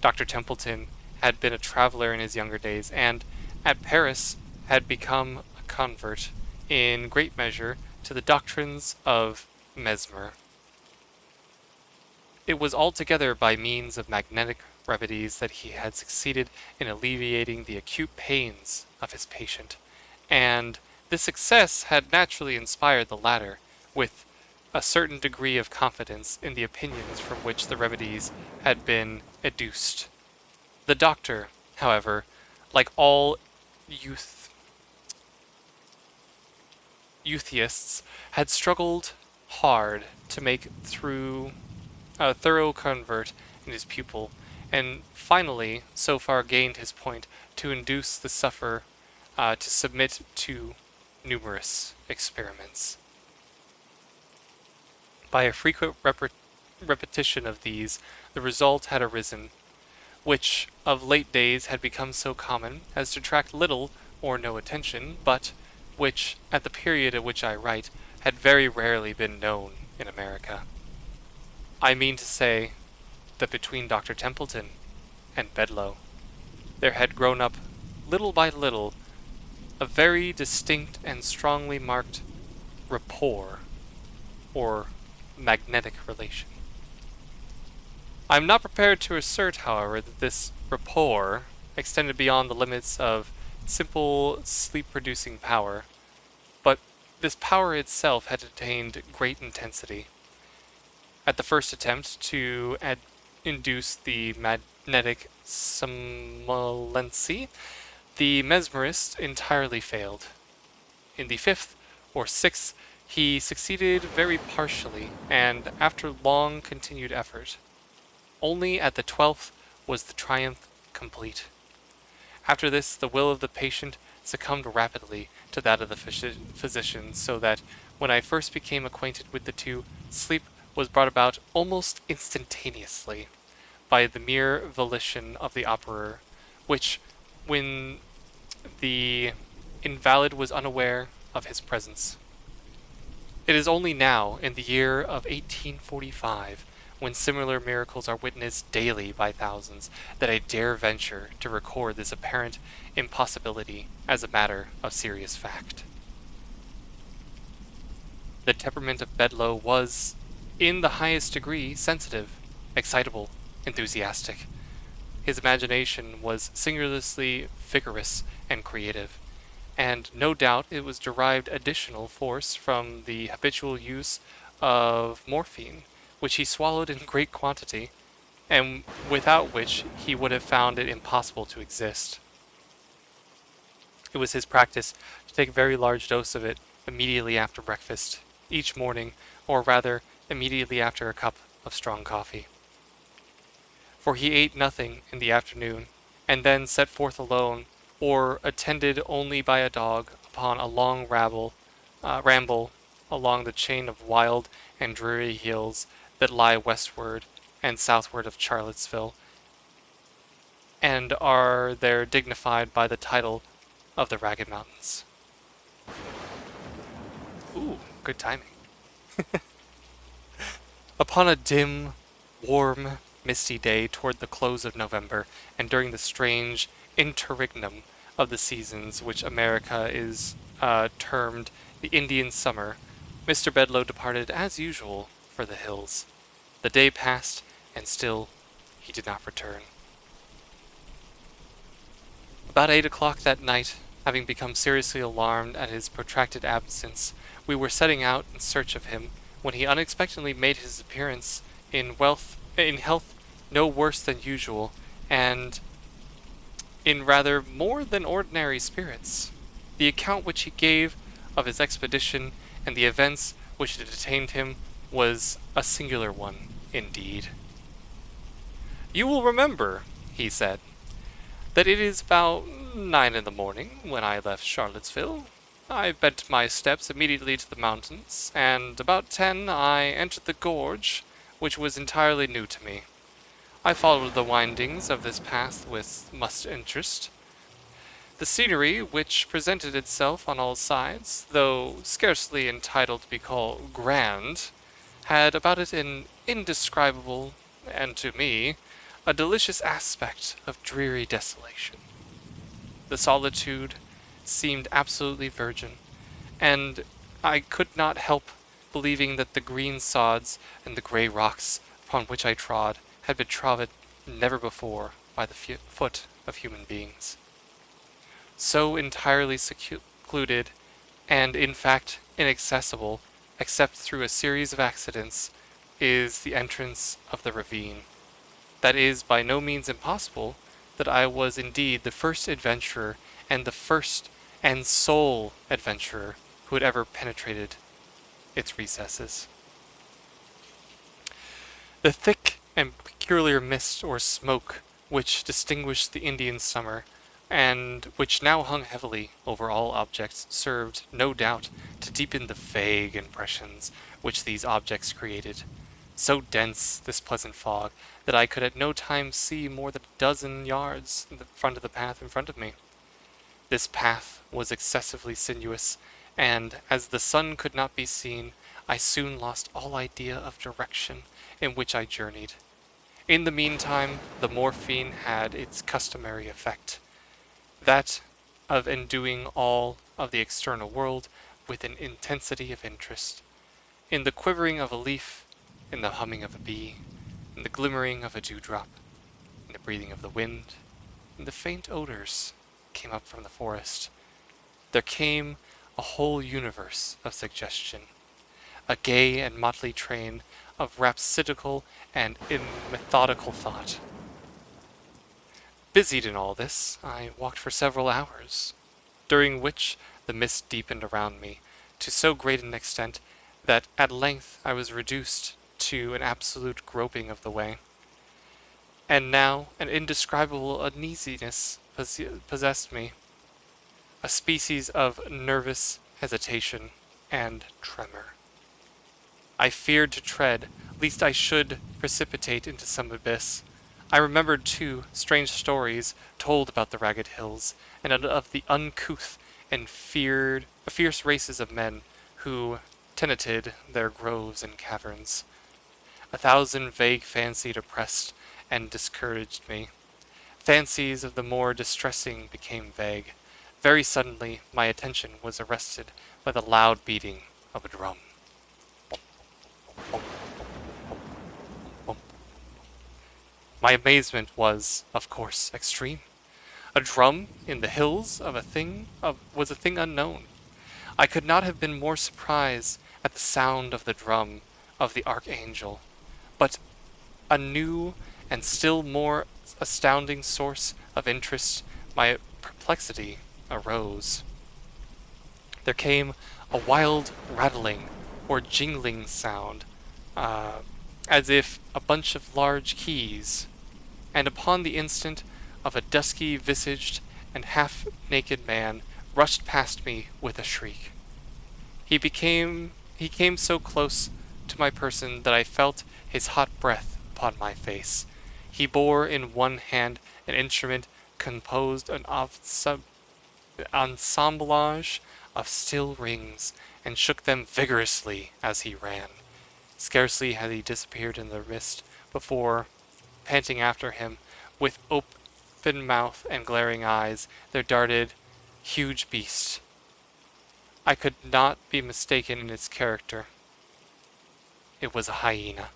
Dr. Templeton had been a traveler in his younger days, and at Paris had become a convert, in great measure, to the doctrines of Mesmer. It was altogether by means of magnetic remedies that he had succeeded in alleviating the acute pains of his patient, and this success had naturally inspired the latter with a certain degree of confidence in the opinions from which the remedies had been educed. The doctor, however, like all youtheists, had struggled hard to make through a thorough convert in his pupil, and finally so far gained his point to induce the sufferer to submit to numerous experiments. By a frequent repetition of these, the result had arisen, which of late days had become so common as to attract little or no attention, but which, at the period at which I write, had very rarely been known in America. I mean to say that between Dr. Templeton and Bedloe, there had grown up, little by little, a very distinct and strongly marked rapport, or magnetic relation. I am not prepared to assert, however, that this rapport extended beyond the limits of simple sleep-producing power, but this power itself had attained great intensity. At the first attempt to induce the magnetic somnolency, the mesmerist entirely failed. In the fifth or sixth, he succeeded very partially, and after long continued effort. Only at the 12th was the triumph complete. After this, the will of the patient succumbed rapidly to that of the physician, so that when I first became acquainted with the two, sleep was brought about almost instantaneously by the mere volition of the operator, which, when the invalid was unaware of his presence. It is only now, in the year of 1845, when similar miracles are witnessed daily by thousands, that I dare venture to record this apparent impossibility as a matter of serious fact. The temperament of Bedloe was, in the highest degree, sensitive, excitable, enthusiastic. His imagination was singularly vigorous and creative, and no doubt it was derived additional force from the habitual use of morphine, which he swallowed in great quantity, and without which he would have found it impossible to exist. It was his practice to take a very large dose of it immediately after breakfast, each morning, or rather immediately after a cup of strong coffee. For he ate nothing in the afternoon, and then set forth alone, or attended only by a dog, upon a long ramble along the chain of wild and dreary hills that lie westward and southward of Charlottesville, and are there dignified by the title of the Ragged Mountains. Ooh, good timing. Upon a dim, warm, misty day toward the close of November, and during the strange interregnum of the seasons which America is termed the Indian summer, Mr. Bedloe departed as usual for the hills. The day passed, and still he did not return. About 8 o'clock that night, having become seriously alarmed at his protracted absence, we were setting out in search of him, when he unexpectedly made his appearance in health no worse than usual, and in rather more than ordinary spirits. The account which he gave of his expedition and the events which had detained him was a singular one indeed. "You will remember," he said, "that it is about 9 in the morning when I left Charlottesville. I bent my steps immediately to the mountains, and about 10 I entered the gorge, which was entirely new to me. I followed the windings of this path with much interest. The scenery which presented itself on all sides, though scarcely entitled to be called grand, had about it an indescribable, and to me, a delicious aspect of dreary desolation. The solitude seemed absolutely virgin, and I could not help believing that the green sods and the grey rocks upon which I trod had been trodden never before by the foot of human beings. So entirely secluded, and in fact inaccessible, except through a series of accidents, is the entrance of the ravine, that is by no means impossible, that I was indeed the first adventurer, and the first and sole adventurer who had ever penetrated its recesses. The thick and peculiar mist or smoke which distinguished the Indian summer, and which now hung heavily over all objects, served, no doubt, to deepen the vague impressions which these objects created. So dense this pleasant fog that I could at no time see more than a dozen yards in the front of the path in front of me. This path was excessively sinuous, and as the sun could not be seen, I soon lost all idea of direction in which I journeyed. In the meantime, the morphine had its customary effect, that of enduing all of the external world with an intensity of interest. In the quivering of a leaf, in the humming of a bee, in the glimmering of a dewdrop, in the breathing of the wind, in the faint odors came up from the forest, there came a whole universe of suggestion, a gay and motley train of rhapsodical and methodical thought. Busied in all this, I walked for several hours, during which the mist deepened around me to so great an extent that at length I was reduced to an absolute groping of the way. And now an indescribable uneasiness possessed me, a species of nervous hesitation and tremor. I feared to tread, lest I should precipitate into some abyss. I remembered, too, strange stories told about the ragged hills, and of the uncouth and fierce races of men who tenanted their groves and caverns. A thousand vague fancies oppressed and discouraged me. Fancies of the more distressing became vague. Very suddenly my attention was arrested by the loud beating of a drum. My amazement was, of course, extreme. A drum in the hills was a thing unknown. I could not have been more surprised at the sound of the drum of the archangel, but a new and still more astounding source of interest, my perplexity, arose. There came a wild rattling or jingling sound, as if a bunch of large keys, and upon the instant of a dusky-visaged and half-naked man rushed past me with a shriek. He came so close to my person that I felt his hot breath upon my face. He bore in one hand an instrument composed an assemblage of steel rings, and shook them vigorously as he ran. Scarcely had he disappeared in the mist before, panting after him, with open mouth and glaring eyes, there darted huge beast. I could not be mistaken in its character. It was a hyena.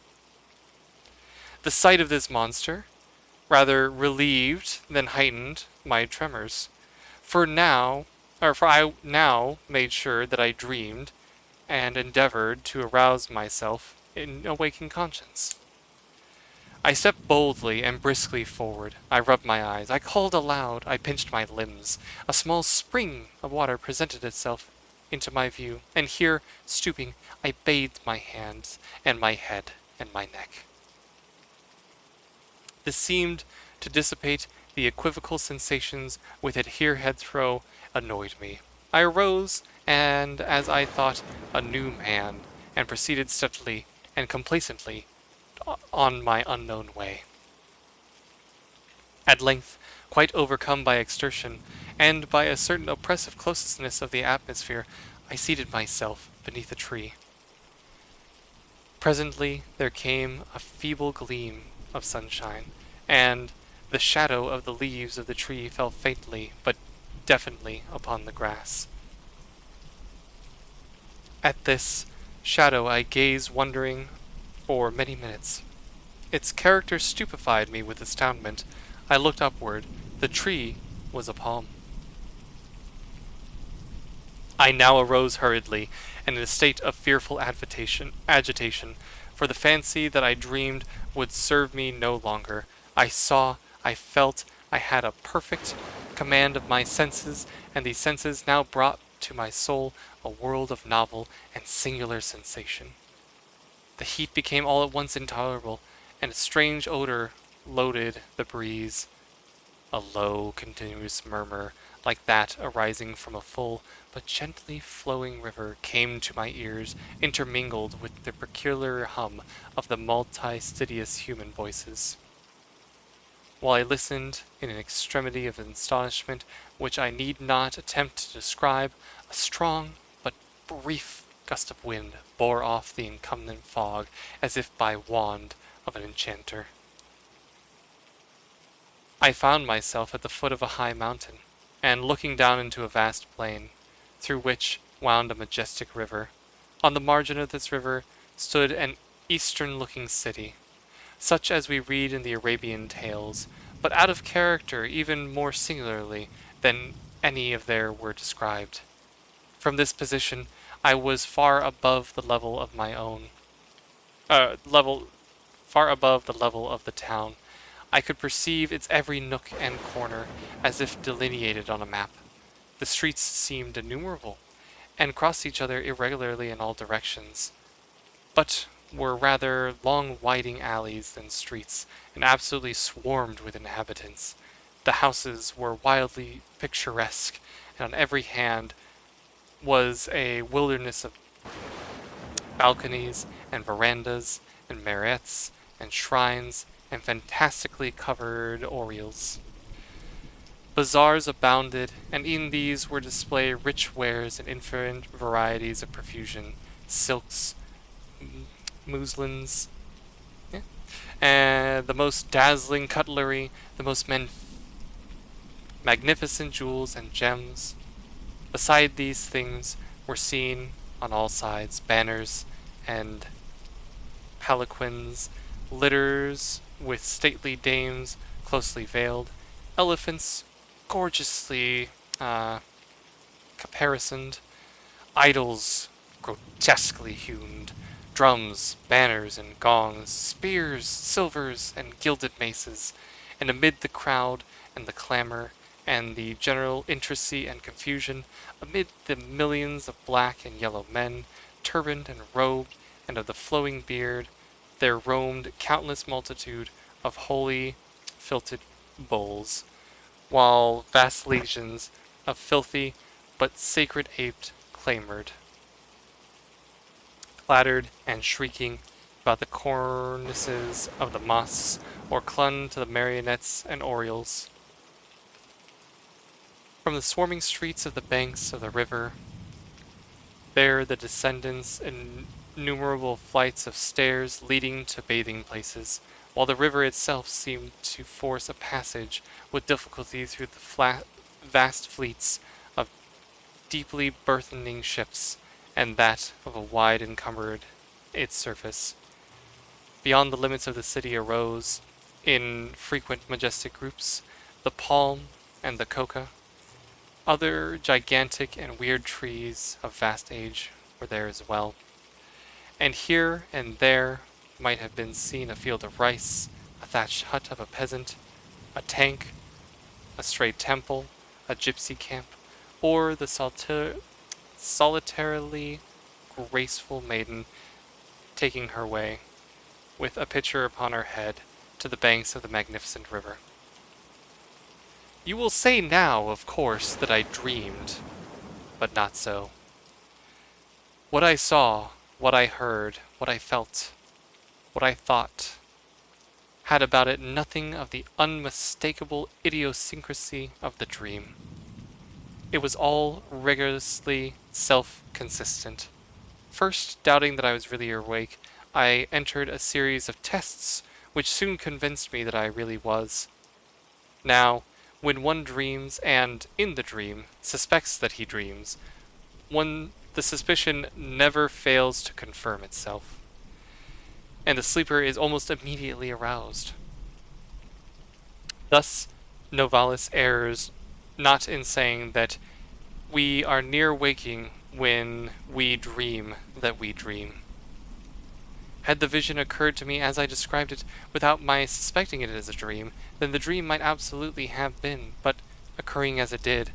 The sight of this monster rather relieved than heightened my tremors, for I now made sure that I dreamed, and endeavored to arouse myself in a waking conscience. I stepped boldly and briskly forward. I rubbed my eyes. I called aloud. I pinched my limbs. A small spring of water presented itself into my view, and here, stooping, I bathed my hands and my head and my neck. This seemed to dissipate the equivocal sensations with it here had thrown annoyed me. I arose, and, as I thought, a new man, and proceeded steadily and complacently on my unknown way. At length, quite overcome by exertion, and by a certain oppressive closeness of the atmosphere, I seated myself beneath a tree. Presently there came a feeble gleam of sunshine, and the shadow of the leaves of the tree fell faintly but definitely upon the grass. At this shadow I gazed wondering for many minutes. Its character stupefied me with astoundment. I looked upward. The tree was a palm. I now arose hurriedly, and in a state of fearful agitation, for the fancy that I dreamed would serve me no longer. I saw, I felt, I had a perfect command of my senses, and these senses now brought to my soul a world of novel and singular sensation. The heat became all at once intolerable, and a strange odor loaded the breeze. A low, continuous murmur, like that arising from a full but gently flowing river, came to my ears, intermingled with the peculiar hum of the multi-studious human voices. While I listened in an extremity of astonishment which I need not attempt to describe, a strong but brief gust of wind bore off the incumbent fog as if by wand of an enchanter. I found myself at the foot of a high mountain, and looking down into a vast plain, through which wound a majestic river. On the margin of this river stood an eastern-looking city, such as we read in the Arabian tales, but out of character even more singularly than any of there were described. From this position I was far above the level of my own, far above the level of the town. I could perceive its every nook and corner, as if delineated on a map. The streets seemed innumerable, and crossed each other irregularly in all directions, but were rather long winding alleys than streets, and absolutely swarmed with inhabitants. The houses were wildly picturesque, and on every hand was a wilderness of balconies and verandas and minarets and shrines and fantastically covered oriels. Bazaars abounded, and in these were displayed rich wares in infinite varieties of profusion, silks, muslins, and the most dazzling cutlery, the most magnificent jewels and gems. Beside these things were seen on all sides banners and palanquins, litters with stately dames closely veiled, elephants gorgeously caparisoned, idols grotesquely hewn, drums, banners, and gongs, spears, silvers, and gilded maces, and amid the crowd and the clamor and the general intricacy and confusion, amid the millions of black and yellow men, turbaned and robed, and of the flowing beard, there roamed countless multitude of holy filtered bulls, while vast legions of filthy but sacred apes clamored, clattered and shrieking about the cornices of the mosques, or clung to the marionettes and oriels. From the swarming streets of the banks of the river, there the descendants innumerable flights of stairs leading to bathing places, while the river itself seemed to force a passage with difficulty through the vast fleets of deeply burthening ships, and that of a wide encumbered its surface. Beyond the limits of the city arose, in frequent majestic groups, the palm and the coca. Other gigantic and weird trees of vast age were there as well, and here and there might have been seen a field of rice, a thatched hut of a peasant, a tank, a stray temple, a gypsy camp, or the solitarily graceful maiden taking her way, with a pitcher upon her head, to the banks of the magnificent river. You will say now, of course, that I dreamed, but not so. What I saw, what I heard, what I felt, what I thought, had about it nothing of the unmistakable idiosyncrasy of the dream. It was all rigorously self-consistent. First, doubting that I was really awake, I entered a series of tests which soon convinced me that I really was. Now, when one dreams, and, in the dream, suspects that he dreams, the suspicion never fails to confirm itself, and the sleeper is almost immediately aroused. Thus, Novalis errs not in saying that we are near waking when we dream that we dream. Had the vision occurred to me as I described it, without my suspecting it as a dream, then the dream might absolutely have been, but occurring as it did,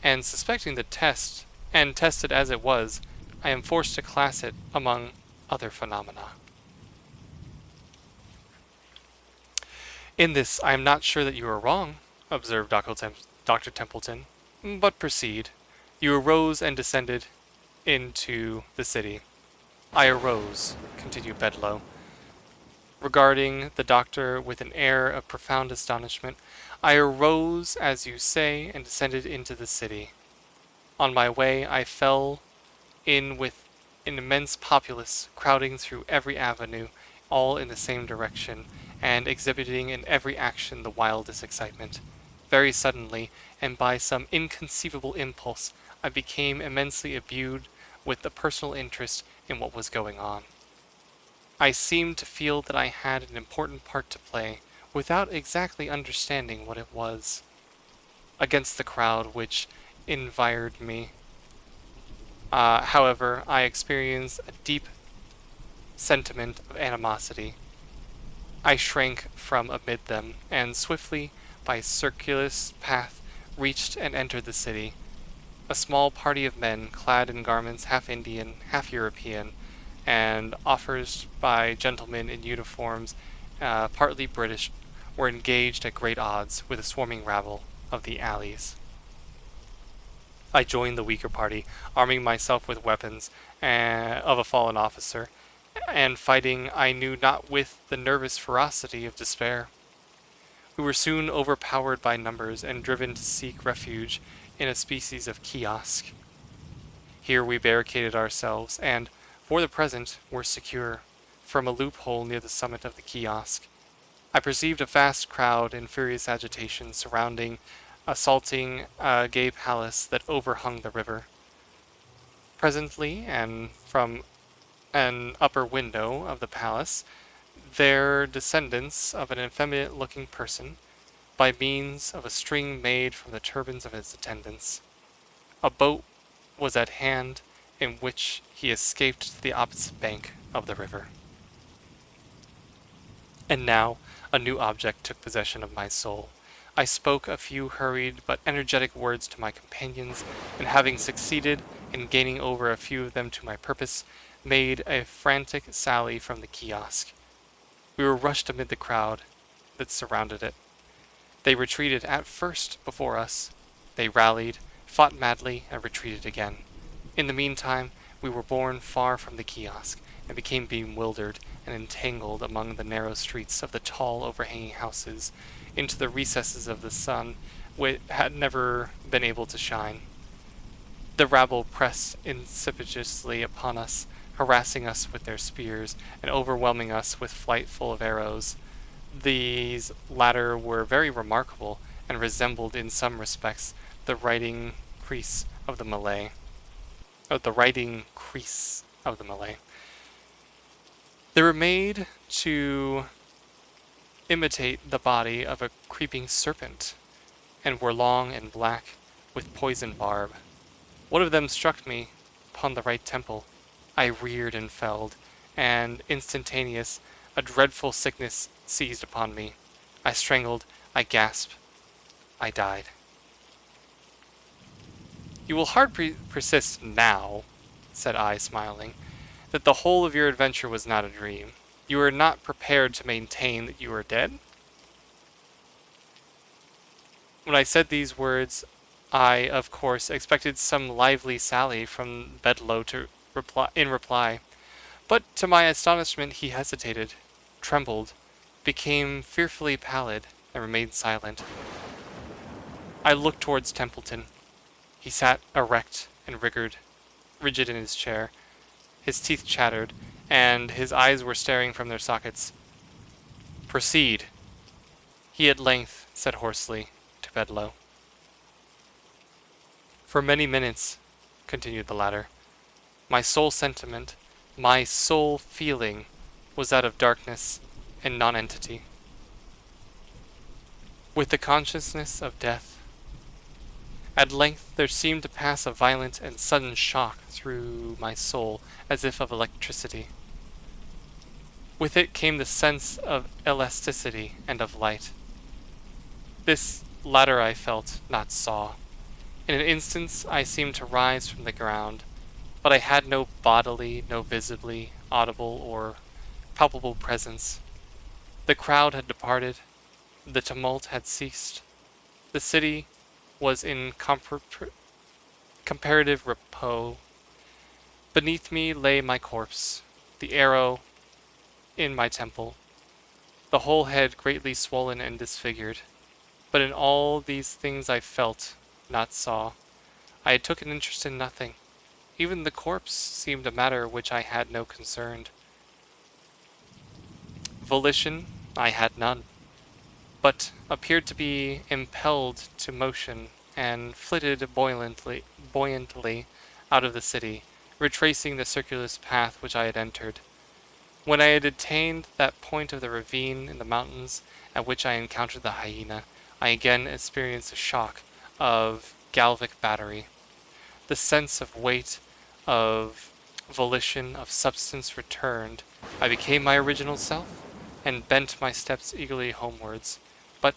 and suspecting the test, and tested as it was, I am forced to class it among other phenomena. In this I am not sure that you are wrong, observed Dr. Templeton. But proceed. You arose and descended into the city. I arose, continued Bedloe, regarding the doctor with an air of profound astonishment. I arose, as you say, and descended into the city. On my way I fell in with an immense populace crowding through every avenue, all in the same direction, and exhibiting in every action the wildest excitement. Very suddenly, and by some inconceivable impulse, I became immensely imbued with a personal interest in what was going on. I seemed to feel that I had an important part to play, without exactly understanding what it was, against the crowd which environed me. However, I experienced a deep sentiment of animosity. I shrank from amid them, and swiftly, by a circuitous path, reached and entered the city. A small party of men, clad in garments half Indian, half European, and offered by gentlemen in uniforms partly British, were engaged at great odds with the swarming rabble of the alleys. I joined the weaker party, arming myself with weapons of a fallen officer, and fighting I knew not with the nervous ferocity of despair. We were soon overpowered by numbers and driven to seek refuge in a species of kiosk. Here we barricaded ourselves, and, for the present, were secure. From a loophole near the summit of the kiosk, I perceived a vast crowd in furious agitation assaulting a gay palace that overhung the river. Presently, and from an upper window of the palace, there descendants of an effeminate-looking person, by means of a string made from the turbans of his attendants. A boat was at hand, in which he escaped to the opposite bank of the river. And now a new object took possession of my soul. I spoke a few hurried but energetic words to my companions, and having succeeded in gaining over a few of them to my purpose, made a frantic sally from the kiosk. We were rushed amid the crowd that surrounded it. They retreated at first before us. They rallied, fought madly, and retreated again. In the meantime, we were borne far from the kiosk, and became bewildered and entangled among the narrow streets of the tall overhanging houses, into the recesses of the sun which had never been able to shine. The rabble pressed insidiously upon us, harassing us with their spears, and overwhelming us with flight full of arrows. These latter were very remarkable, and resembled in some respects the riding crease of the Malay. They were made to imitate the body of a creeping serpent, and were long and black, with poison barb. One of them struck me upon the right temple. I reared and fell, and instantaneous, a dreadful sickness seized upon me. I strangled, I gasped, I died. You will hardly persist now, said I, smiling, that the whole of your adventure was not a dream. You are not prepared to maintain that you are dead? When I said these words, I, of course, expected some lively sally from Bedloe in reply, but to my astonishment he hesitated, trembled, became fearfully pallid, and remained silent. I looked towards Templeton. He sat erect and rigid in his chair. His teeth chattered, and his eyes were staring from their sockets. "Proceed," he at length said hoarsely to Bedloe. "For many minutes," continued the latter, "my sole sentiment, my sole feeling, was that of darkness and nonentity. With the consciousness of death, at length there seemed to pass a violent and sudden shock through my soul, as if of electricity. With it came the sense of elasticity and of light. This latter I felt, not saw. In an instant I seemed to rise from the ground, but I had no bodily, no visibly audible or palpable presence. The crowd had departed. The tumult had ceased. The city was in comparative repose. Beneath me lay my corpse, the arrow in my temple, the whole head greatly swollen and disfigured. But in all these things I felt, not saw. I took an interest in nothing. Even the corpse seemed a matter which I had no concern. Volition I had none, but appeared to be impelled to motion, and flitted buoyantly out of the city, retracing the circuitous path which I had entered. When I had attained that point of the ravine in the mountains at which I encountered the hyena, I again experienced a shock of galvic battery. The sense of weight, of volition, of substance returned. I became my original self, and bent my steps eagerly homewards. But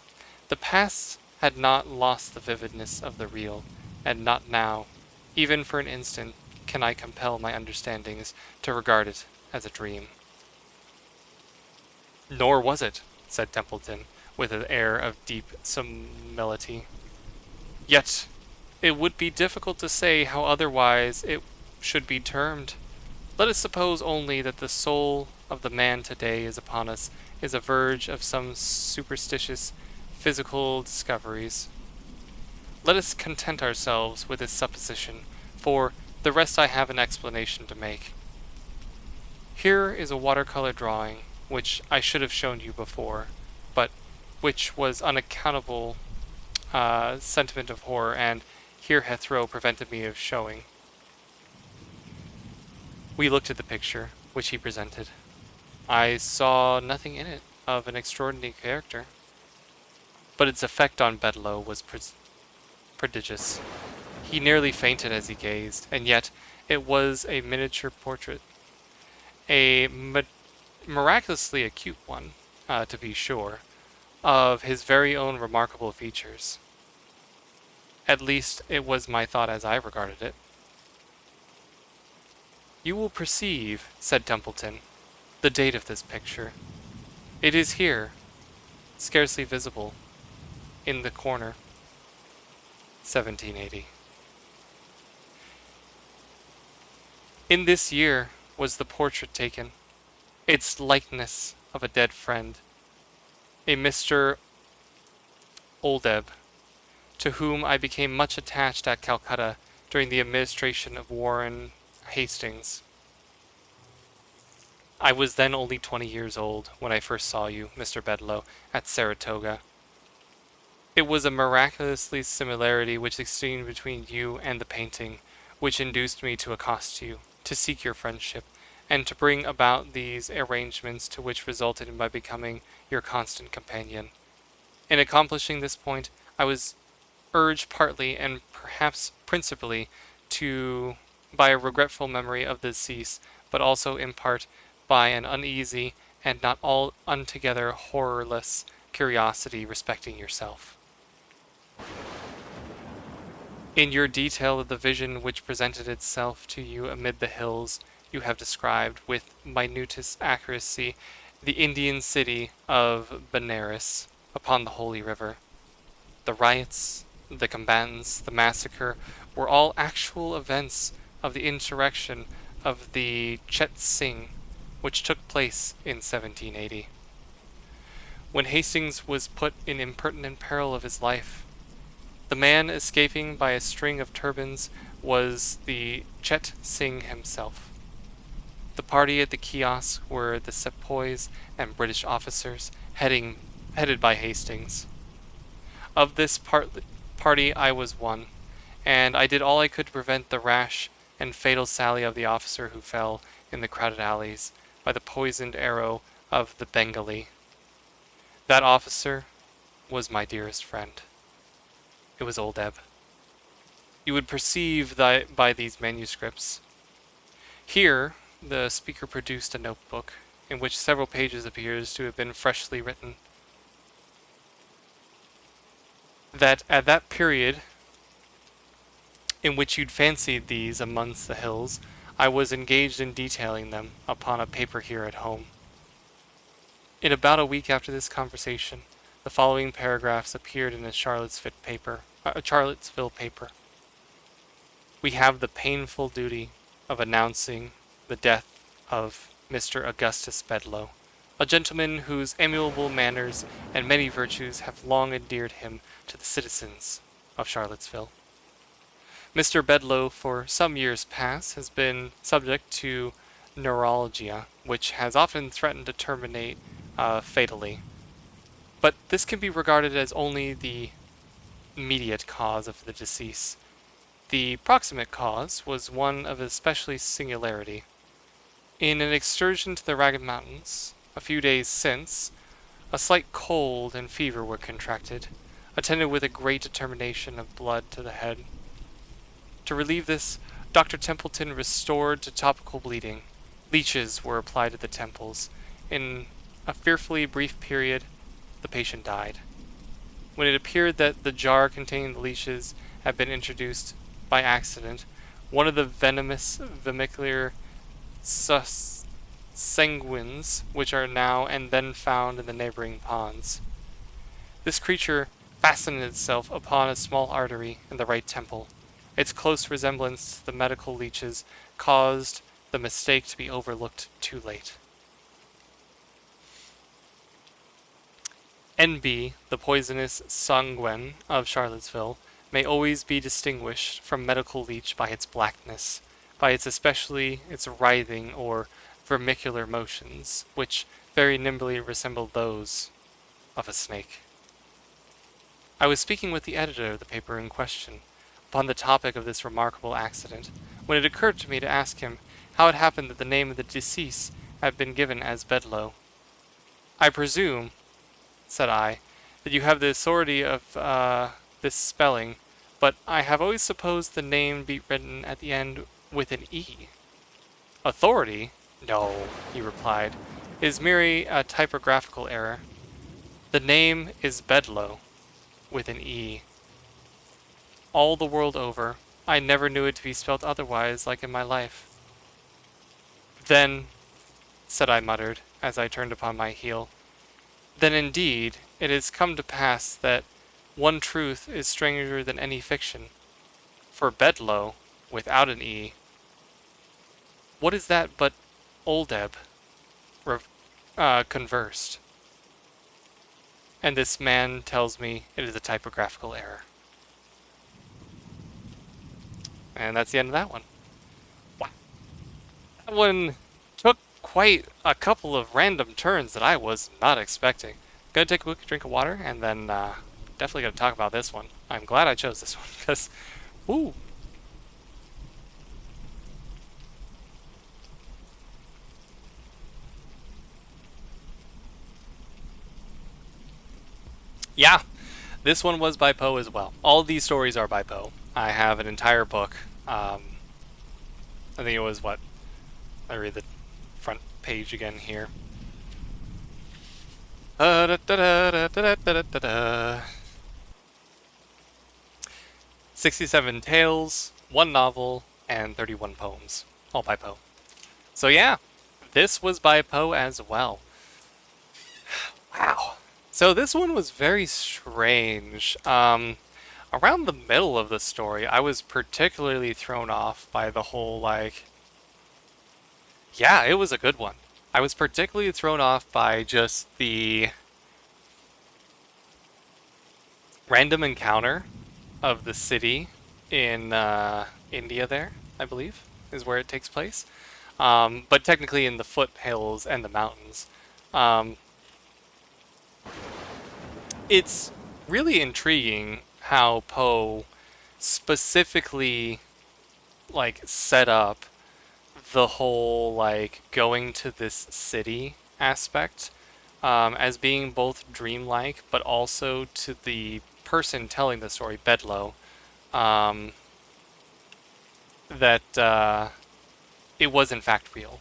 the past had not lost the vividness of the real, and not now, even for an instant, can I compel my understandings to regard it as a dream. Nor was it, said Templeton, with an air of deep solemnity. Yet it would be difficult to say how otherwise it should be termed. Let us suppose only that the soul of the man today is upon us, is a verge of some superstitious physical discoveries. Let us content ourselves with this supposition, for the rest I have an explanation to make. Here is a watercolor drawing, which I should have shown you before, but which was unaccountable sentiment of horror, and here Hethro prevented me of showing. We looked at the picture, which he presented. I saw nothing in it of an extraordinary character, but its effect on Bedloe was prodigious. He nearly fainted as he gazed, and yet it was a miniature portrait. A miraculously acute one, to be sure, of his very own remarkable features. At least it was my thought as I regarded it. You will perceive, said Templeton, the date of this picture. It is here, scarcely visible, in the corner. 1780. In this year was the portrait taken, its likeness of a dead friend, a Mr. Oldeb, to whom I became much attached at Calcutta during the administration of Warren Hastings. I was then only 20 years old when I first saw you, Mr. Bedloe, at Saratoga. It was a miraculously similarity which existed between you and the painting, which induced me to accost you, to seek your friendship, and to bring about these arrangements to which resulted in my becoming your constant companion. In accomplishing this point, I was urged partly, and perhaps principally, by a regretful memory of the deceased, but also in part by an uneasy and not altogether horrorless curiosity respecting yourself. In your detail of the vision which presented itself to you amid the hills, you have described with minutest accuracy the Indian city of Benares upon the Holy River. The riots, the combatants, the massacre were all actual events of the insurrection of the Chet Singh, which took place in 1780. When Hastings was put in impertinent peril of his life, the man escaping by a string of turbans was the Chet Singh himself. The party at the kiosk were the sepoys and British officers, headed by Hastings. Of this party I was one, and I did all I could to prevent the rash and fatal sally of the officer who fell in the crowded alleys by the poisoned arrow of the Bengali. That officer was my dearest friend. It was old Eb. You would perceive that by these manuscripts. Here, the speaker produced a notebook, in which several pages appears to have been freshly written. That at that period in which you'd fancied these amongst the hills, I was engaged in detailing them upon a paper here at home. In about a week after this conversation, The following paragraphs appeared in a Charlottesville paper. We have the painful duty of announcing the death of Mr. Augustus Bedloe, a gentleman whose amiable manners and many virtues have long endeared him to the citizens of Charlottesville. Mr. Bedloe, for some years past, has been subject to neuralgia, which has often threatened to terminate fatally. But this can be regarded as only the immediate cause of the decease. The proximate cause was one of especially singularity. In an excursion to the Ragged Mountains, a few days since, a slight cold and fever were contracted, attended with a great determination of blood to the head. To relieve this, Dr. Templeton restored to topical bleeding. Leeches were applied to the temples. In a fearfully brief period, the patient died. When it appeared that the jar containing the leeches had been introduced by accident, one of the venomous vermicular sanguines, which are now and then found in the neighboring ponds. This creature fastened itself upon a small artery in the right temple. Its close resemblance to the medical leeches caused the mistake to be overlooked too late. N.B., the poisonous sanguine of Charlottesville, may always be distinguished from medical leech by its blackness, by especially its writhing or vermicular motions, which very nimbly resemble those of a snake. I was speaking with the editor of the paper in question upon the topic of this remarkable accident, when it occurred to me to ask him how it happened that the name of the deceased had been given as Bedloe. I presume, said I, that you have the authority of this spelling, but I have always supposed the name be written at the end with an E. Authority? No, he replied. It is merely a typographical error. The name is Bedloe, with an E. All the world over, I never knew it to be spelt otherwise like in my life. Then, said I muttered, as I turned upon my heel, then indeed it has come to pass that one truth is stranger than any fiction. For Bedloe, without an E, what is that but Oldeb, conversed? And this man tells me it is a typographical error. And that's the end of that one. Wow. That one took quite a couple of random turns that I was not expecting. Gonna take a quick drink of water, and then definitely gonna talk about this one. I'm glad I chose this one, because, woo! Yeah, this one was by Poe as well. All these stories are by Poe. I have an entire book. I think it was what? I read the front page again here. 67 tales, 1 novel, and 31 poems. All by Poe. So yeah, this was by Poe as well. Wow. So this one was very strange. Around the middle of the story, I was particularly thrown off by the whole, like... Yeah, it was a good one. I was particularly thrown off by just the random encounter of the city in India there, I believe, is where it takes place. But technically in the foothills and the mountains. It's really intriguing how Poe specifically, like, set up the whole, like, going to this city aspect as being both dreamlike, but also to the person telling the story, Bedloe, that it was in fact real.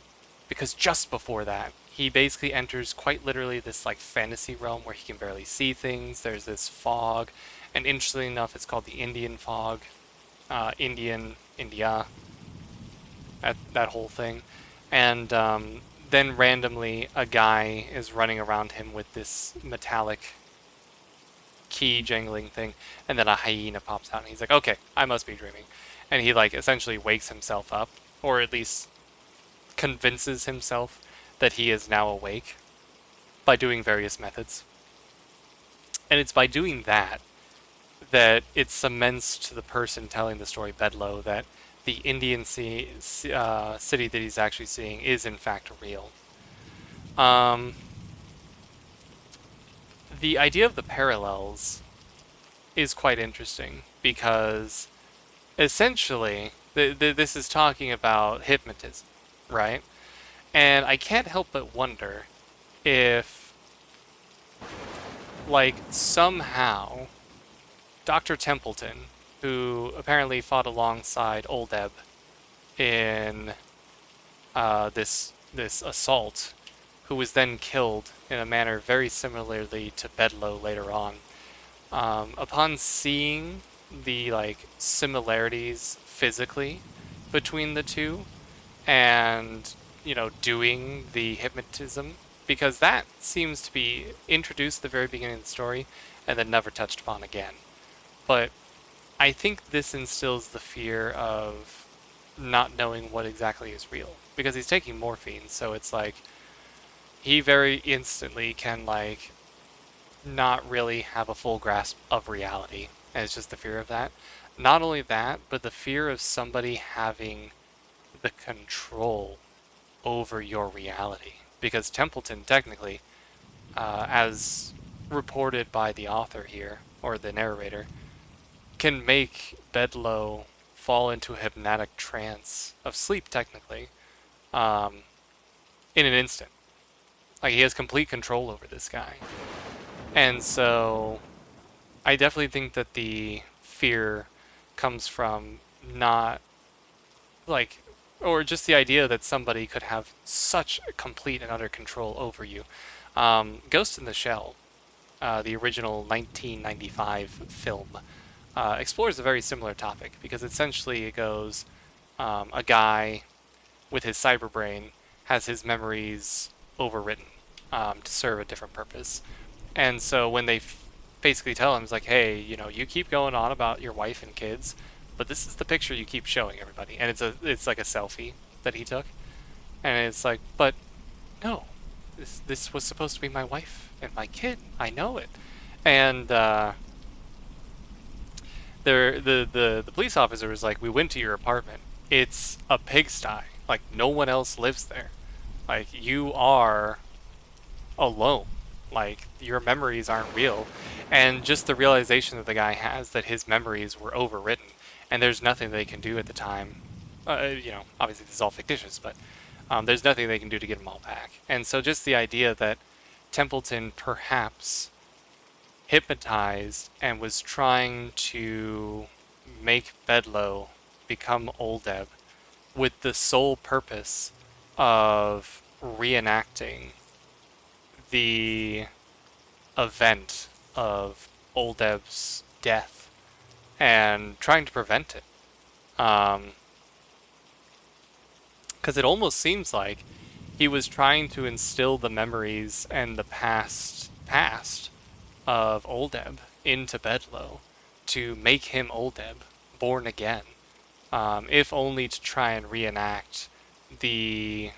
Because just before that, he basically enters quite literally this, like, fantasy realm where he can barely see things. There's this fog, and interestingly enough, it's called the Indian fog. India, that whole thing. And then randomly, a guy is running around him with this metallic key jangling thing, and then a hyena pops out, and he's like, okay, I must be dreaming. And he, like, essentially wakes himself up, or at least convinces himself that he is now awake by doing various methods. And it's by doing that that it cements to the person telling the story, Bedloe, that the Indian city that he's actually seeing is in fact real. The idea of the parallels is quite interesting because essentially this is talking about hypnotism, right? And I can't help but wonder if, like, somehow Dr. Templeton, who apparently fought alongside Old Ebb in this assault, who was then killed in a manner very similarly to Bedloe later on, upon seeing the, like, similarities physically between the two, and, you know, doing the hypnotism, because that seems to be introduced at the very beginning of the story and then never touched upon again. But I think this instills the fear of not knowing what exactly is real, because he's taking morphine, so it's like he very instantly can, like, not really have a full grasp of reality, and it's just the fear of that. Not only that, but the fear of somebody having the control over your reality, because Templeton technically, as reported by the author here, or the narrator, can make Bedloe fall into a hypnotic trance of sleep, technically, in an instant. Like, he has complete control over this guy. And so I definitely think that the fear comes from not, like, or just the idea that somebody could have such complete and utter control over you. Ghost in the Shell, the original 1995 film, explores a very similar topic, because essentially it goes, a guy with his cyber brain has his memories overwritten to serve a different purpose. And so when they basically tell him, it's like, hey, you know, you keep going on about your wife and kids, but this is the picture you keep showing everybody, and it's like a selfie that he took, and it's like, but no, this was supposed to be my wife and my kid. I know it. And the police officer was like, we went to your apartment. It's a pigsty. Like, no one else lives there. Like, you are alone. Like, your memories aren't real. And just the realization that the guy has that his memories were overwritten, and there's nothing they can do at the time. You know, obviously this is all fictitious, but there's nothing they can do to get them all back. And so just the idea that Templeton perhaps hypnotized and was trying to make Bedloe become Old Ebb with the sole purpose of reenacting the event of Old Ebb's death and trying to prevent it. Because it almost seems like he was trying to instill the memories and the past of Old Ebb into Bedloe to make him Old Ebb, born again, if only to try and reenact the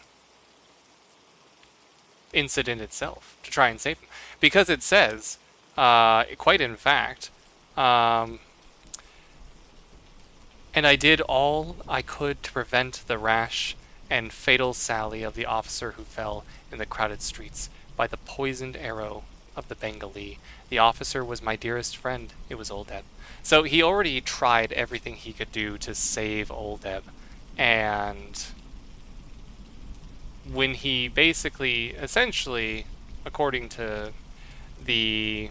incident itself, to try and save him. Because it says, quite in fact, and I did all I could to prevent the rash and fatal sally of the officer who fell in the crowded streets by the poisoned arrow of the Bengalee. The officer was my dearest friend. It was Old Ebb. So he already tried everything he could do to save Old Ebb. And when he basically, essentially, according to the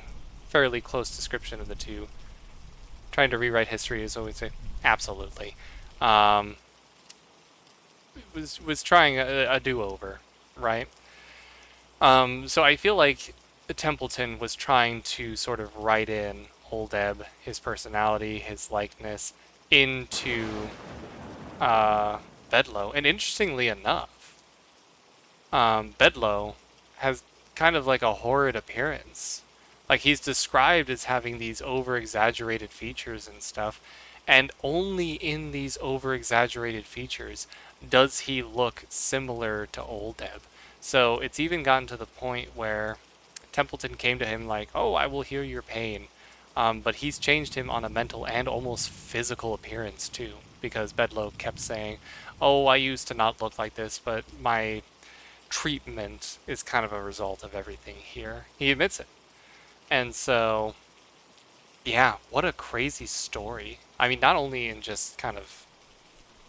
fairly close description of the two, trying to rewrite history is always absolutely. Was trying a do-over, right? So I feel like Templeton was trying to sort of write in Old Ebb, his personality, his likeness, into Bedloe. And interestingly enough, Bedloe has kind of like a horrid appearance. Like he's described as having these over exaggerated features and stuff, and only in these over exaggerated features does he look similar to Old Deb. So it's even gotten to the point where Templeton came to him like, "Oh, I will heal your pain," but he's changed him on a mental and almost physical appearance too, because Bedloe kept saying, "Oh, I used to not look like this, but my treatment is kind of a result of everything here." He admits it. And so, yeah, what a crazy story. I mean, not only in just kind of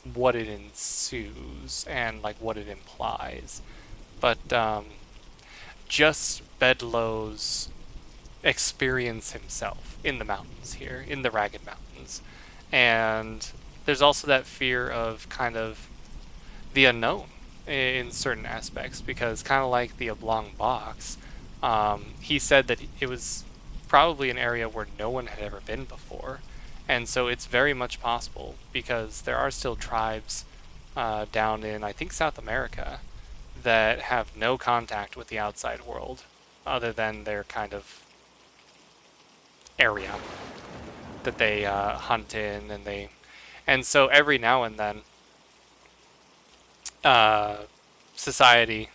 what it ensues and like what it implies, but just Bedloe's experience himself in the mountains here, in the Ragged Mountains. And there's also that fear of kind of the unknown in certain aspects, because kind of like the oblong box, he said that it was probably an area where no one had ever been before. And so it's very much possible, because there are still tribes down in, I think, South America that have no contact with the outside world other than their kind of area that they hunt in, and so every now and then uh, society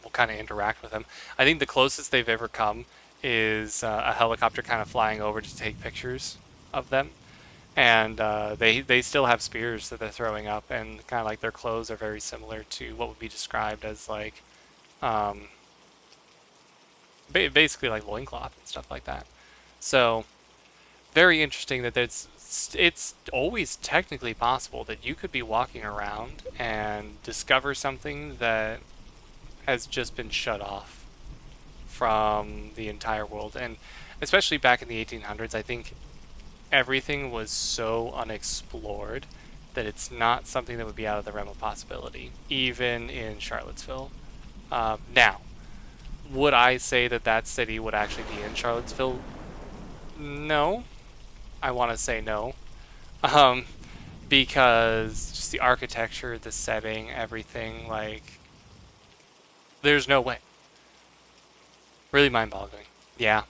will kind of interact with them. I think the closest they've ever come is a helicopter kind of flying over to take pictures of them, and they still have spears that they're throwing up, and kind of like their clothes are very similar to what would be described as like um, basically like loincloth and stuff like that. So very interesting that it's always technically possible that you could be walking around and discover something that has just been shut off from the entire world. And especially back in the 1800s, I think everything was so unexplored that it's not something that would be out of the realm of possibility, even in Charlottesville. Now, would I say that that city would actually be in Charlottesville? No. I want to say no. Um, because just the architecture, the setting, everything, like, there's no way. Really mind boggling. Yeah.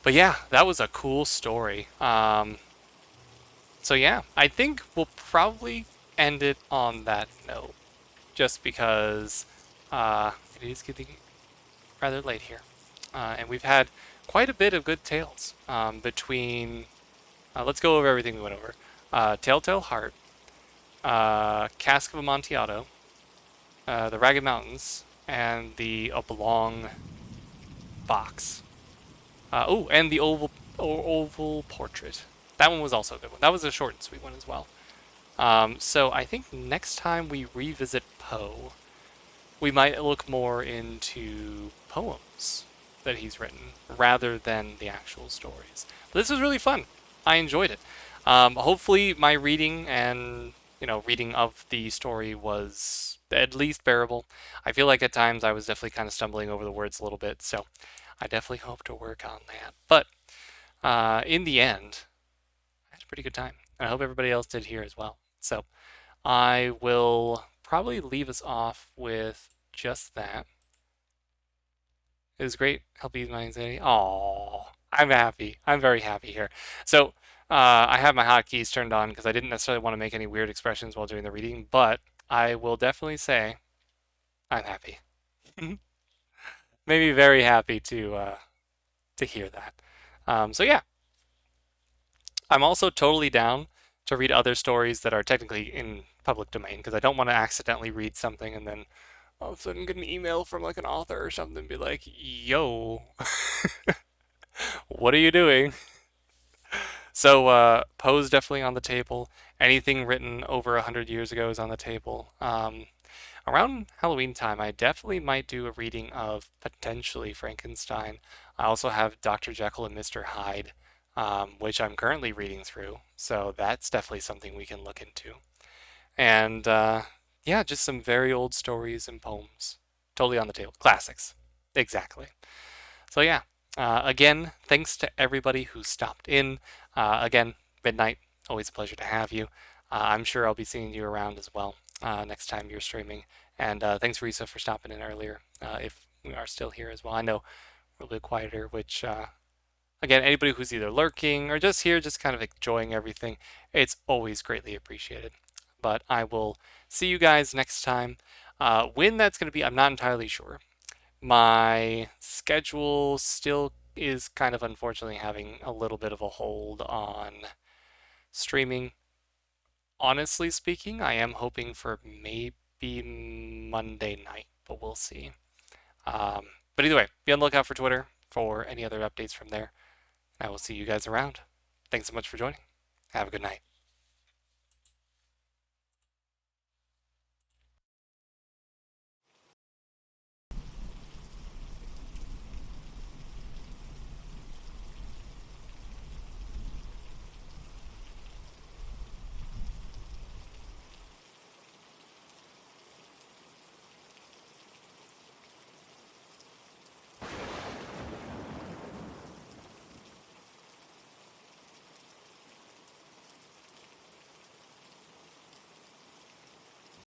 But yeah, that was a cool story. So yeah, I think we'll probably end it on that note, just because it is getting rather late here. And we've had quite a bit of good tales between. Let's go over everything we went over. Telltale Heart, Cask of Amontillado, the Ragged Mountains, and the Oblong Box. Oh, and the Oval Portrait. That one was also a good one. That was a short and sweet one as well. So I think next time we revisit Poe, we might look more into poems that he's written rather than the actual stories. But this was really fun. I enjoyed it. Hopefully, my reading and reading of the story was at least bearable. I feel like at times I was definitely kind of stumbling over the words a little bit, so I definitely hope to work on that. But in the end, I had a pretty good time. And I hope everybody else did here as well. So I will probably leave us off with just that. It was great. Help ease my anxiety. Oh, I'm happy. I'm very happy here. So I have my hotkeys turned on because I didn't necessarily want to make any weird expressions while doing the reading, but I will definitely say I'm happy. Maybe very happy to hear that. So yeah, I'm also totally down to read other stories that are technically in public domain, because I don't want to accidentally read something and then all of a sudden get an email from like an author or something and be like, yo, what are you doing? So Poe's definitely on the table. Anything written over 100 years ago is on the table. Around Halloween time, I definitely might do a reading of potentially Frankenstein. I also have Dr. Jekyll and Mr. Hyde, which I'm currently reading through. So that's definitely something we can look into. And yeah, just some very old stories and poems. Totally on the table. Classics. Exactly. So yeah, again, thanks to everybody who stopped in. Again, Midnight, always a pleasure to have you. I'm sure I'll be seeing you around as well next time you're streaming. And thanks, Risa, for stopping in earlier, if we are still here as well. I know a little bit quieter, which, again, anybody who's either lurking or just here, just kind of enjoying everything, it's always greatly appreciated. But I will see you guys next time. When that's going to be, I'm not entirely sure. My schedule still is kind of unfortunately having a little bit of a hold on streaming. Honestly speaking, I am hoping for maybe Monday night, but we'll see. But either way, be on the lookout for Twitter for any other updates from there. I will see you guys around. Thanks so much for joining. Have a good night.